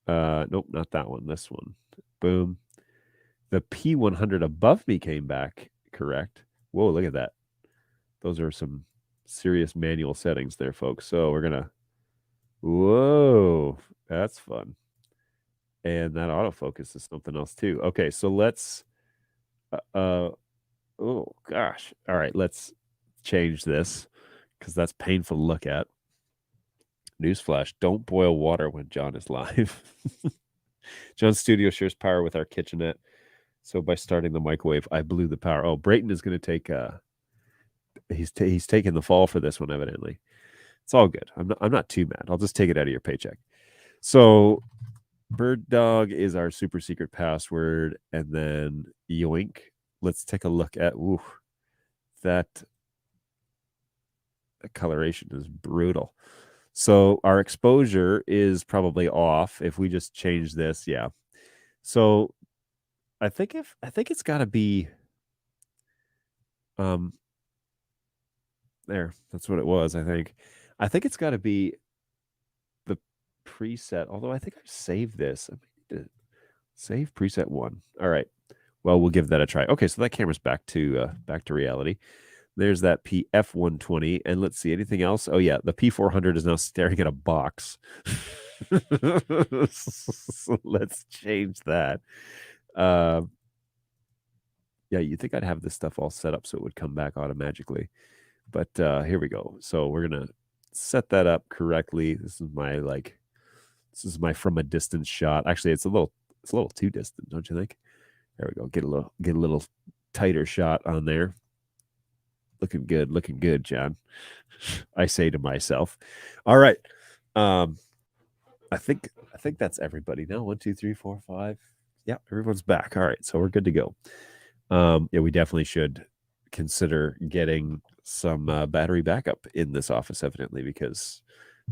Nope, not that one. This one. Boom. The P100 above me came back correct. Whoa, look at that. Those are some serious manual settings there, folks. So we're gonna. Whoa, that's fun. And that autofocus is something else too. Okay, so let's. Oh gosh. All right, let's change this because that's painful to look at. Newsflash, don't boil water when John is live. John's studio shares power with our kitchenette. So by starting the microwave, I blew the power. Oh, Brayton is going to take he's taking the fall for this one, evidently. It's all good. I'm not too mad. I'll just take it out of your paycheck. So Bird Dog is our super secret password, and then yoink. Let's take a look at that coloration is brutal. So our exposure is probably off if we just change this. Yeah. So I think it's got to be there. That's what it was. I think it's got to be the preset. Although I think I've saved this. I need to save preset 1. All right. Well, we'll give that a try. Okay, so that camera's back to reality. There's that PF120, and let's see anything else. Oh yeah, the P400 is now staring at a box. So let's change that. Yeah, you'd think I'd have this stuff all set up so it would come back automatically, but here we go. So we're gonna set that up correctly. This is my from a distance shot. Actually, it's a little too distant, don't you think? There we go. Get a little tighter shot on there. Looking good, John. I say to myself. All right. I think that's everybody now. 1, 2, 3, 4, 5. Yeah, everyone's back. All right, so we're good to go. Yeah, we definitely should consider getting some battery backup in this office, evidently, because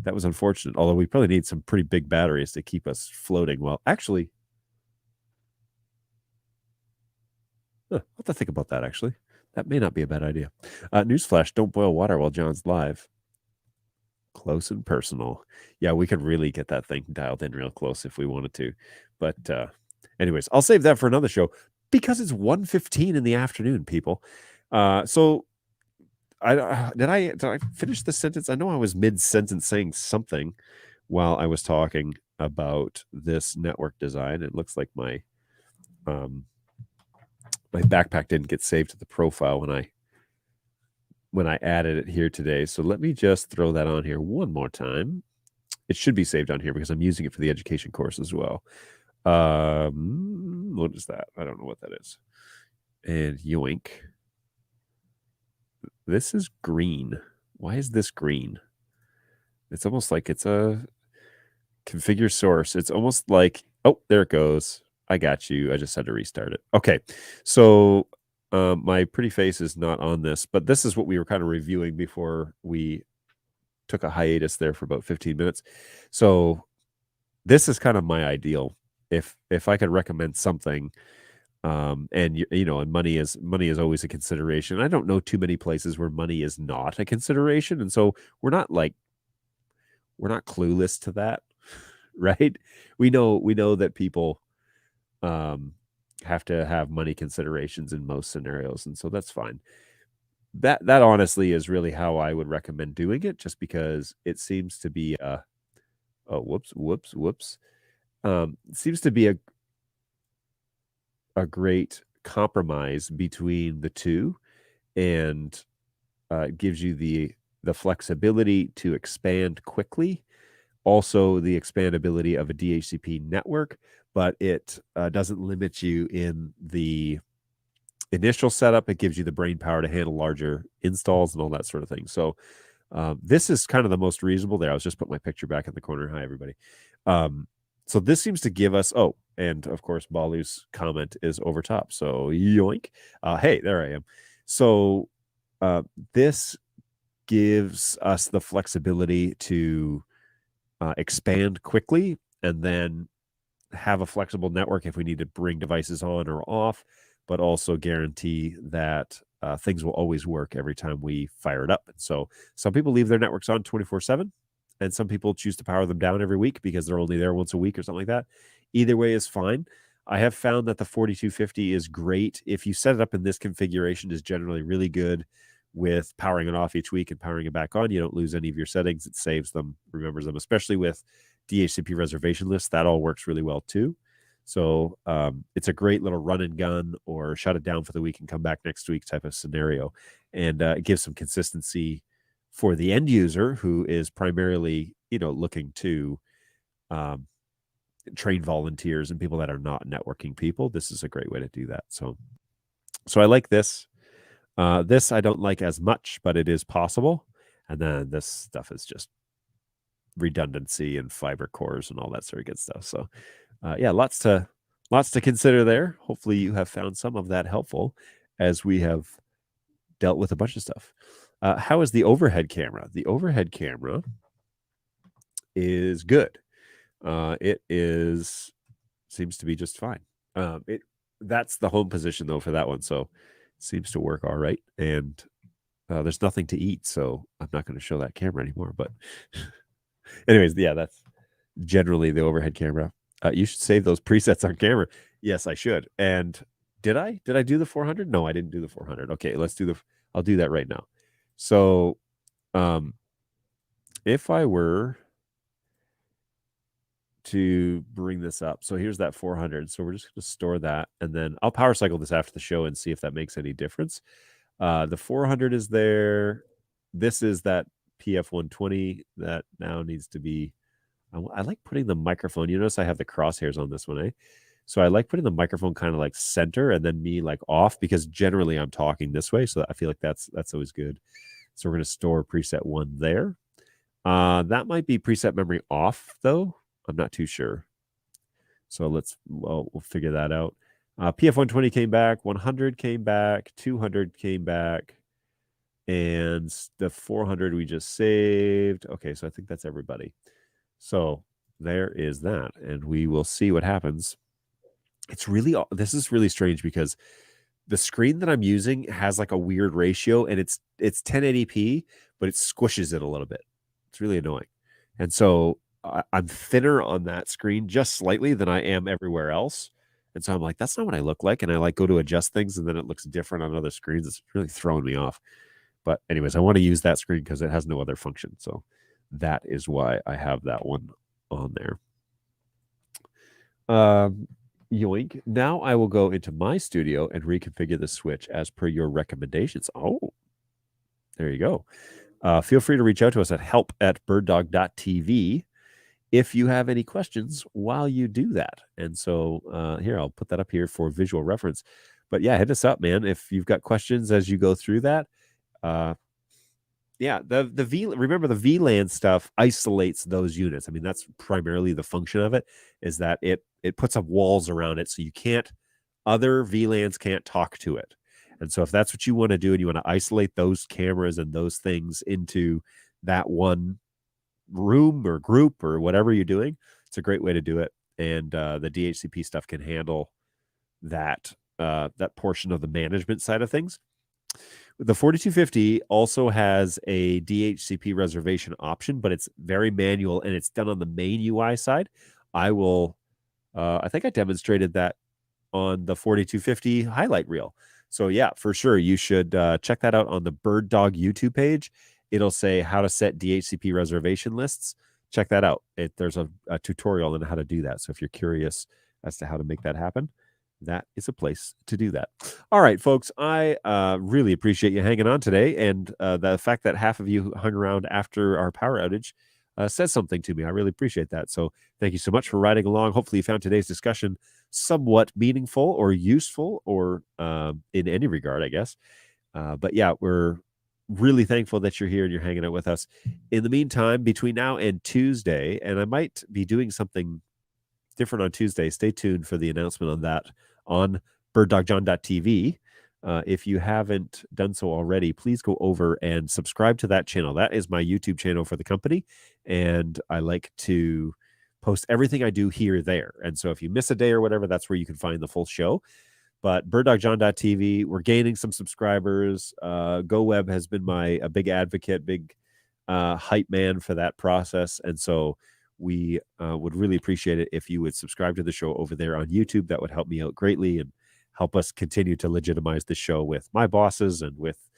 that was unfortunate. Although we probably need some pretty big batteries to keep us floating. Well, actually, I'll have to think about that, actually. That may not be a bad idea. Newsflash, don't boil water while John's live. Close and personal. Yeah, we could really get that thing dialed in real close if we wanted to. But anyways, I'll save that for another show because it's 1:15 in the afternoon, people. So did I finish the sentence? I know I was mid-sentence saying something while I was talking about this network design. It looks like my backpack didn't get saved to the profile when I added it here today. So let me just throw that on here one more time. It should be saved on here because I'm using it for the education course as well. What is that? I don't know what that is. And yoink. This is green. Why is this green? It's almost like it's a configure source. It's almost like, oh, there it goes. I got you. I just had to restart it. Okay. So my pretty face is not on this, but this is what we were kind of reviewing before we took a hiatus there for about 15 minutes. So this is kind of my ideal. If I could recommend something, and and money is always a consideration. I don't know too many places where money is not a consideration, and so we're not clueless to that, right? We know that people have to have money considerations in most scenarios, and so that's fine. That honestly is really how I would recommend doing it, just because it seems to be whoops. It seems to be a great compromise between the two, and it gives you the flexibility to expand quickly, also the expandability of a DHCP network, but it doesn't limit you in the initial setup. It gives you the brain power to handle larger installs and all that sort of thing. So this is kind of the most reasonable there. I was just putting my picture back in the corner. Hi, everybody. So this seems to give us, and of course, Balu's comment is over top. So yoink. Hey, there I am. So this gives us the flexibility to expand quickly and then have a flexible network if we need to bring devices on or off, but also guarantee that things will always work every time we fire it up. And so some people leave their networks on 24/7, and some people choose to power them down every week because they're only there once a week or something like that. Either way is fine. I have found that the 4250 is great. If you set it up in this configuration, is generally really good with powering it off each week and powering it back on. You don't lose any of your settings. It saves them, remembers them, especially with DHCP reservation lists. That all works really well too. So it's a great little run and gun or shut it down for the week and come back next week type of scenario. And it gives some consistency for the end user who is primarily, looking to train volunteers and people that are not networking people. This is a great way to do that. So I like this. This I don't like as much, but it is possible. And then this stuff is just redundancy and fiber cores and all that sort of good stuff. So yeah, lots to consider there. Hopefully you have found some of that helpful as we have dealt with a bunch of stuff. How is the overhead camera? The overhead camera is good. It seems to be just fine. That's the home position though for that one. So it seems to work all right. And there's nothing to eat, so I'm not going to show that camera anymore. But anyways, yeah, that's generally the overhead camera. You should save those presets on camera. Yes, I should. And did I do the 400? No, I didn't do the 400. Okay, I'll do that right now. So if I were to bring this up, so here's that 400. So we're just going to store that, and then I'll power cycle this after the show and see if that makes any difference. The 400 is there. This is that PF120 that now needs to be. I like putting the microphone. You notice I have the crosshairs on this one, eh? So I like putting the microphone kind of like center and then me like off, because generally I'm talking this way. So I feel like that's always good. So we're going to store preset 1 there. That might be preset memory off though. I'm not too sure. So we'll figure that out. PF120 came back, 100 came back, 200 came back, and the 400 we just saved. Okay, so I think that's everybody. So there is that, and we will see what happens. This is really strange because the screen that I'm using has like a weird ratio, and it's 1080p, but it squishes it a little bit. It's really annoying. And so I'm thinner on that screen just slightly than I am everywhere else. And so I'm like, that's not what I look like. And I go to adjust things, and then it looks different on other screens. It's really throwing me off. But anyways, I want to use that screen because it has no other function. So that is why I have that one on there. Yoink. Now I will go into my studio and reconfigure the switch as per your recommendations. Oh, there you go. Feel free to reach out to us at help@birddog.tv if you have any questions while you do that. And so here, I'll put that up here for visual reference. But yeah, hit us up, man, if you've got questions as you go through that. Yeah, remember the VLAN stuff isolates those units. I mean, that's primarily the function of it, is that it puts up walls around it, so other VLANs can't talk to it. And so if that's what you want to do, and you want to isolate those cameras and those things into that one room or group or whatever you're doing, it's a great way to do it. And the DHCP stuff can handle that portion of the management side of things. The 4250 also has a DHCP reservation option, but it's very manual, and it's done on the main UI side. I think I demonstrated that on the 4250 highlight reel. So yeah, for sure, you should check that out on the Bird Dog YouTube page. It'll say how to set DHCP reservation lists. Check that out. There's a tutorial on how to do that. So if you're curious as to how to make that happen, that is a place to do that. All right, folks, I really appreciate you hanging on today. And the fact that half of you hung around after our power outage says something to me. I really appreciate that. So thank you so much for riding along. Hopefully you found today's discussion somewhat meaningful or useful or in any regard, I guess. But yeah, we're really thankful that you're here and you're hanging out with us. In the meantime, between now and Tuesday, and I might be doing something different on Tuesday. Stay tuned for the announcement on that on birddogjohn.tv. If you haven't done so already, please go over and subscribe to that channel. That is my YouTube channel for the company, and I like to post everything I do here there. And so if you miss a day or whatever, that's where you can find the full show. But birddogjohn.tv, we're gaining some subscribers. GoWeb has been a big advocate, big hype man for that process. And so we would really appreciate it if you would subscribe to the show over there on YouTube. That would help me out greatly and help us continue to legitimize the show with my bosses and with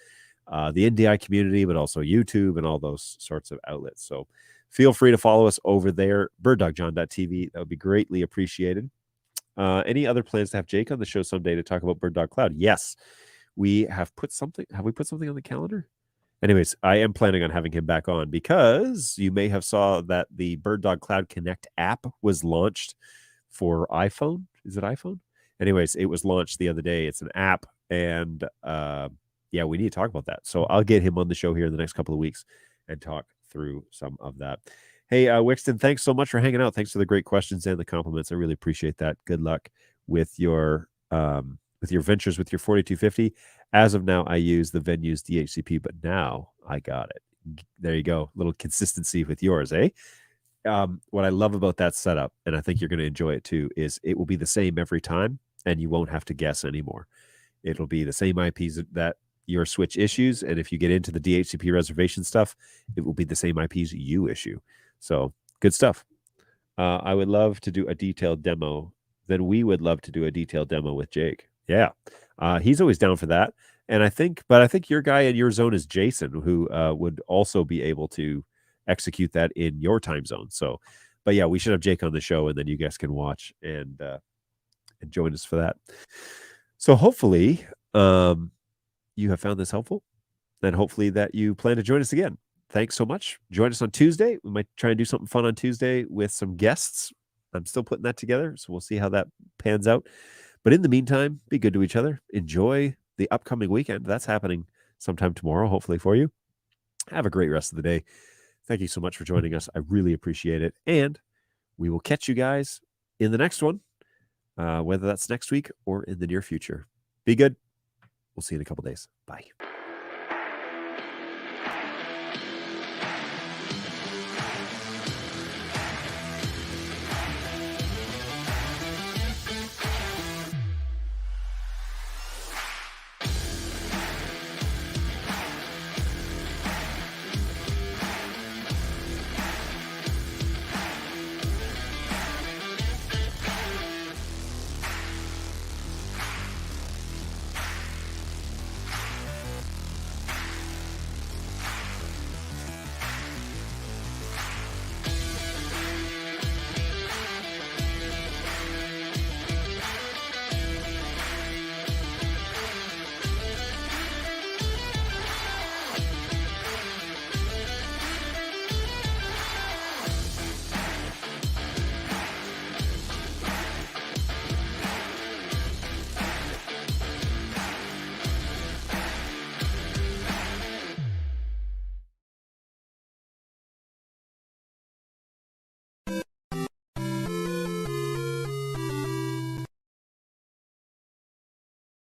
the NDI community, but also YouTube and all those sorts of outlets. So feel free to follow us over there, birddogjohn.tv. That would be greatly appreciated. Any other plans to have Jake on the show someday to talk about Bird Dog Cloud? Yes, we have put something. Have we put something on the calendar? Anyways, I am planning on having him back on because you may have saw that the Bird Dog Cloud Connect app was launched for iPhone. Is it iPhone? Anyways, it was launched the other day. It's an app, and yeah, we need to talk about that. So I'll get him on the show here in the next couple of weeks and talk through some of that. Hey, Wixton, thanks so much for hanging out. Thanks for the great questions and the compliments. I really appreciate that. Good luck with your ventures with your 4250. As of now, I use the Venues DHCP, but now I got it. There you go. A little consistency with yours, eh? What I love about that setup, and I think you're going to enjoy it too, is it will be the same every time, and you won't have to guess anymore. It'll be the same IPs that your switch issues, and if you get into the DHCP reservation stuff, it will be the same IPs you issue. So good stuff. I would love to do a detailed demo. Then we would love to do a detailed demo with Jake. Yeah. He's always down for that. And I think your guy in your zone is Jason, who would also be able to execute that in your time zone. So, but yeah, we should have Jake on the show, and then you guys can watch and join us for that. So hopefully you have found this helpful, and hopefully that you plan to join us again. Thanks so much. Join us on Tuesday. We might try and do something fun on Tuesday with some guests. I'm still putting that together, so we'll see how that pans out. But in the meantime, be good to each other. Enjoy the upcoming weekend. That's happening sometime tomorrow, hopefully for you. Have a great rest of the day. Thank you so much for joining us. I really appreciate it. And we will catch you guys in the next one, whether that's next week or in the near future. Be good. We'll see you in a couple days. Bye.